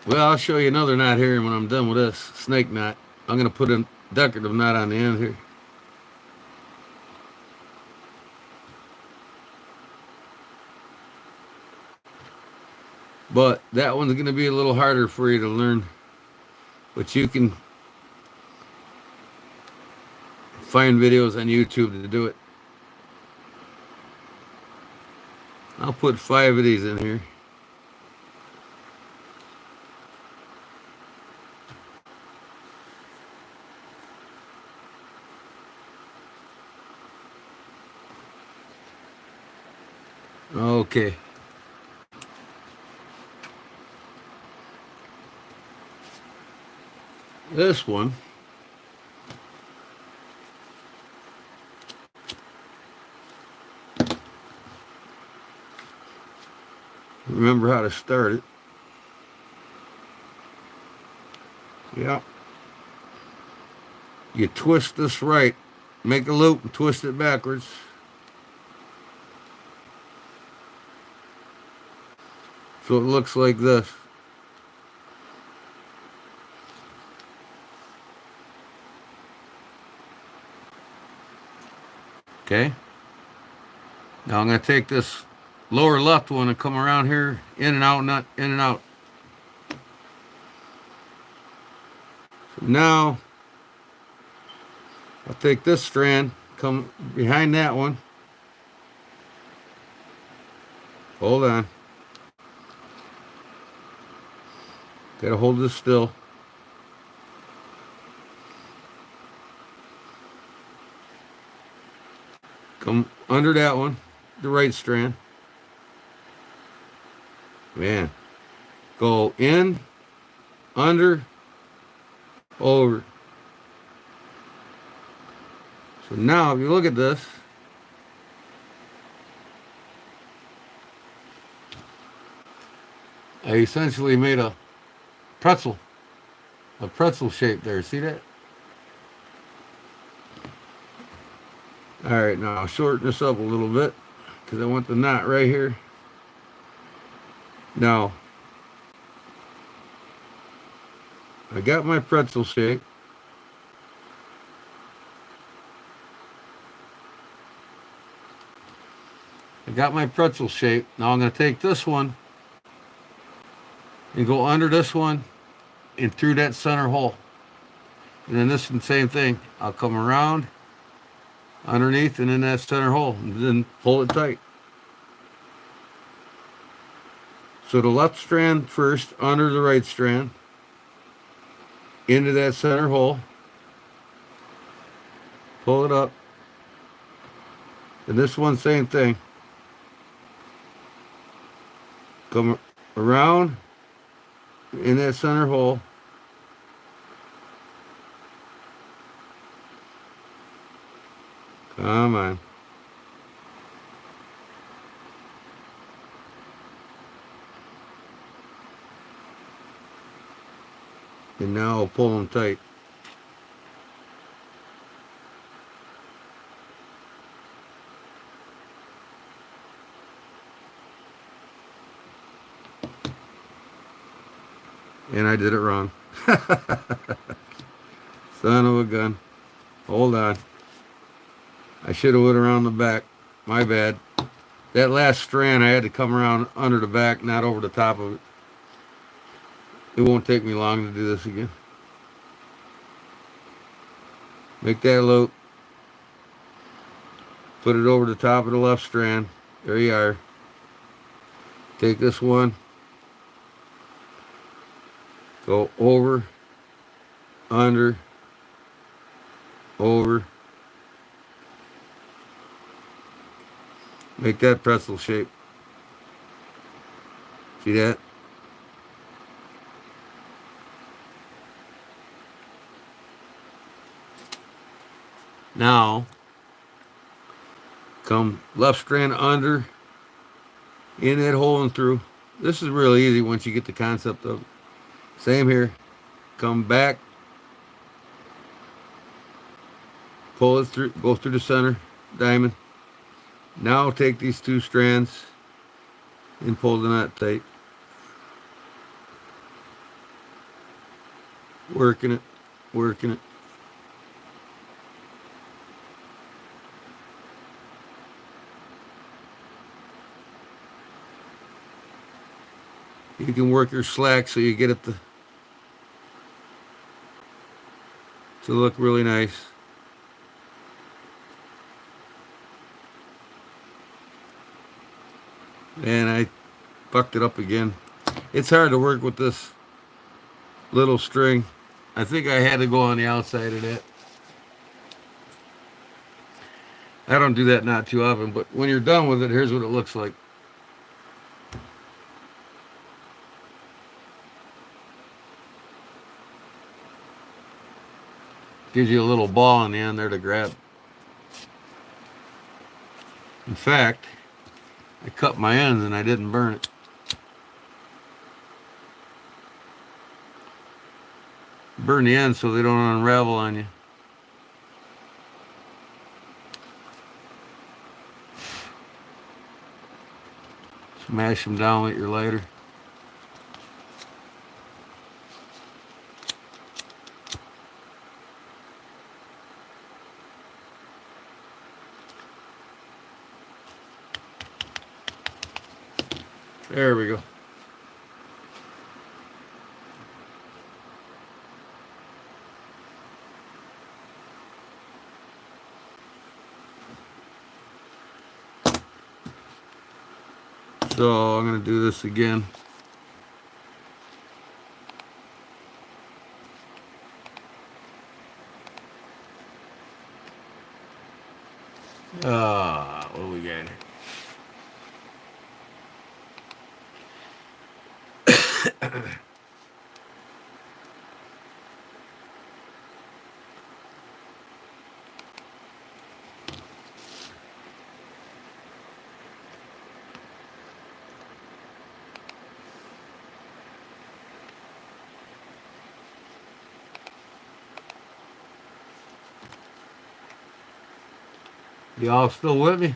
Well, I'll show you another knot here when I'm done with this snake knot. I'm going to put a decorative knot on the end here. But that one's going to be a little harder for you to learn. But you can find videos on YouTube to do it. I'll put 5 of these in here. Okay. This one, remember how to start it. Yeah. You twist this right, make a loop and twist it backwards. So it looks like this. Okay. Now I'm going to take this lower left one and come around here, in and out, not in and out. So now I'll take this strand, come behind that one. Hold on. Gotta hold this still. Come under that one, the right strand. Man. Go in, under, over. So now if you look at this, I essentially made pretzel, a pretzel shape there. See that? All right, now I'll shorten this up a little bit because I want the knot right here. Now, I got my pretzel shape. Now I'm going to take this one and go under this one and through that center hole. And then this is the same thing. I'll come around underneath and in that center hole and then pull it tight. So the left strand first under the right strand into that center hole. Pull it up. And this one, same thing. Come around in that center hole. Come on. And now I'll pull them tight. And I did it wrong. Son of a gun. Hold on. I should have went around the back. My bad. That last strand I had to come around under the back, not over the top of it. It won't take me long to do this again. Make that loop. Put it over the top of the left strand. There you are. Take this one. Go over, under, over. Make that pretzel shape. See that? Now, come left strand under, in that hole and through. This is really easy once you get the concept of it. Same here. Come back. Pull it through, go through the center diamond. Now take these two strands and pull the knot tight. Working it, working it. You can work your slack so you get it to look really nice. And I fucked it up again. It's hard to work with this little string. I think I had to go on the outside of that. I don't do that not too often, but when you're done with it, here's what it looks like. Gives you a little ball on the end there to grab. In fact, I cut my ends and I didn't burn it. Burn the ends so they don't unravel on you. Smash them down with your lighter. There we go. So I'm going to do this again. What do we got here? Y'all still with me?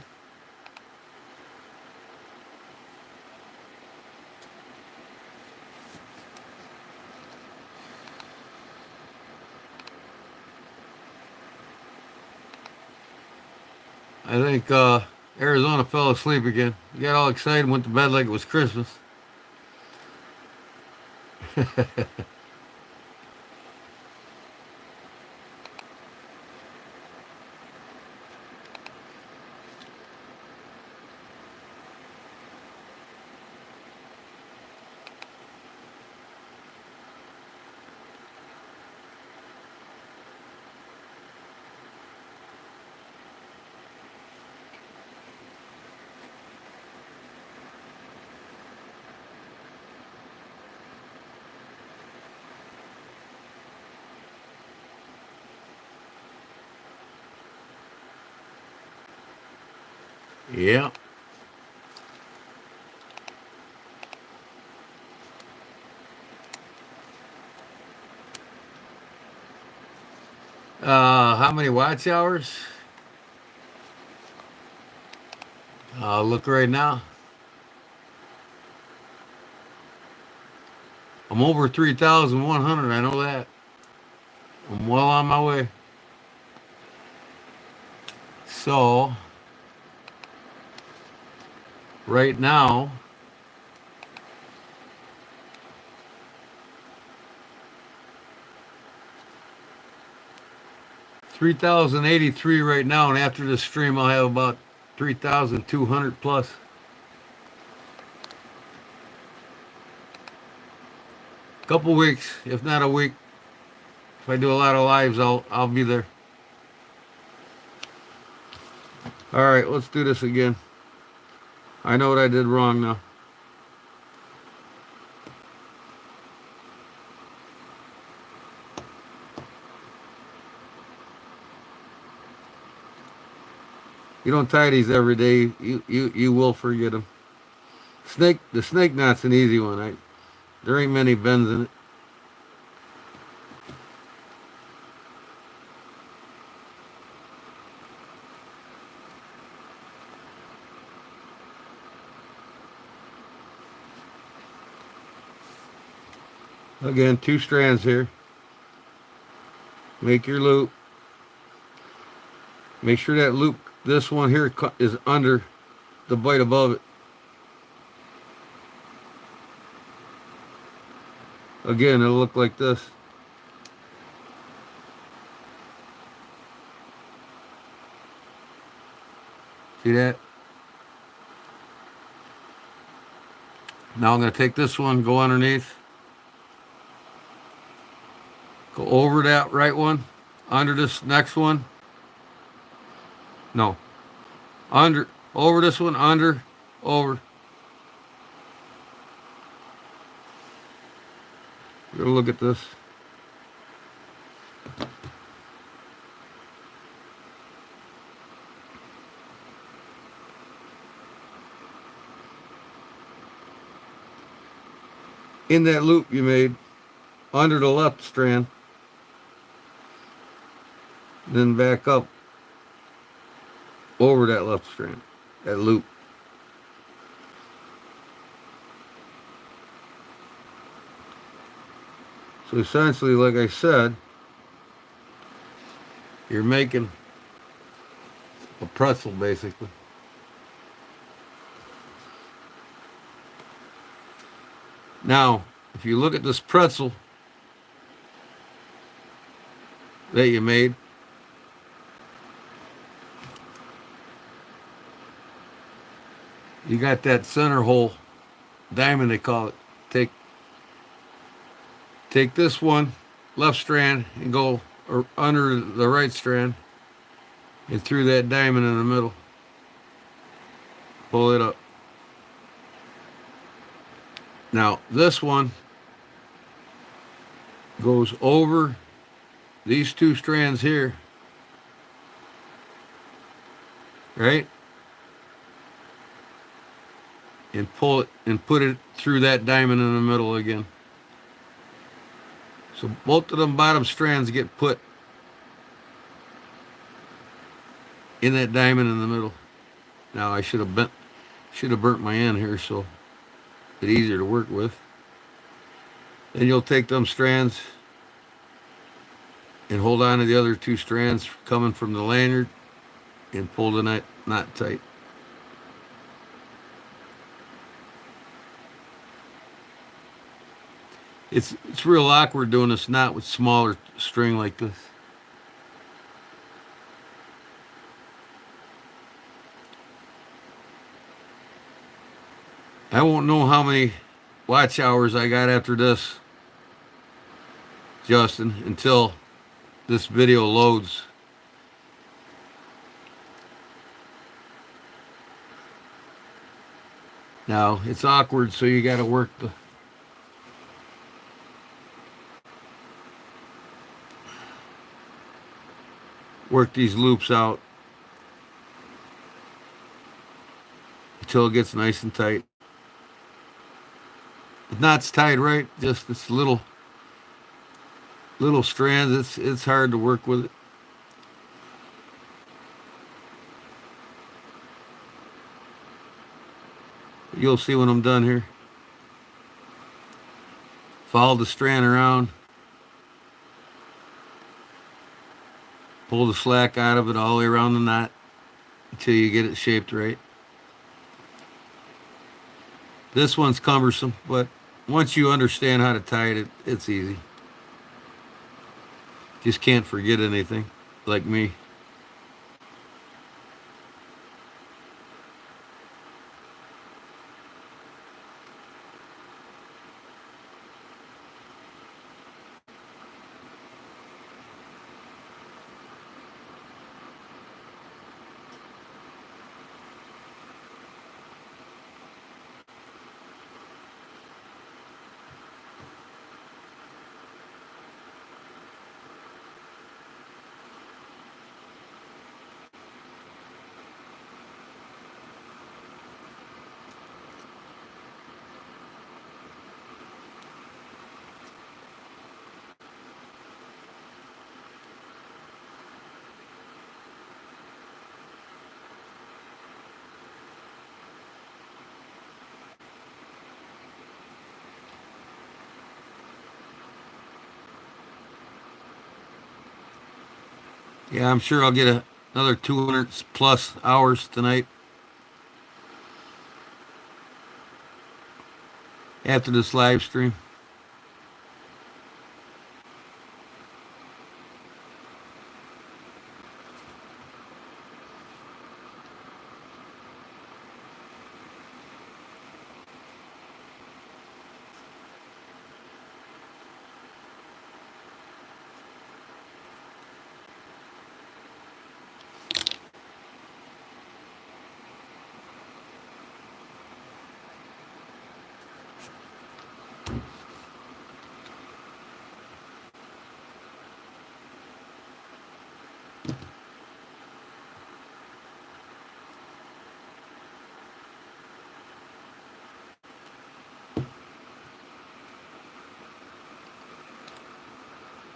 I think Arizona fell asleep again. He got all excited, went to bed like it was Christmas. Yeah. How many watch hours? I'll look right now. I'm over 3,100. I know that. I'm well on my way. So, right now, $3,083 right now, and after this stream, I'll have about 3,200 plus. Couple weeks, if not a week. If I do a lot of lives, I'll be there. All right, let's do this again. I know what I did wrong now. You don't tie these every day. You will forget them. The snake knot's an easy one. There ain't many bends in it. Again, 2 strands here. Make your loop. Make sure that loop, this one here, is under the bite above it. Again, it'll look like this. See that? Now I'm going to take this one, go underneath. Go over that right one, under this next one. No. Under, over this one, under, over. We're going to look at this. In that loop you made, under the left strand, then back up over that left strand, that loop. So essentially, like I said, you're making a pretzel basically. Now, if you look at this pretzel that you made, you got that center hole, diamond they call it. Take this one, left strand, and go under the right strand, and through that diamond in the middle. Pull it up. Now, this one goes over these 2 strands here, right? And pull it and put it through that diamond in the middle again. So both of them bottom strands get put in that diamond in the middle. Now I should have burnt my end here so it's easier to work with. Then you'll take them strands and hold on to the other two strands coming from the lanyard and pull the knot tight. It's real awkward doing this knot with smaller string like this. I won't know how many watch hours I got after this, Justin, until this video loads. Now, it's awkward, so you got to work these loops out until it gets nice and tight. The knot's tied right, just this little strands. It's hard to work with it. You'll see when I'm done here. Follow the strand around. Pull the slack out of it all the way around the knot until you get it shaped right. This one's cumbersome, but once you understand how to tie it, it's easy. Just can't forget anything, like me. Yeah, I'm sure I'll get another 200 plus hours tonight after this live stream.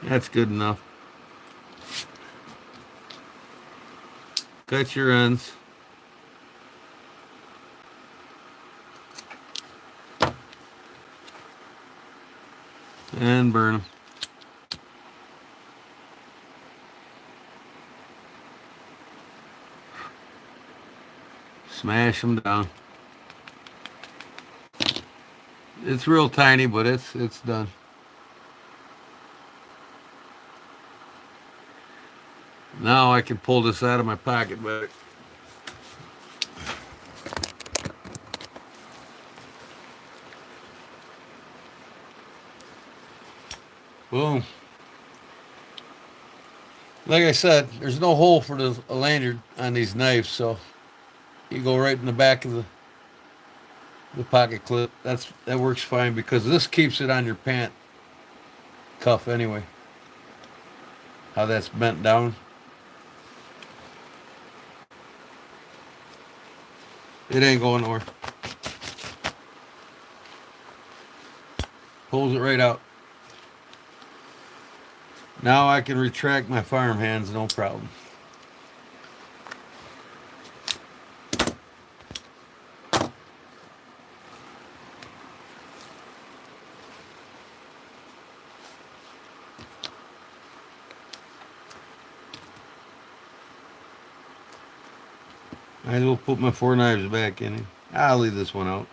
That's good enough. Cut your ends. And burn them. Smash them down. It's real tiny, but it's done. Now I can pull this out of my pocket better. Boom. Like I said, there's no hole for the lanyard on these knives, so you go right in the back of the pocket clip. That works fine because this keeps it on your pant cuff anyway. How that's bent down. It ain't going nowhere. Pulls it right out. Now I can retract my farm hands, no problem. Might as well put my 4 knives back in. I'll leave this one out.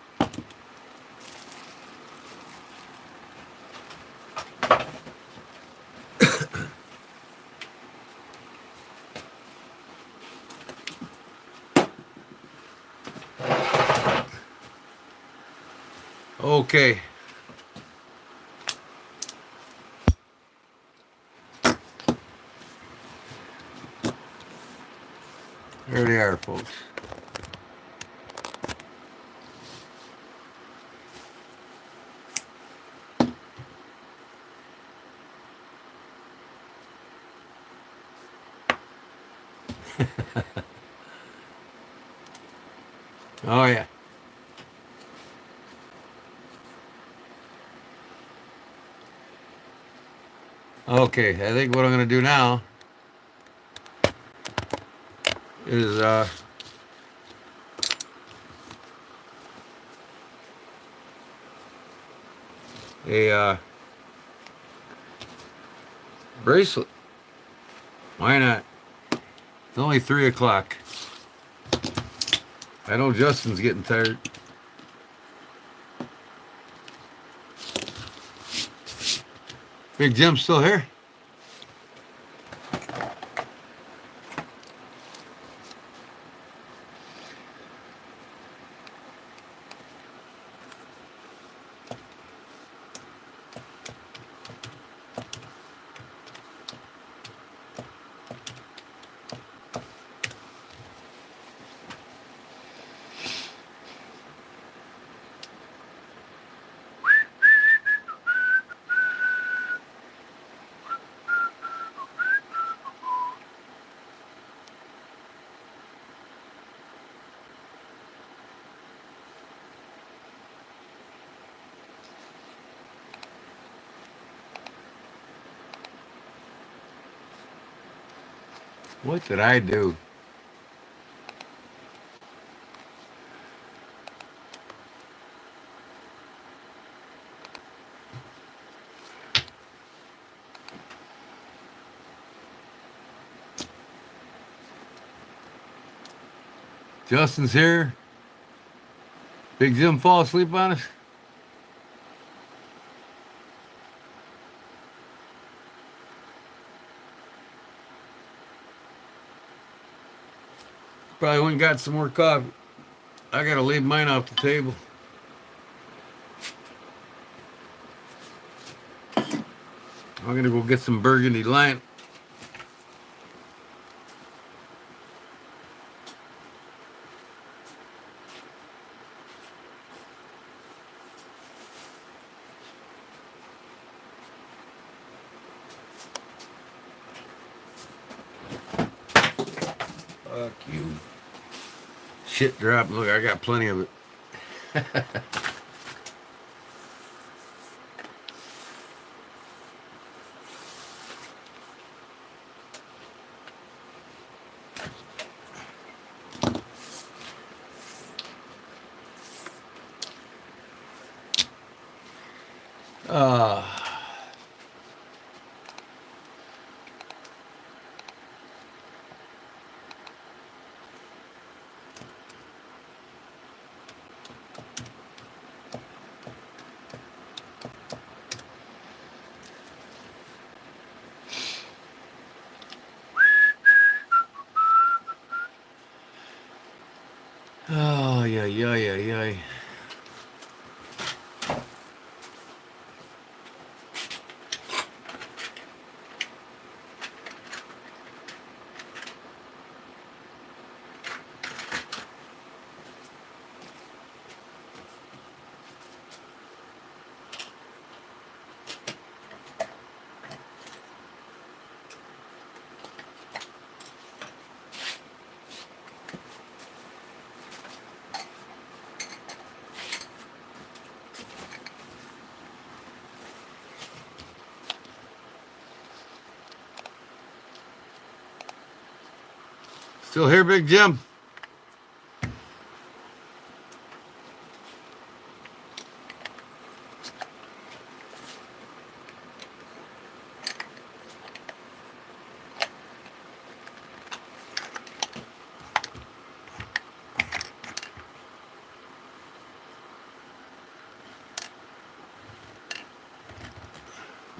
Okay. There they are, folks. Oh, yeah. Okay, I think what I'm going to do now is a bracelet. Why not? It's only 3 o'clock. I know Justin's getting tired. Big Jim's still here? What did I do? Justin's here. Big Jim fall asleep on us? Probably went and got some more coffee. I gotta leave mine off the table. I'm gonna go get some burgundy line. Fuck you. Shit drop. Look, I got plenty of it. Uh, oh, yeah, yeah, yeah, yeah. Still here, Big Jim?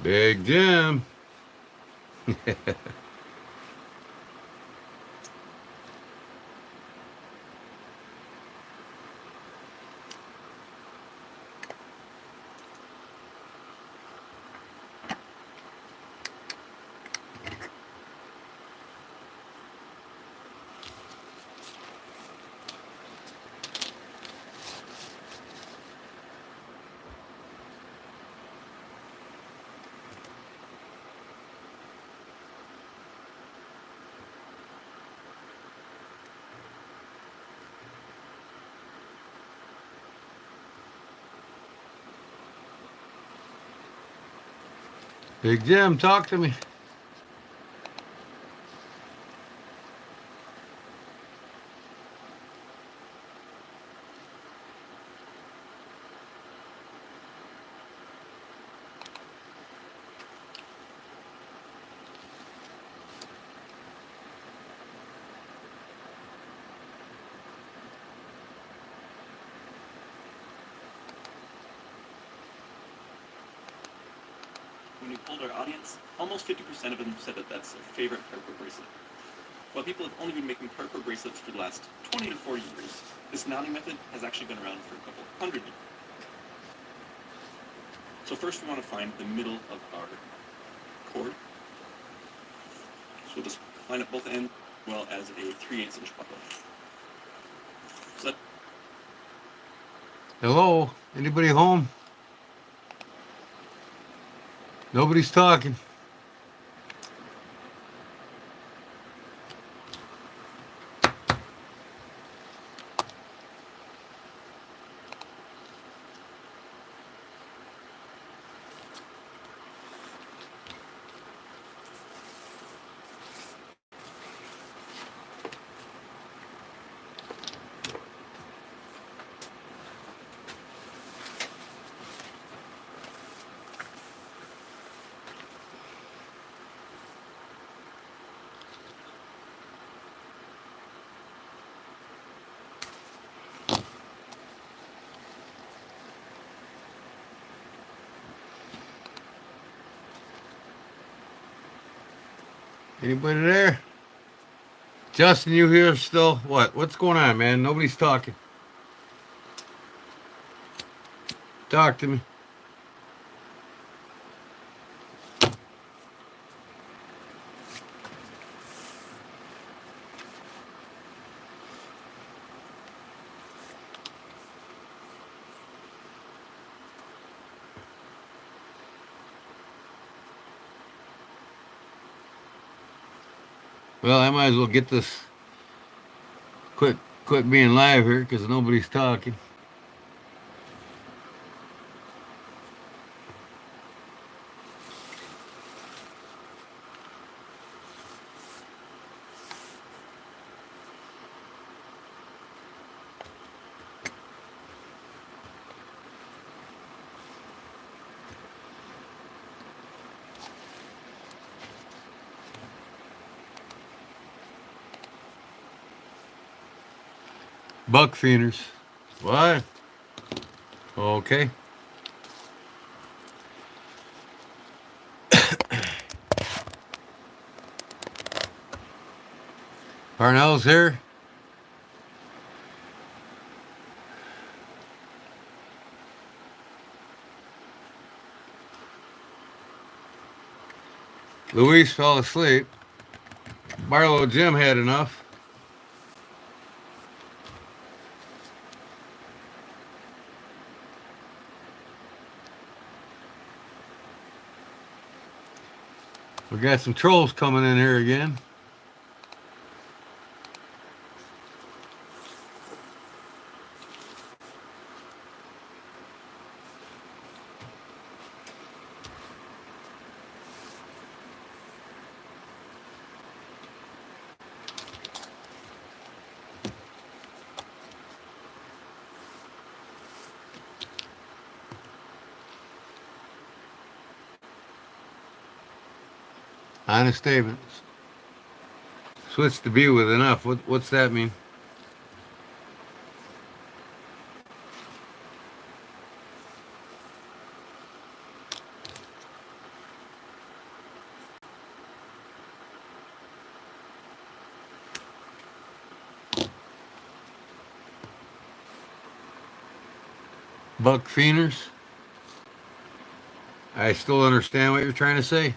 Big Jim. Big Jim, talk to me. When we polled our audience, almost 50% of them said that that's their favorite paracord bracelet. While people have only been making paracord bracelets for the last 20 to 40 years, this knotting method has actually been around for a couple hundred years. So first we want to find the middle of our cord. So we'll just line up both ends as well as a 3/8 inch buckle. So Hello? Anybody home? Nobody's talking. Anybody there? Justin, you here still? What? What's going on, man? Nobody's talking. Talk to me. Well, I might as well get this. Quit being live here because nobody's talking. Buck feeders. What? Okay. Parnell's here. Luis fell asleep. Barlow Jim had enough. We got some trolls coming in here again. Honest statements. Switch to be with enough. What's that mean? Buck Feeners. I still understand what you're trying to say.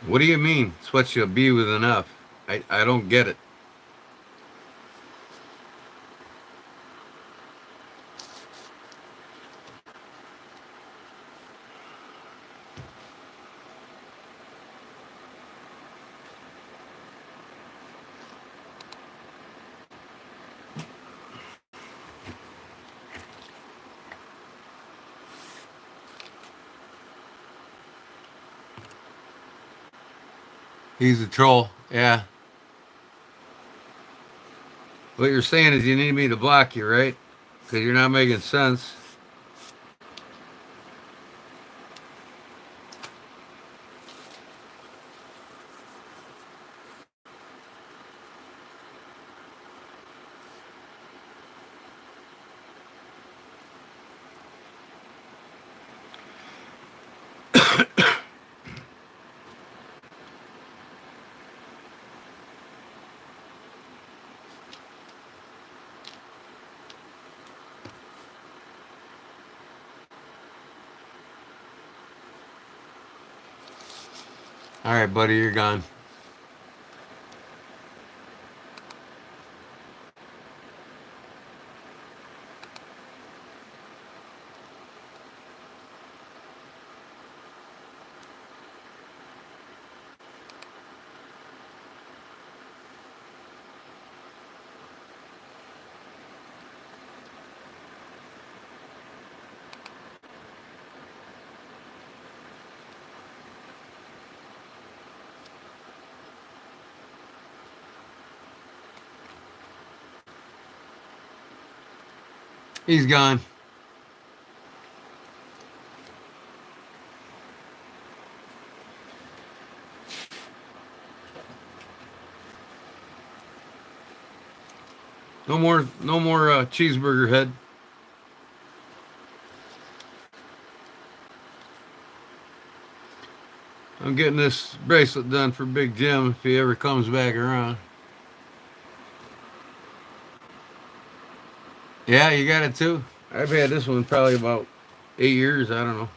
What do you mean, switch a B with an F? I don't get it. He's a troll. Yeah. What you're saying is you need me to block you, right? Because you're not making sense. All right, buddy, you're gone. He's gone. No more cheeseburger head. I'm getting this bracelet done for Big Jim if he ever comes back around. Yeah, you got it too. I've had this one probably about 8 years. I don't know.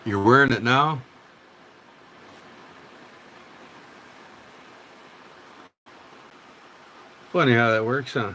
You're wearing it now? Funny how that works, huh?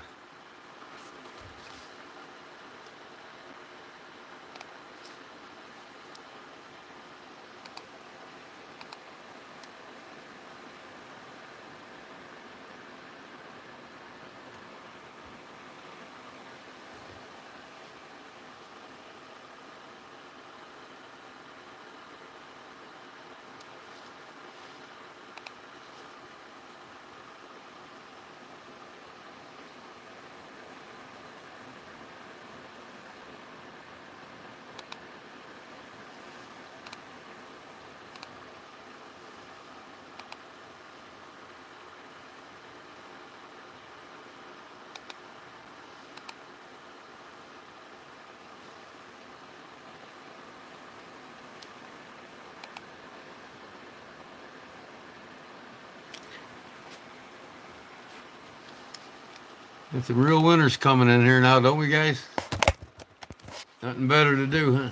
It's the real winter's coming in here now, don't we, guys? Nothing better to do, huh?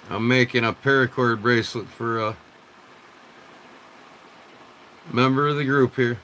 I'm making a paracord bracelet for a member of the group here.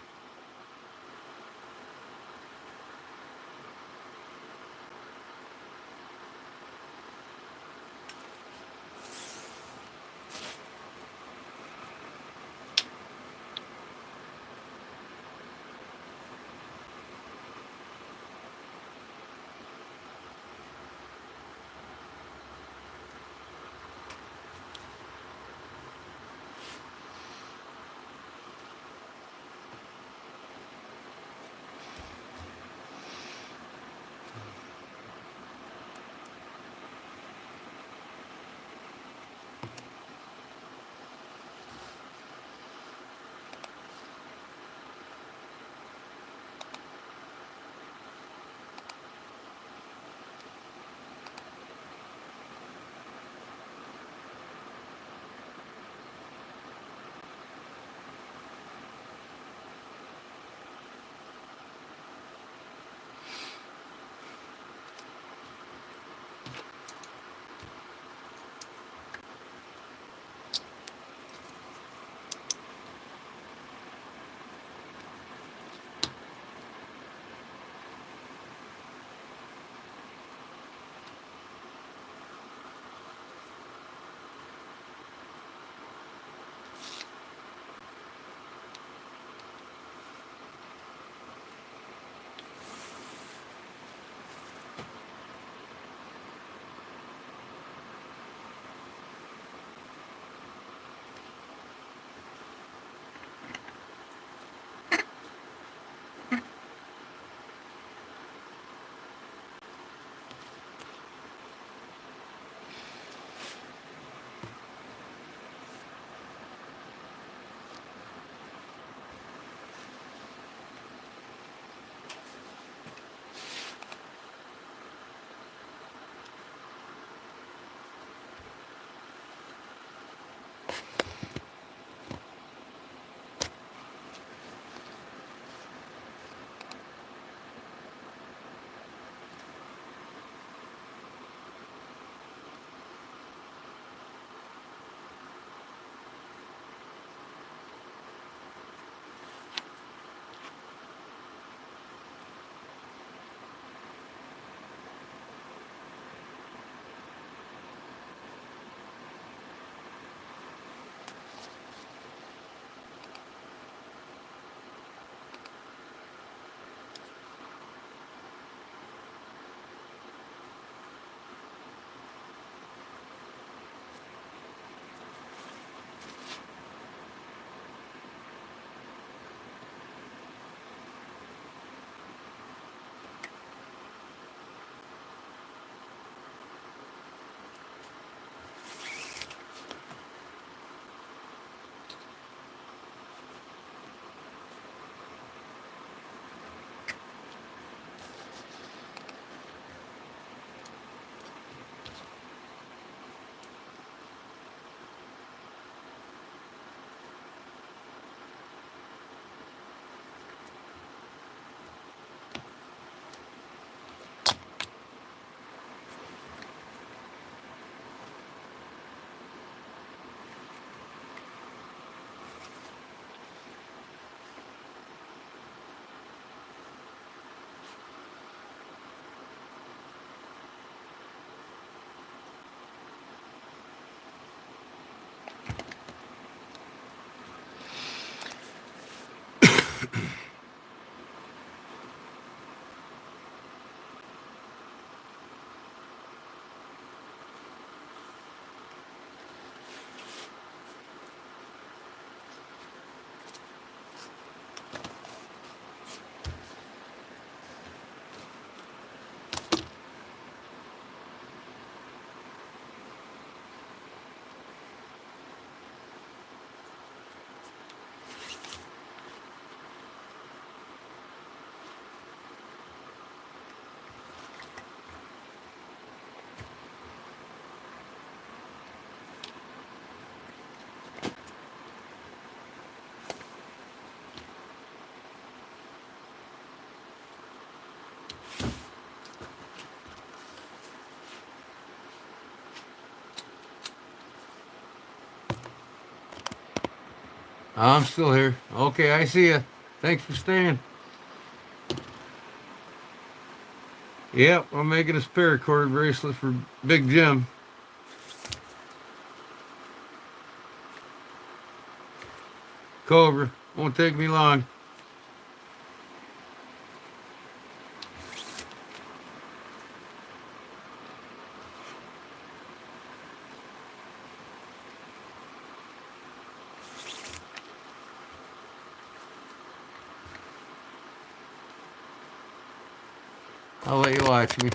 I'm still here. Okay, I see you. Thanks for staying. Yep, I'm making this paracord bracelet for Big Jim. Cobra. Won't take me long. I'll let you watch me.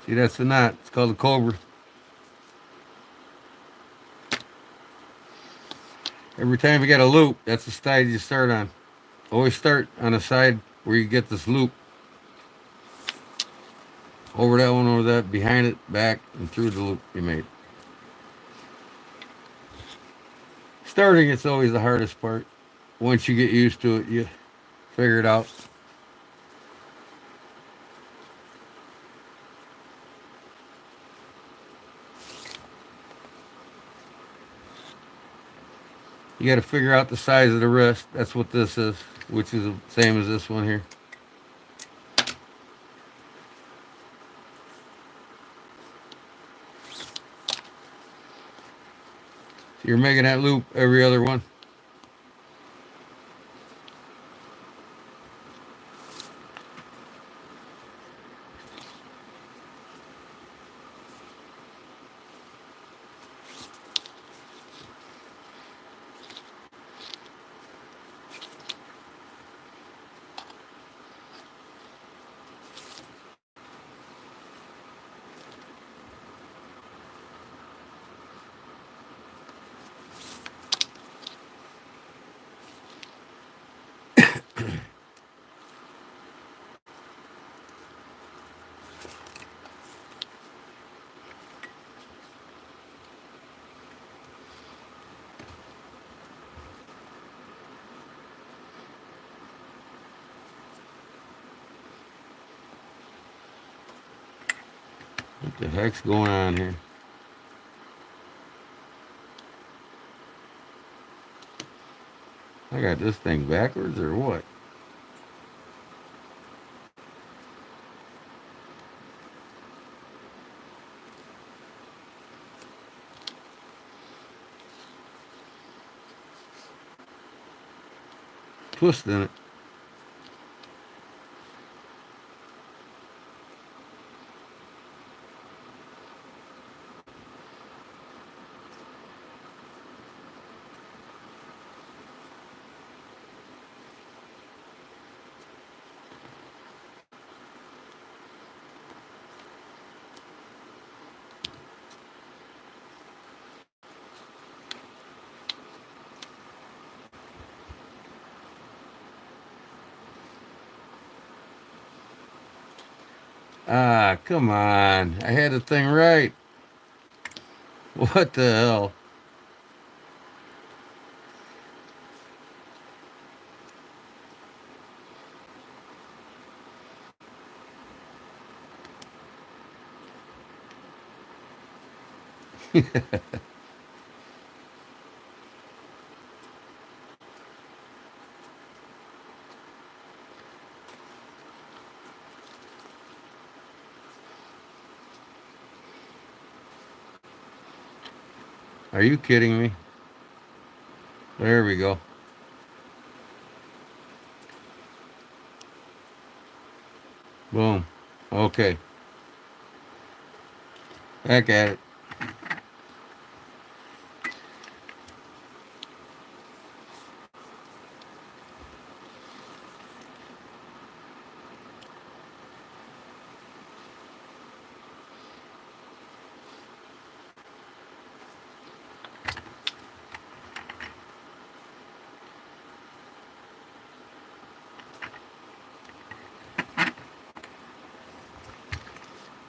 See, that's the knot. It's called a cobra. Every time you get a loop, that's the side you start on. Always start on the side where you get this loop. Over that one, over that, behind it, back, and through the loop you made. Starting, it's always the hardest part. Once you get used to it, you figure it out. You got to figure out the size of the wrist. That's what this is, which is the same as this one here. So you're making that loop every other one. What the heck's going on here? I got this thing backwards or what? Twisting it. Ah, come on. I had the thing right. What the hell? Are you kidding me? There we go. Boom. Okay. Back at it.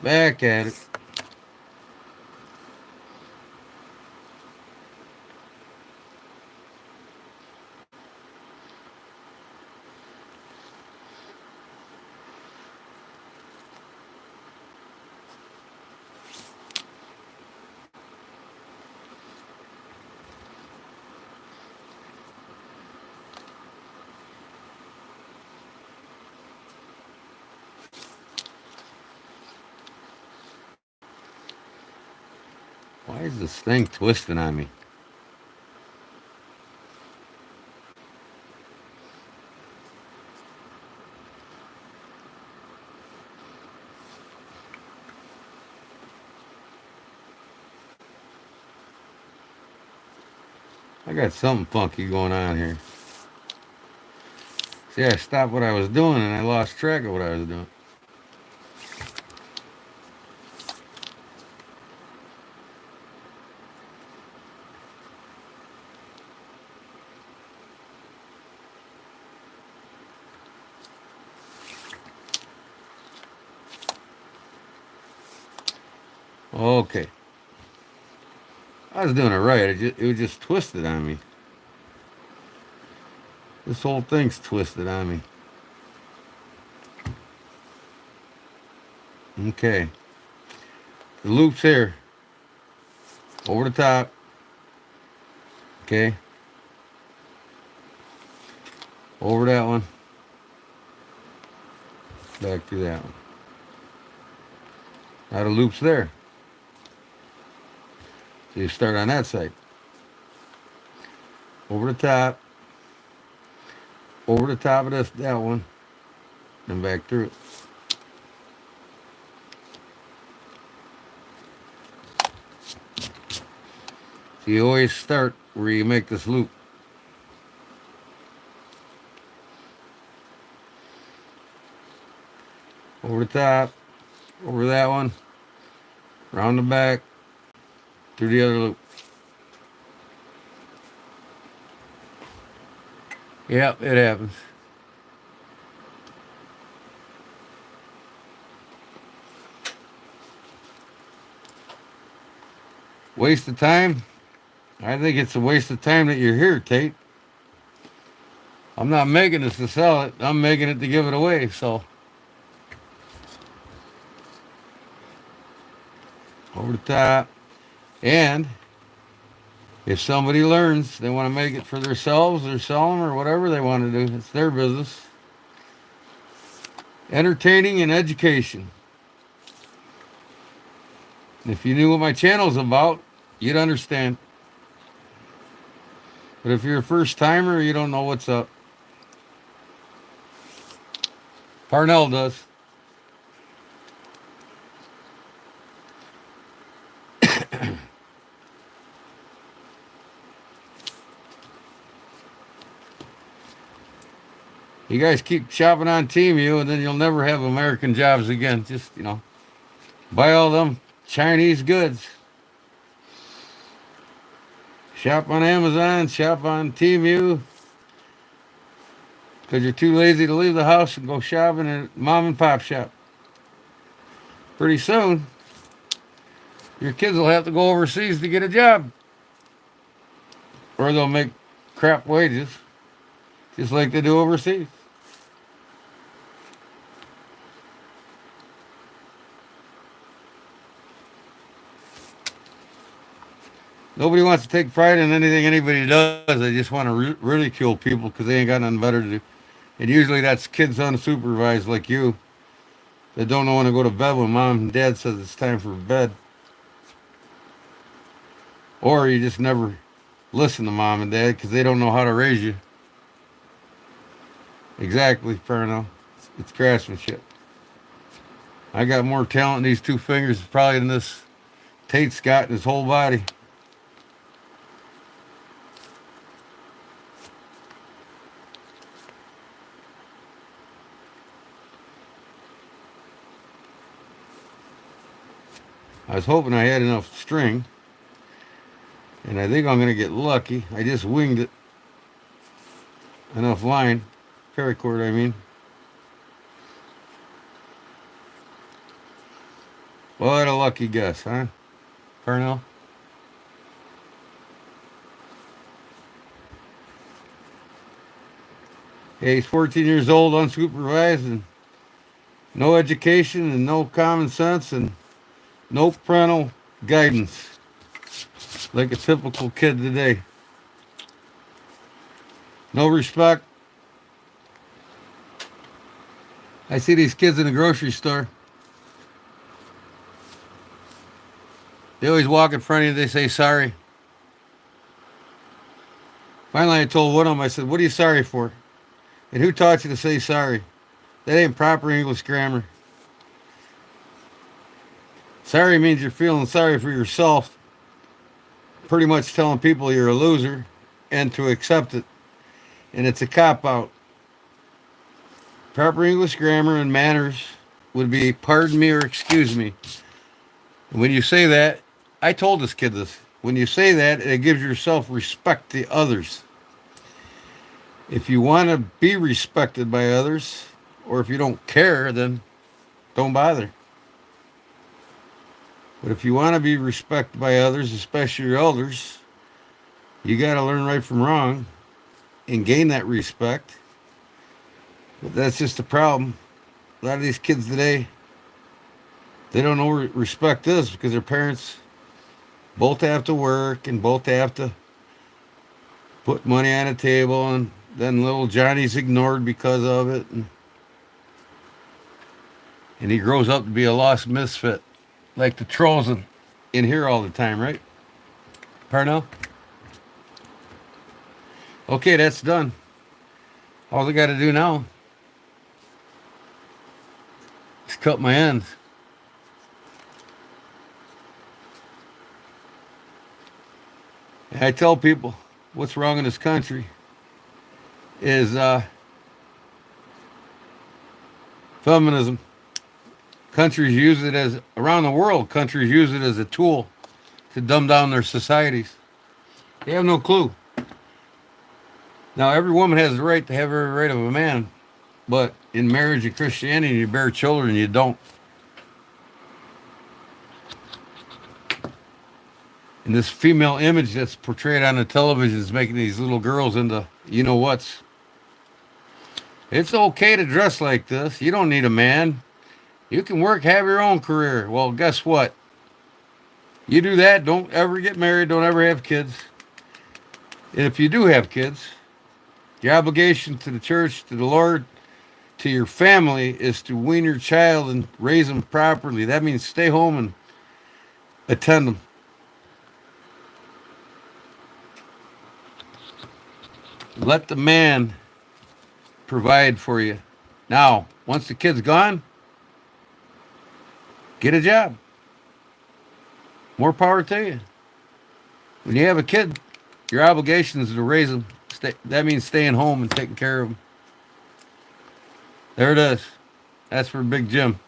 Back at it. Why is this thing twisting on me? I got something funky going on here. See, I stopped what I was doing and I lost track of what I was doing. Okay. I was doing it right. It was just twisted on me. This whole thing's twisted on me. Okay. The loop's here. Over the top. Okay. Over that one. Back through that one. Now the loop's there. So you start on that side. Over the top. Over the top of that one. And back through it. So you always start where you make this loop. Over the top, over that one, round the back, through the other loop. Yep, it happens. Waste of time? I think it's a waste of time that you're here, Tate. I'm not making this to sell it. I'm making it to give it away, so. Over the top. And if somebody learns, they want to make it for themselves or sell them or whatever they want to do. It's their business. Entertaining and education. If you knew what my channel's about, you'd understand. But if you're a first timer, you don't know what's up. Parnell does. You guys keep shopping on Temu and then you'll never have American jobs again. Just, buy all them Chinese goods. Shop on Amazon, shop on Temu. Because you're too lazy to leave the house and go shopping at mom and pop shop. Pretty soon, your kids will have to go overseas to get a job. Or they'll make crap wages, just like they do overseas. Nobody wants to take pride in anything anybody does. They just want to ridicule people because they ain't got nothing better to do. And usually that's kids unsupervised like you that don't know when to go to bed when mom and dad says it's time for bed. Or you just never listen to mom and dad because they don't know how to raise you. Exactly, Parno. It's craftsmanship. I got more talent in these two fingers probably than this Tate's got in his whole body. I was hoping I had enough string, and I think I'm going to get lucky. I just winged it. Enough line. Paracord, I mean. What a lucky guess, huh? Parnell? Hey, he's 14 years old, unsupervised, and no education and no common sense and no parental guidance. Like a typical kid today. No respect. I see these kids in the grocery store. They always walk in front of you, they say sorry. Finally, I told one of them, I said, what are you sorry for? And who taught you to say sorry? That ain't proper English grammar. Sorry means you're feeling sorry for yourself. Pretty much telling people you're a loser and to accept it. And it's a cop-out. Proper English grammar and manners would be pardon me or excuse me. And when you say that, I told this kid this. When you say that, it gives yourself respect to others. If you want to be respected by others, or if you don't care, then don't bother. But if you want to be respected by others, especially your elders, you got to learn right from wrong and gain that respect. But that's just the problem. A lot of these kids today, they don't know what respect is because their parents both have to work and both have to put money on the table, and then little Johnny's ignored because of it. And he grows up to be a lost misfit, like the trolls in here all the time, right? Parnell? Okay, that's done. All I got to do now is cut my ends. And I tell people what's wrong in this country is feminism. Countries use it as, around the world, countries use it as a tool to dumb down their societies. They have no clue. Now, every woman has the right to have every right of a man, but in marriage and Christianity, you bear children, you don't. And this female image that's portrayed on the television is making these little girls into you-know-whats. It's okay to dress like this. You don't need a man. You can work, have your own career. Well, guess what? You do that, don't ever get married, don't ever have kids. And if you do have kids, your obligation to the church, to the Lord, to your family is to wean your child and raise them properly. That means stay home and attend them. Let the man provide for you. Now, once the kid's gone, get a job. More power to you. When you have a kid, your obligation is to raise them. That means staying home and taking care of them. There it is. That's for Big Jim.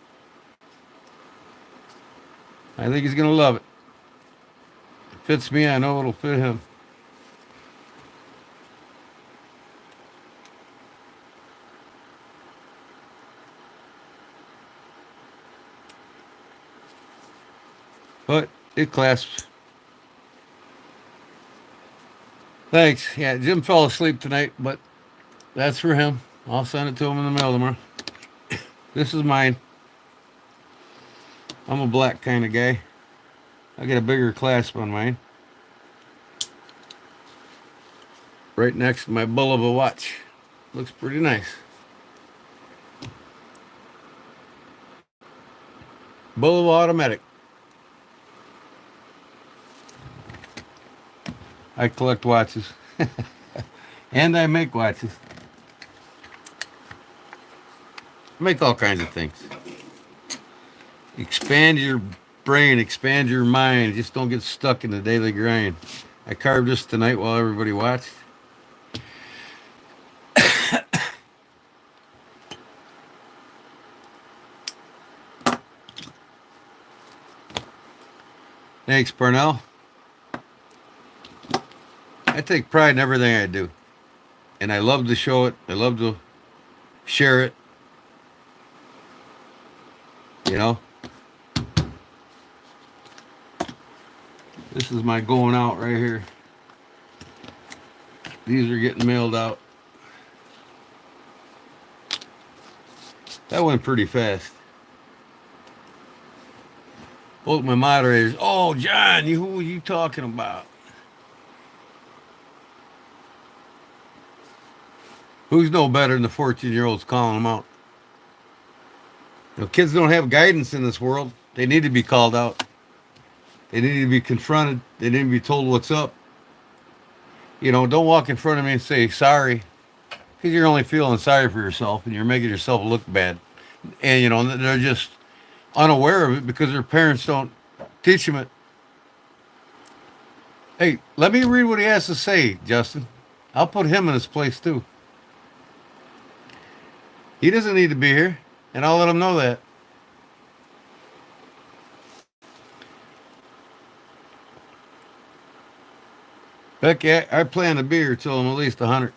I think he's going to love it. It fits me. I know it'll fit him. But it clasps. Thanks. Yeah, Jim fell asleep tonight, but that's for him. I'll send it to him in the mail tomorrow. This is mine. I'm a black kind of guy. I got a bigger clasp on mine. Right next to my Bulova watch. Looks pretty nice. Bulova automatic. I collect watches. And I make watches. I make all kinds of things. Expand your brain, expand your mind. Just don't get stuck in the daily grind. I carved this tonight while everybody watched. Thanks, Parnell. I take pride in everything I do. And I love to show it. I love to share it. You know? This is my going out right here. These are getting mailed out. That went pretty fast. Both my moderators. Oh, John, who are you talking about? Who's no better than the 14-year-olds calling them out? You know, kids don't have guidance in this world. They need to be called out. They need to be confronted. They need to be told what's up. You know, don't walk in front of me and say sorry, because you're only feeling sorry for yourself and you're making yourself look bad. And, you know, they're just unaware of it because their parents don't teach them it. Hey, let me read what he has to say, Justin. I'll put him in his place, too. He doesn't need to be here, and I'll let him know that. Becky, I plan to be here till I'm at least 100.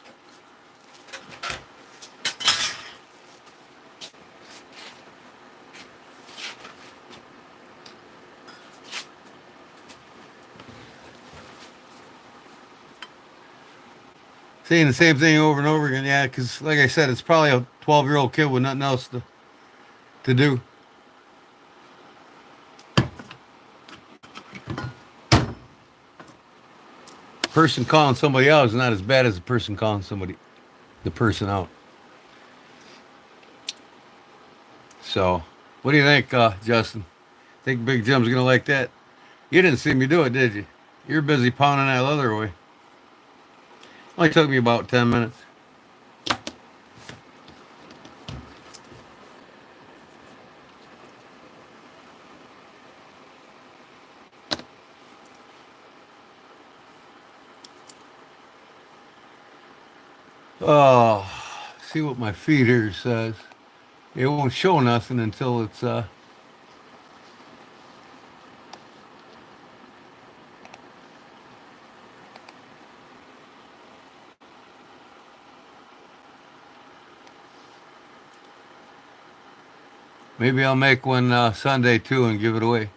Saying the same thing over and over again, yeah, because like I said, it's probably a 12-year-old kid with nothing else to do. Person calling somebody out is not as bad as the person calling the person out. So, what do you think, Justin? Think Big Jim's gonna like that? You didn't see me do it, did you? You're busy pounding that leather away. Only took me about 10 minutes. Oh, see what my feeder says. It won't show nothing until it's maybe I'll make one Sunday too and give it away.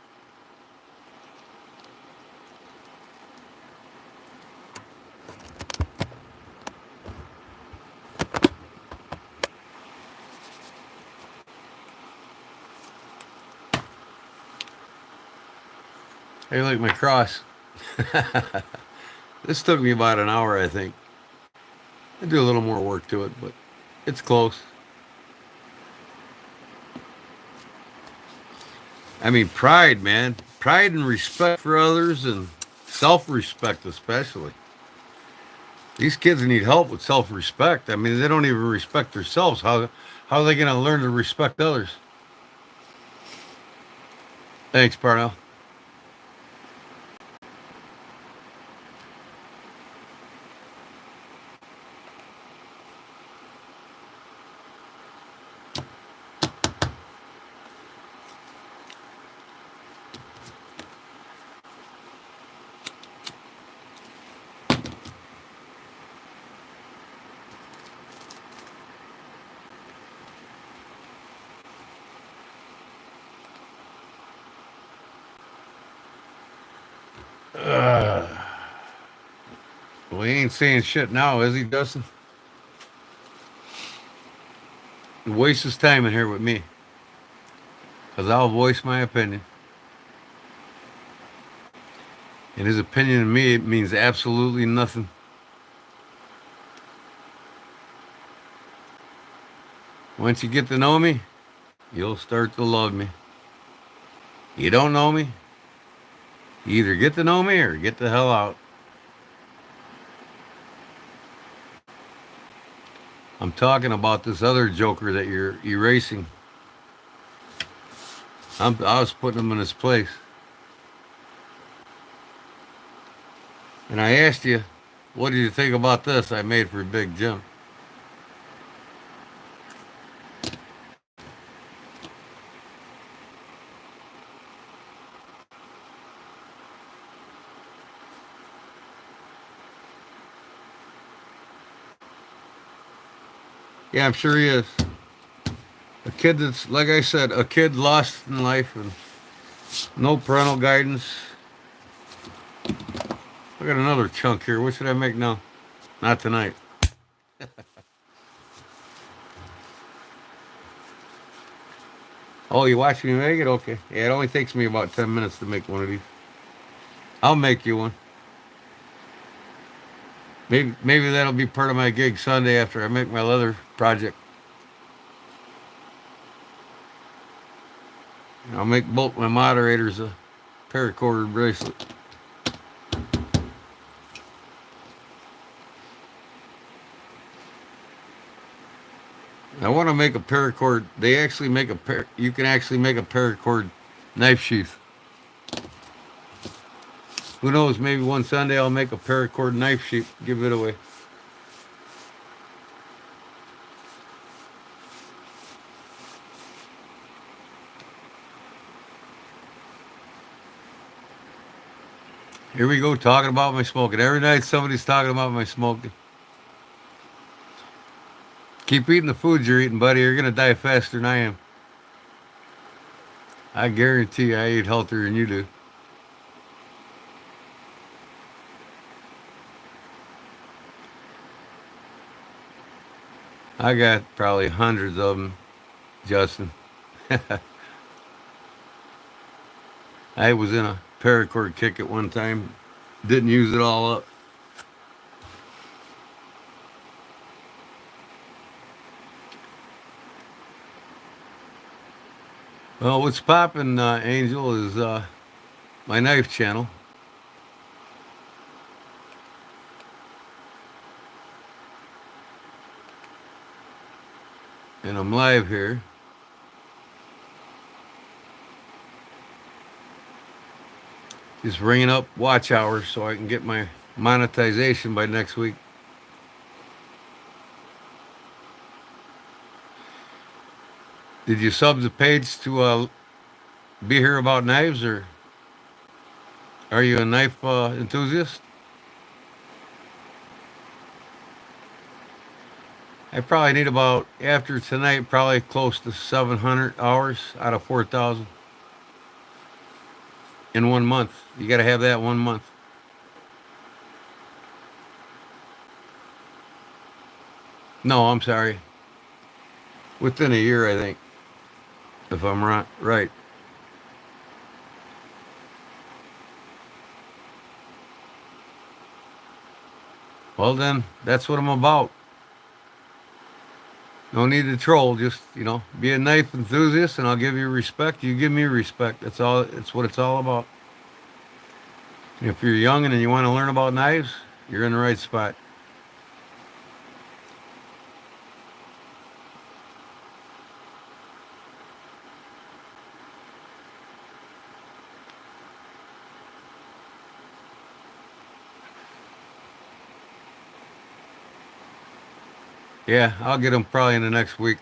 How you like my cross? This took me about an hour, I think. I do a little more work to it, but it's close. I mean, pride, man. Pride and respect for others and self-respect especially. These kids need help with self-respect. I mean, they don't even respect themselves. How are they going to learn to respect others? Thanks, Parnell. Well, he ain't saying shit now, is he, Dustin? He wastes his time in here with me. Because I'll voice my opinion. And his opinion to me, it means absolutely nothing. Once you get to know me, you'll start to love me. You don't know me, you either get to know me or get the hell out. I'm talking about this other joker that you're erasing. I was putting them in his place. And I asked you, what did you think about this I made for Big Jim? Yeah, I'm sure he is. A kid that's, like I said, a kid lost in life and no parental guidance. I got another chunk here. What should I make now? Not tonight. Oh, you watch me make it? Okay. Yeah, it only takes me about 10 minutes to make one of these. I'll make you one. Maybe that'll be part of my gig Sunday after I make my leather project. I'll make both my moderators a paracord bracelet. I want to make a paracord. They actually make you can actually make a paracord knife sheath. Who knows? Maybe one Sunday I'll make a paracord knife sheath. Give it away. Here we go, talking about my smoking. Every night somebody's talking about my smoking. Keep eating the food you're eating, buddy. You're going to die faster than I am. I guarantee you I eat healthier than you do. I got probably hundreds of them, Justin. I was in a paracord kick at one time. Didn't use it all up. Well, what's popping, Angel, is my knife channel. And I'm live here. Just ringing up watch hours so I can get my monetization by next week. Did you sub the page to be here about knives, or are you a knife enthusiast? I probably need about, after tonight, probably close to 700 hours out of 4,000 in 1 month. You got to have that 1 month. No, I'm sorry. Within a year, I think, if I'm right. Well, then, that's what I'm about. No need to troll. Just, be a knife enthusiast, and I'll give you respect. You give me respect. That's all. It's what it's all about. And if you're young and you want to learn about knives, you're in the right spot. Yeah, I'll get them probably in the next week.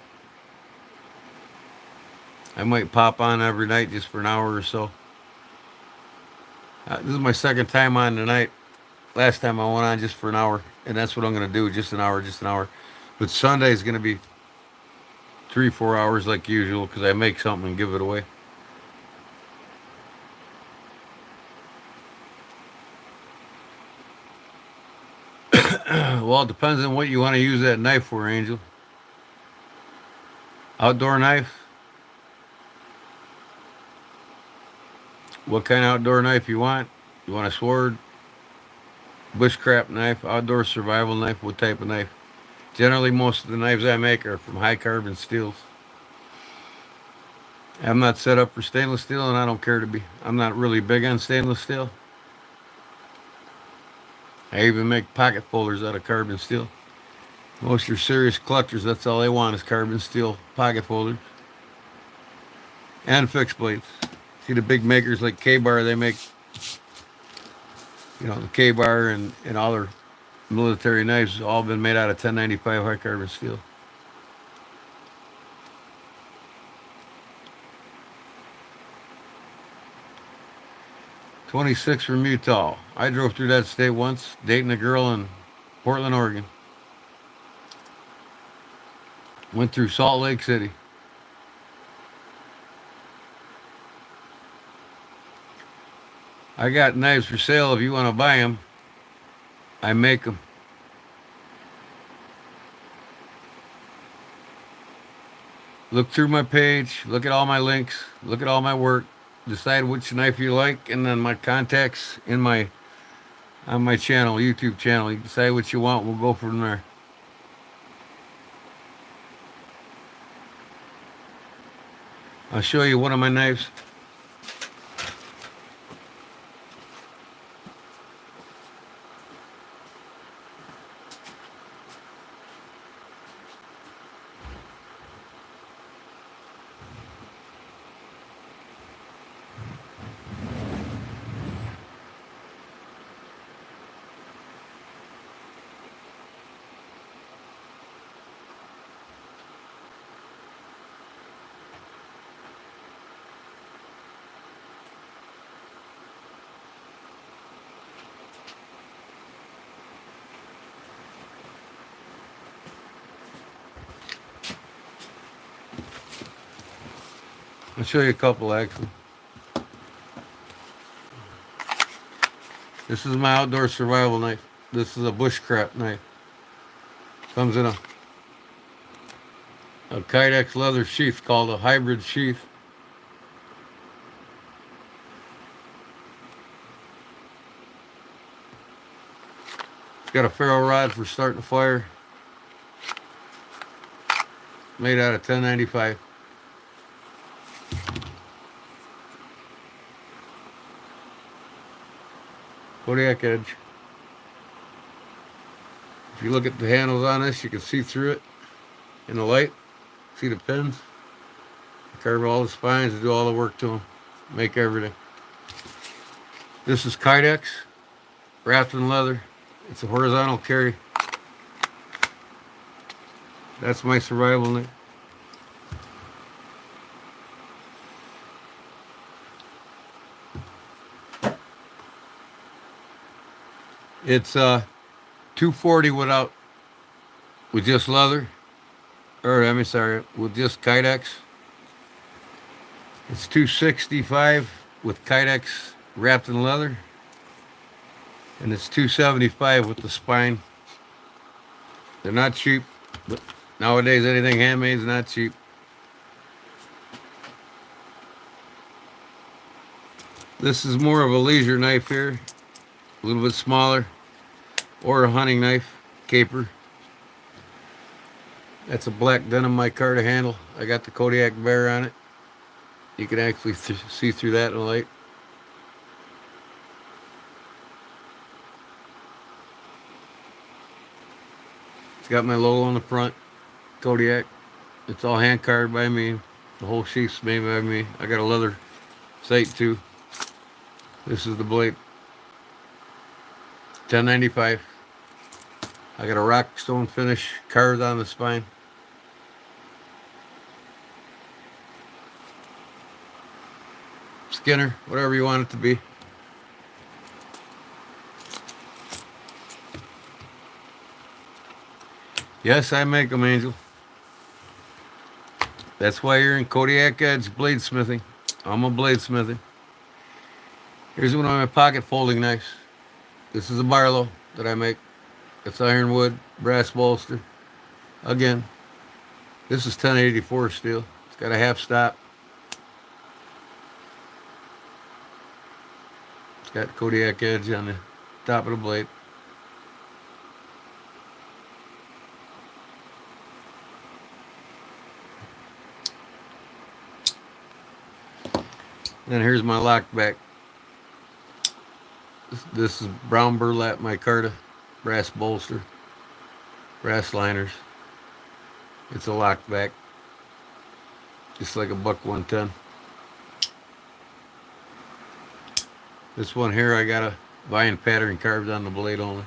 I might pop on every night just for an hour or so. This is my second time on tonight. Last time I went on just for an hour, and that's what I'm going to do, just an hour. But Sunday is going to be 3-4 hours like usual because I make something and give it away. Well, it depends on what you want to use that knife for, Angel. Outdoor knife? What kind of outdoor knife you want? You want a sword, bushcraft knife, outdoor survival knife? What type of knife? Generally, most of the knives I make are from high carbon steels. I'm not set up for stainless steel, and I don't care to be. I'm not really big on stainless steel. I even make pocket folders out of carbon steel. Most of your serious collectors, that's all they want is carbon steel pocket folders. and fixed blades. See the big makers like K-Bar, they make, the K-Bar and all their military knives all been made out of 1095 high carbon steel. "26 from Utah. I drove through that state once, dating a girl in Portland, Oregon. Went through Salt Lake City. I got knives for sale if you want to buy them. I make them. Look through my page, look at all my links, look at all my work, decide which knife you like, and then my contacts on my channel, YouTube channel. You decide what you want, we'll go from there. I'll show you one of my knives. I'll show you a couple actually. This is my outdoor survival knife. This is a bushcraft knife. Comes in a Kydex leather sheath called a hybrid sheath. It's got a ferro rod for starting a fire. Made out of 1095. Kodiak Edge. If you look at the handles on this, you can see through it in the light. See the pins? I carve all the spines and do all the work to them. Make everything. This is Kydex, wrapped in leather. It's a horizontal carry. That's my survival knife. It's 240 with just leather, with just Kydex. It's 265 with Kydex wrapped in leather, and it's 275 with the spine. They're not cheap, but nowadays anything handmade is not cheap. This is more of a leisure knife here, a little bit smaller, or a hunting knife, caper. That's a black denim micarta handle. I got the Kodiak Bear on it. You can actually see through that in the light. It's got my logo on the front, Kodiak. It's all hand carved by me. The whole sheath's made by me. I got a leather sight too. This is the blade. 1095. I got a rock stone finish carved on the spine. Skinner, whatever you want it to be. Yes, I make them, Angel. That's why you're in Kodiak Edge Bladesmithing. I'm a bladesmithing. Here's one of my pocket folding knives. This is a Barlow that I make. It's ironwood, brass bolster. Again, this is 1084 steel. It's got a half stop. It's got Kodiak Edge on the top of the blade. Then here's my lockback. This is brown burlap micarta, brass bolster, brass liners. It's a lockback, just like a buck 110. This one here, I got a vine pattern carved on the blade only.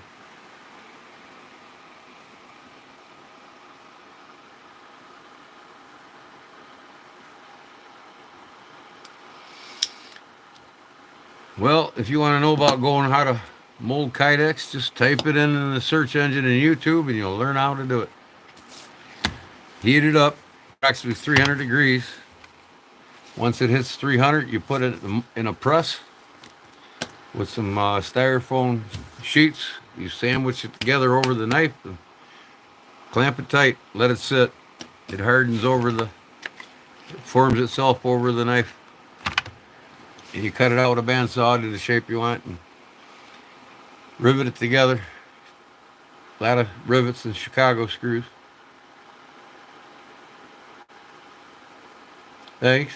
Well, if you want to know about going how to mold kydex, just type it in the search engine in YouTube and you'll learn how to do it. Heat it up approximately 300 degrees. Once it hits 300, you put it in a press with some styrofoam sheets. You sandwich it together over the knife and clamp it tight. Let it sit. It hardens it forms itself over the knife. And you cut it out with a bandsaw to the shape you want and rivet it together. A lot of rivets and Chicago screws. Thanks.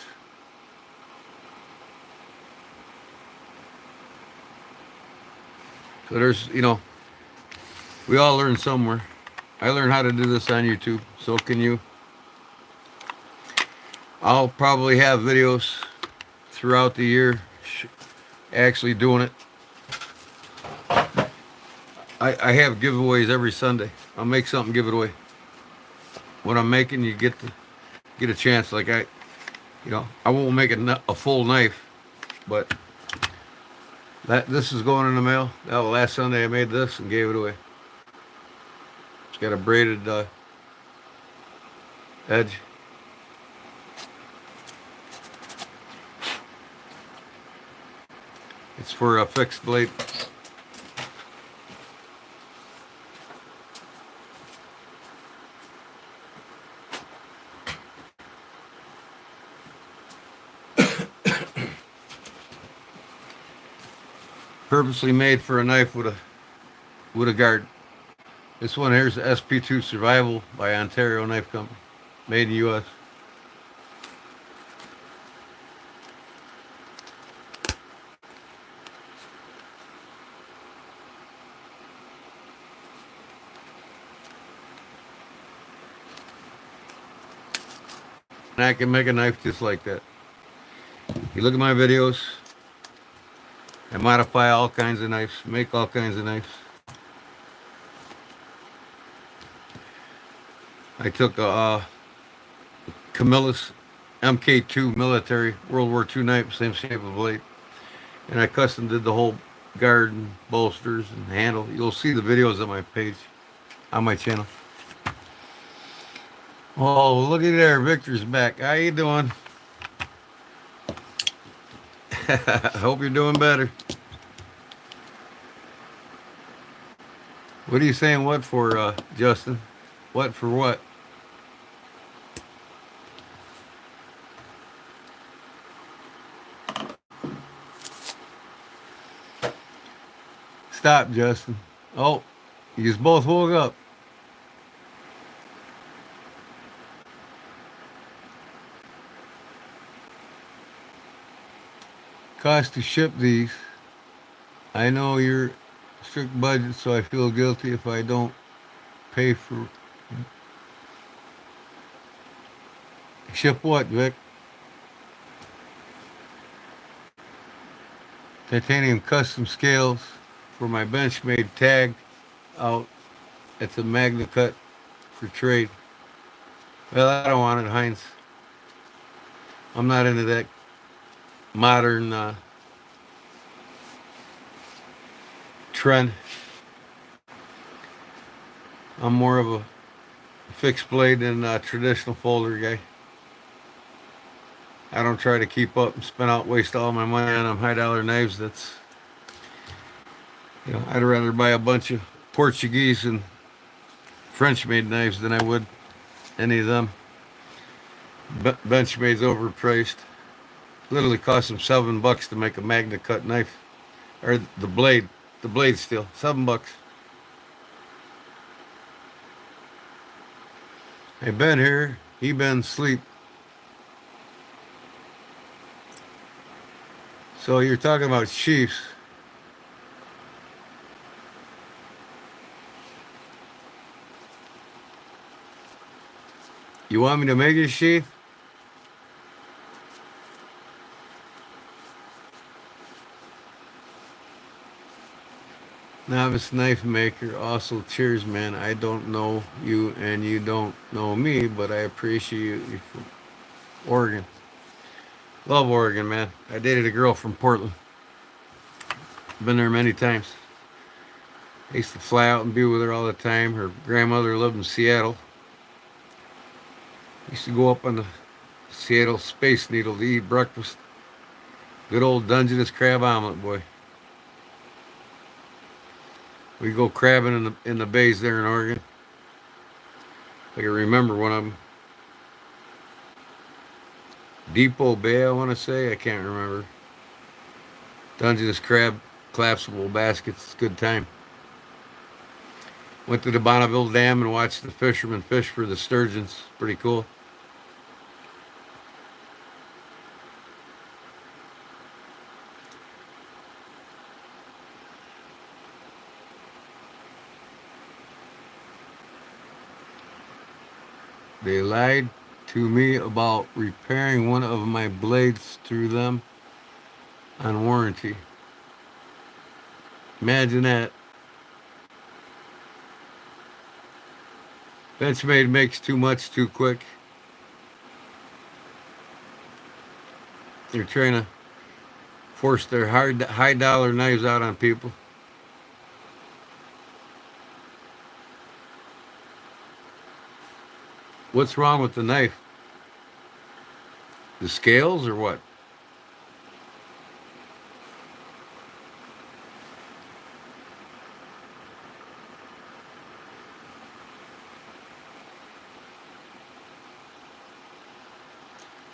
So there's, we all learn somewhere. I learned how to do this on YouTube. So can you. I'll probably have videos throughout the year actually doing it. I have giveaways every Sunday. I'll make something, give it away. What I'm making, you get a chance. Like I won't make a full knife, but this is going in the mail. Last Sunday I made this and gave it away. It's got a braided edge. It's for a fixed blade. Purposely made for a knife with a guard. This one here is the SP2 Survival by Ontario Knife Company, made in the U.S. And I can make a knife just like that. You look at my videos, I modify all kinds of knives, make all kinds of knives. I took a Camillus MK2 military World War II knife, same shape of blade, and I custom did the whole guard and bolsters and handle. You'll see the videos on my page, on my channel. Oh, looky there, Victor's back. How you doing? I hope you're doing better. What are you saying what for, Justin? What for what? Stop, Justin. Oh, you just both woke up. Cost to ship these. I know you're strict budget, so I feel guilty if I don't pay for. Ship what, Vic? Titanium custom scales for my Benchmade tag out at the Magna Cut for trade. Well, I don't want it, Heinz. I'm not into that modern trend. I'm more of a fixed blade than a traditional folder guy. I don't try to keep up and waste all my money on them high-dollar knives. That's, I'd rather buy a bunch of Portuguese and French-made knives than I would any of them. Benchmade's overpriced. Literally cost them $7 to make a Magna Cut knife, or the blade steel, $7. Hey, Ben here. He been asleep. So you're talking about sheaths. You want me to make a sheath? Novice knife maker. Also, cheers, man. I don't know you and you don't know me, but I appreciate you from Oregon. Love Oregon, man. I dated a girl from Portland. Been there many times. I used to fly out and be with her all the time. Her grandmother lived in Seattle. Used to go up on the Seattle Space Needle to eat breakfast. Good old Dungeness crab omelet, boy. We go crabbing in the bays there in Oregon. I can remember one of them. Depot Bay, I want to say. I can't remember. Dungeness crab collapsible baskets. It's a good time. Went to the Bonneville Dam and watched the fishermen fish for the sturgeons. Pretty cool. They lied to me about repairing one of my blades through them on warranty. Imagine that. Benchmade makes too much too quick. They're trying to force their high dollar knives out on people. What's wrong with the knife? The scales or what?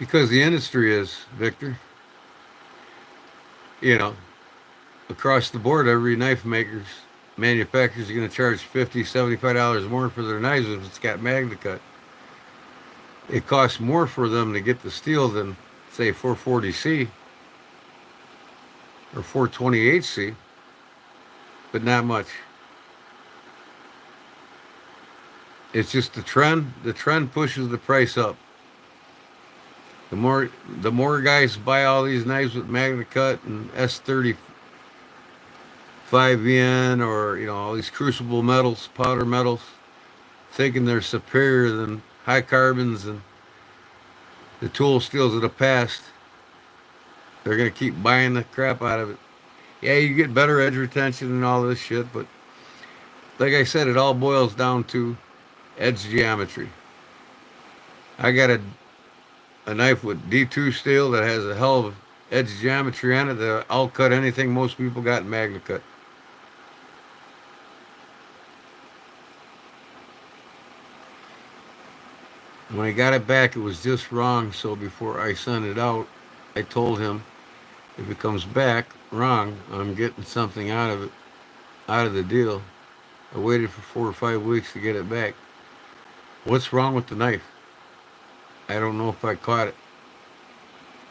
Because the industry is, Victor. You know, across the board, every knife maker's manufacturer's going to charge $50, $75 more for their knives if it's got magna cut. It costs more for them to get the steel than, say, 440C or 428C, but not much. It's just the trend. The trend pushes the price up. The more guys buy all these knives with magna cut and S35VN or all these crucible metals, powder metals, thinking they're superior than high carbons and the tool steels of the past, they're gonna keep buying the crap out of it. Yeah, you get better edge retention and all this shit, but like I said, it all boils down to edge geometry. I got a knife with D2 steel that has a hell of edge geometry on it that I'll cut anything most people got in magna cut. When I got it back, it was just wrong, so before I sent it out, I told him if it comes back wrong, I'm getting something out of it, out of the deal. I waited for 4 or 5 weeks to get it back. What's wrong with the knife? I don't know if I caught it.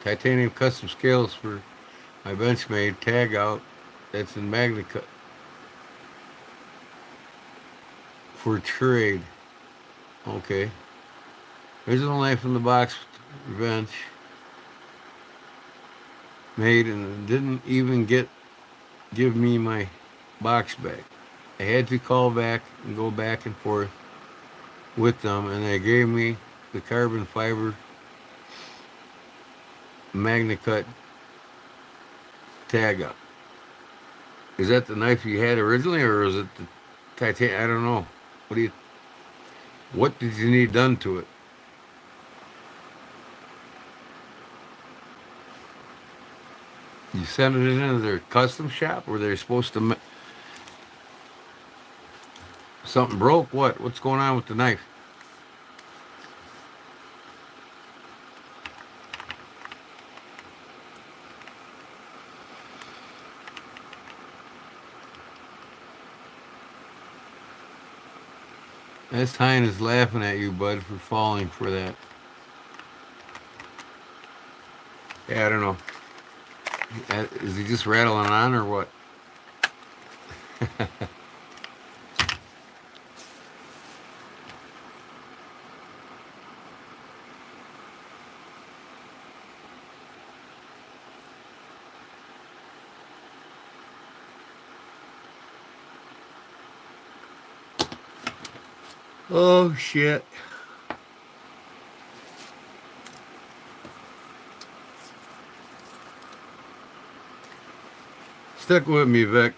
Titanium custom scales for my Benchmade tag out. That's in magna cut for trade. Okay. Original knife in the box, Bench made, and didn't even give me my box back. I had to call back and go back and forth with them, and they gave me the carbon fiber magna cut tag up. Is that the knife you had originally, or is it the titanium? I don't know. What did you need done to it? You sent it into their custom shop? Were they supposed to? Something broke? What? What's going on with the knife? That's Tyne is laughing at you, bud, for falling for that. Yeah, I don't know. Is he just rattling on or what? Oh shit. Stick with me, Vic.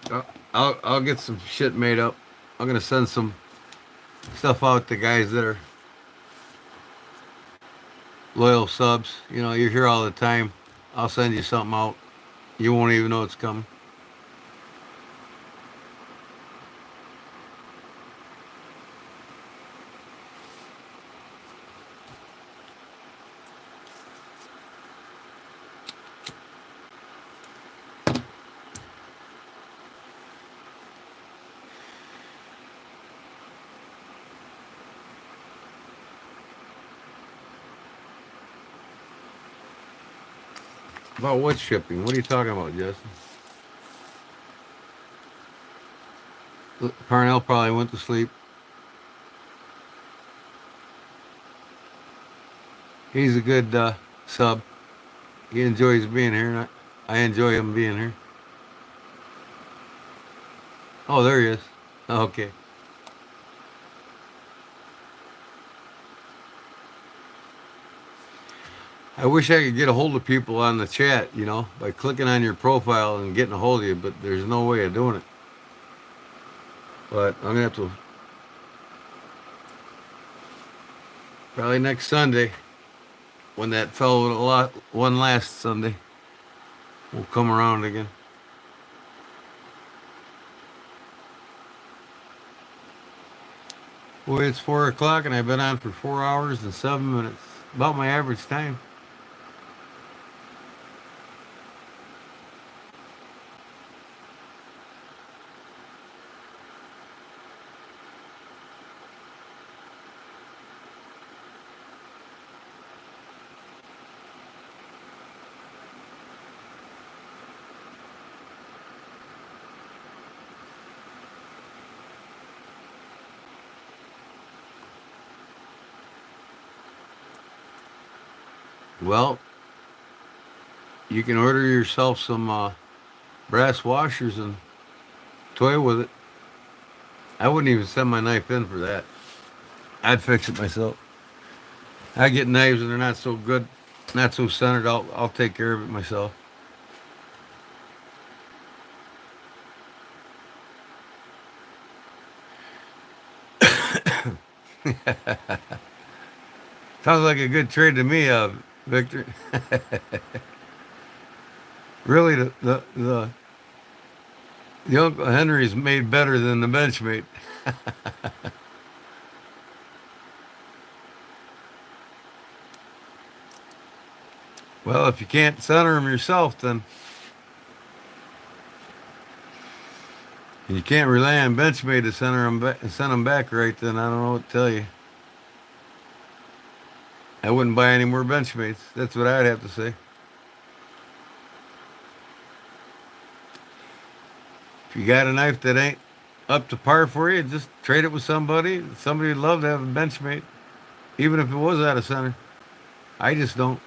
I'll get some shit made up. I'm gonna send some stuff out to guys that are loyal subs. You know, you're here all the time. I'll send you something out. You won't even know it's coming. About what shipping? What are you talking about, Justin? Parnell probably went to sleep. He's a good sub. He enjoys being here, and I enjoy him being here. Oh, there he is. Okay. I wish I could get a hold of people on the chat, you know, by clicking on your profile and getting a hold of you, but there's no way of doing it. But I'm going to have to, probably next Sunday, when that fellow won last Sunday, we'll come around again. Boy, it's 4 o'clock and I've been on for 4 hours and 7 minutes. About my average time. Well, you can order yourself some brass washers and toy with it. I wouldn't even send my knife in for that. I'd fix it myself. I get knives and they're not so good, not so centered. I'll take care of it myself. Sounds like a good trade to me, Victor. Really, the Uncle Henry's made better than the Benchmade. Well, if you can't center them yourself, then and you can't rely on Benchmade to center them and send them back right, then I don't know what to tell you. I wouldn't buy any more Benchmates. That's what I'd have to say. If you got a knife that ain't up to par for you, just trade it with somebody. Somebody would love to have a Benchmade, even if it was out of center. I just don't.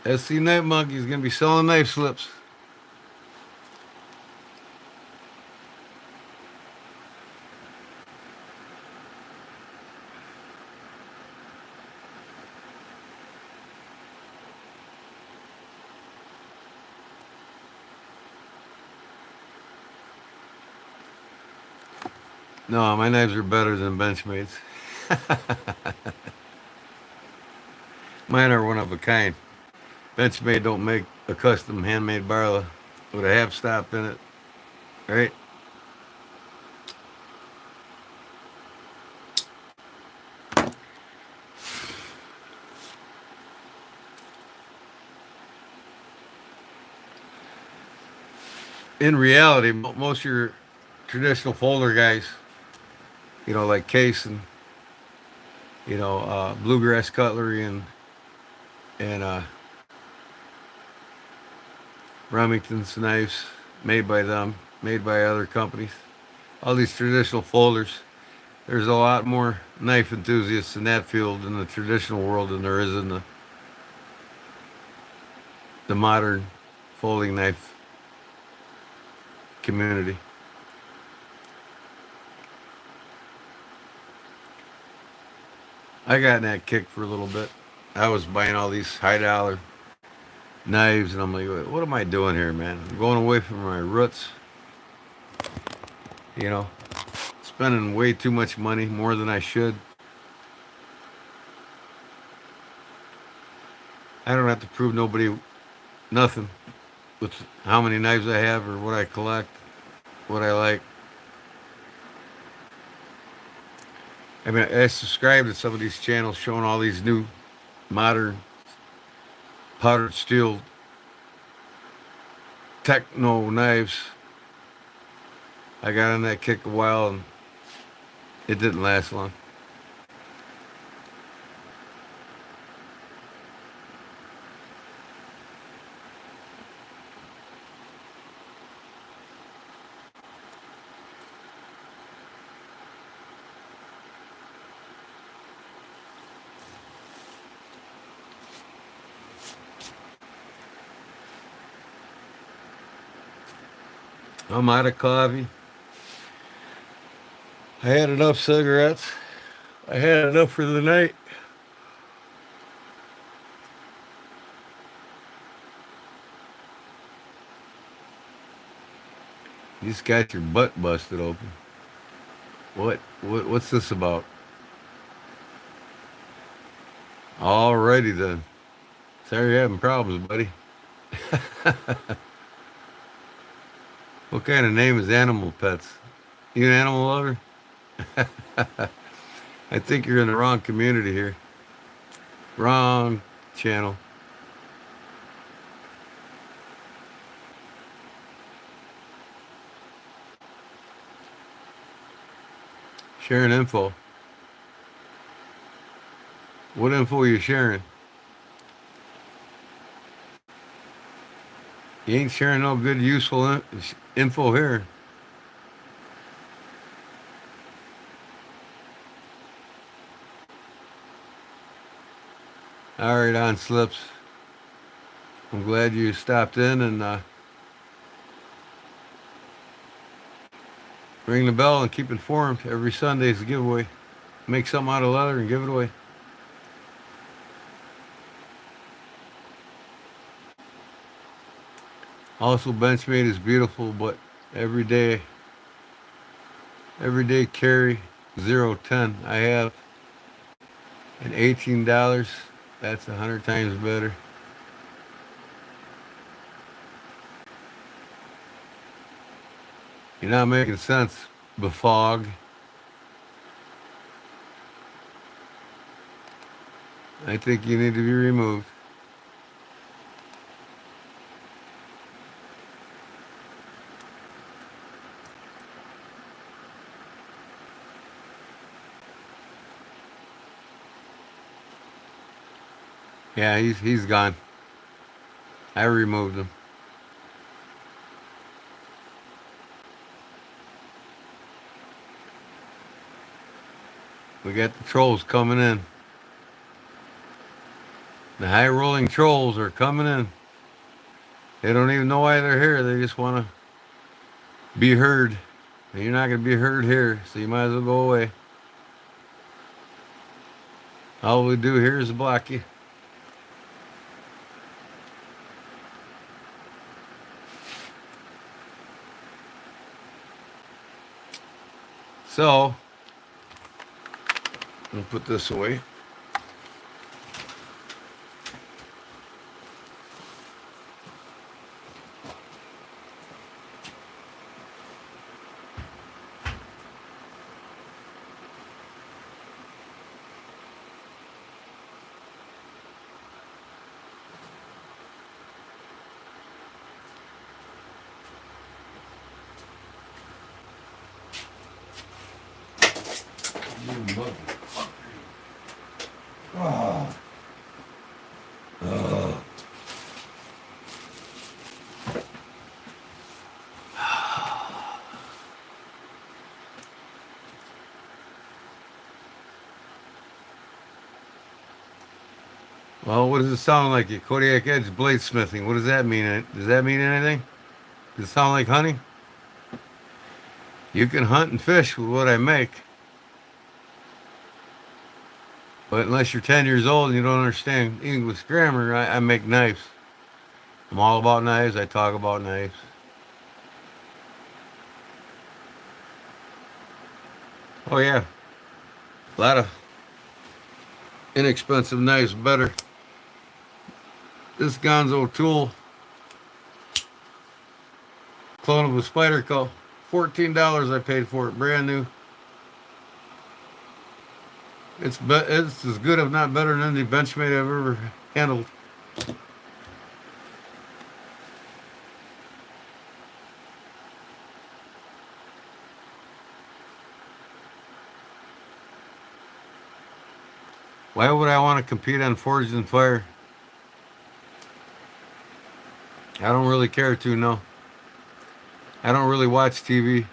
SC Knife Monkey is going to be selling knife slips. No, my knives are better than Benchmade's. Mine are one of a kind. Benchmade don't make a custom handmade barla with a half stop in it, right? In reality, most of your traditional folder guys, you know, like Case and, you know, Bluegrass Cutlery and Remington's knives, made by them, made by other companies. All these traditional folders. There's a lot more knife enthusiasts in that field in the traditional world than there is in the modern folding knife community. I got in that kick for a little bit. I was buying all these high dollar knives, and I'm like, what am I doing here, man? I'm going away from my roots, you know, spending way too much money, more than I should. I don't have to prove nobody nothing with how many knives I have or what I collect, what I like. I mean, I subscribe to some of these channels showing all these new modern powdered steel techno knives. I got on that kick a while and it didn't last long. I'm out of coffee. I had enough cigarettes. I had enough for the night. You just got your butt busted open. What's this about? Alrighty then. Sorry you're having problems, buddy. What kind of name is Animal Pets? You an animal lover? I think you're in the wrong community here. Wrong channel. Sharing info. What info are you sharing? You ain't sharing no good, useful info here. All right, on slips. I'm glad you stopped in and ring the bell and keep informed. Every Sunday is a giveaway. Make something out of leather and give it away. Also, Benchmade is beautiful, but everyday carry 010. I have an $18. That's 100 times better. You're not making sense, Befog. I think you need to be removed. Yeah, he's gone. I removed him. We got the trolls coming in. The high rolling trolls are coming in. They don't even know why they're here. They just want to be heard. And you're not going to be heard here, so you might as well go away. All we do here is block you. So, I'm going to put this away. Well, what does it sound like? A Kodiak Edge Bladesmithing. What does that mean? Does that mean anything? Does it sound like honey? You can hunt and fish with what I make. But unless you're 10 years old and you don't understand English grammar, I make knives. I'm all about knives. I talk about knives. Oh, yeah. A lot of inexpensive knives better. This Gonzo tool, clone of a spider cull. $14 I paid for it, brand new. It's as good, if not better, than any Benchmade I've ever handled. Why would I want to compete on Forged in Fire? I don't really care to, no. I don't really watch TV.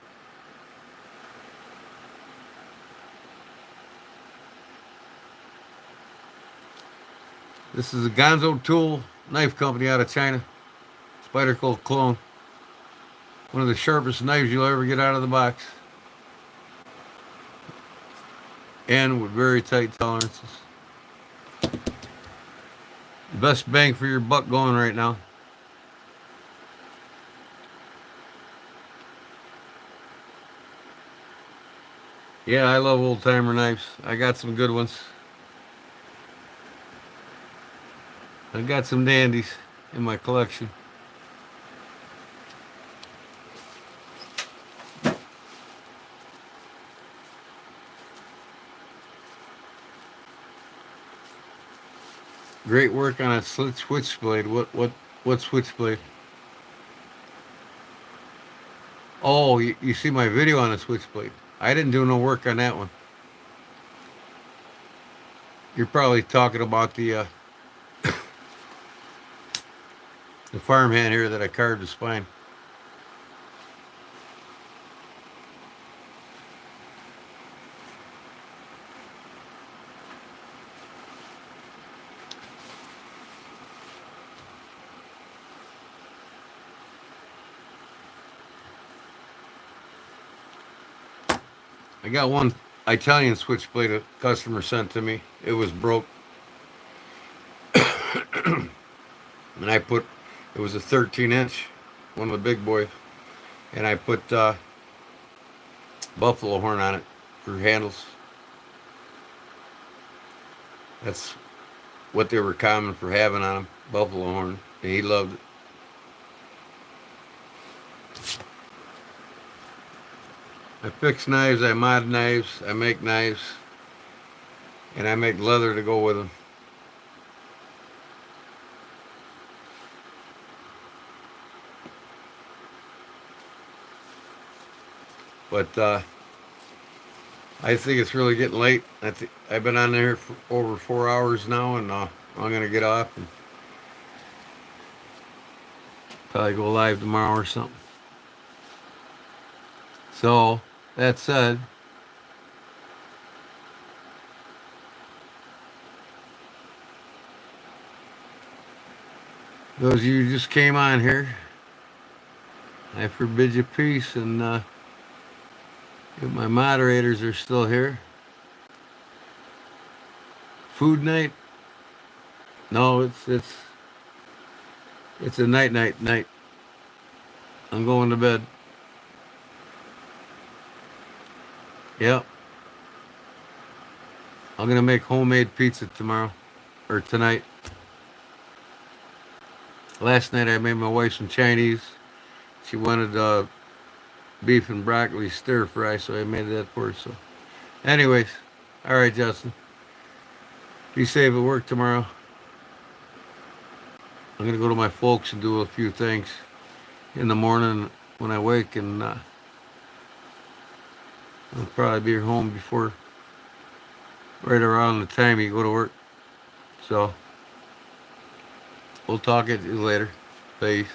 This is a Gonzo Tool knife company out of China. Spider Cull clone. One of the sharpest knives you'll ever get out of the box. And with very tight tolerances. Best bang for your buck going right now. Yeah, I love old timer knives. I got some good ones. I got some dandies in my collection. Great work on a switchblade. What switchblade? Oh, you see my video on a switchblade. I didn't do no work on that one. You're probably talking about the farmhand here that I carved the spine. I got one Italian switchblade a customer sent to me. It was broke. And it was a 13-inch, one of the big boys. And I put buffalo horn on it for handles. That's what they were common for having on them, buffalo horn. And he loved it. I fix knives, I mod knives, I make knives, and I make leather to go with them. But I think it's really getting late. I've been on there for over 4 hours now, and I'm going to get off and probably go live tomorrow or something. So, that said, those of you who just came on here, I forbid you peace, and if my moderators are still here. Food night? No, it's a night. I'm going to bed. Yep. I'm gonna make homemade pizza tomorrow, or tonight. Last night I made my wife some Chinese. She wanted beef and broccoli stir fry, so I made that for her. So, anyways, all right, Justin. Be safe at work tomorrow. I'm gonna go to my folks and do a few things in the morning when I wake, and I'll probably be home before right around the time you go to work. So we'll talk at you later. Peace.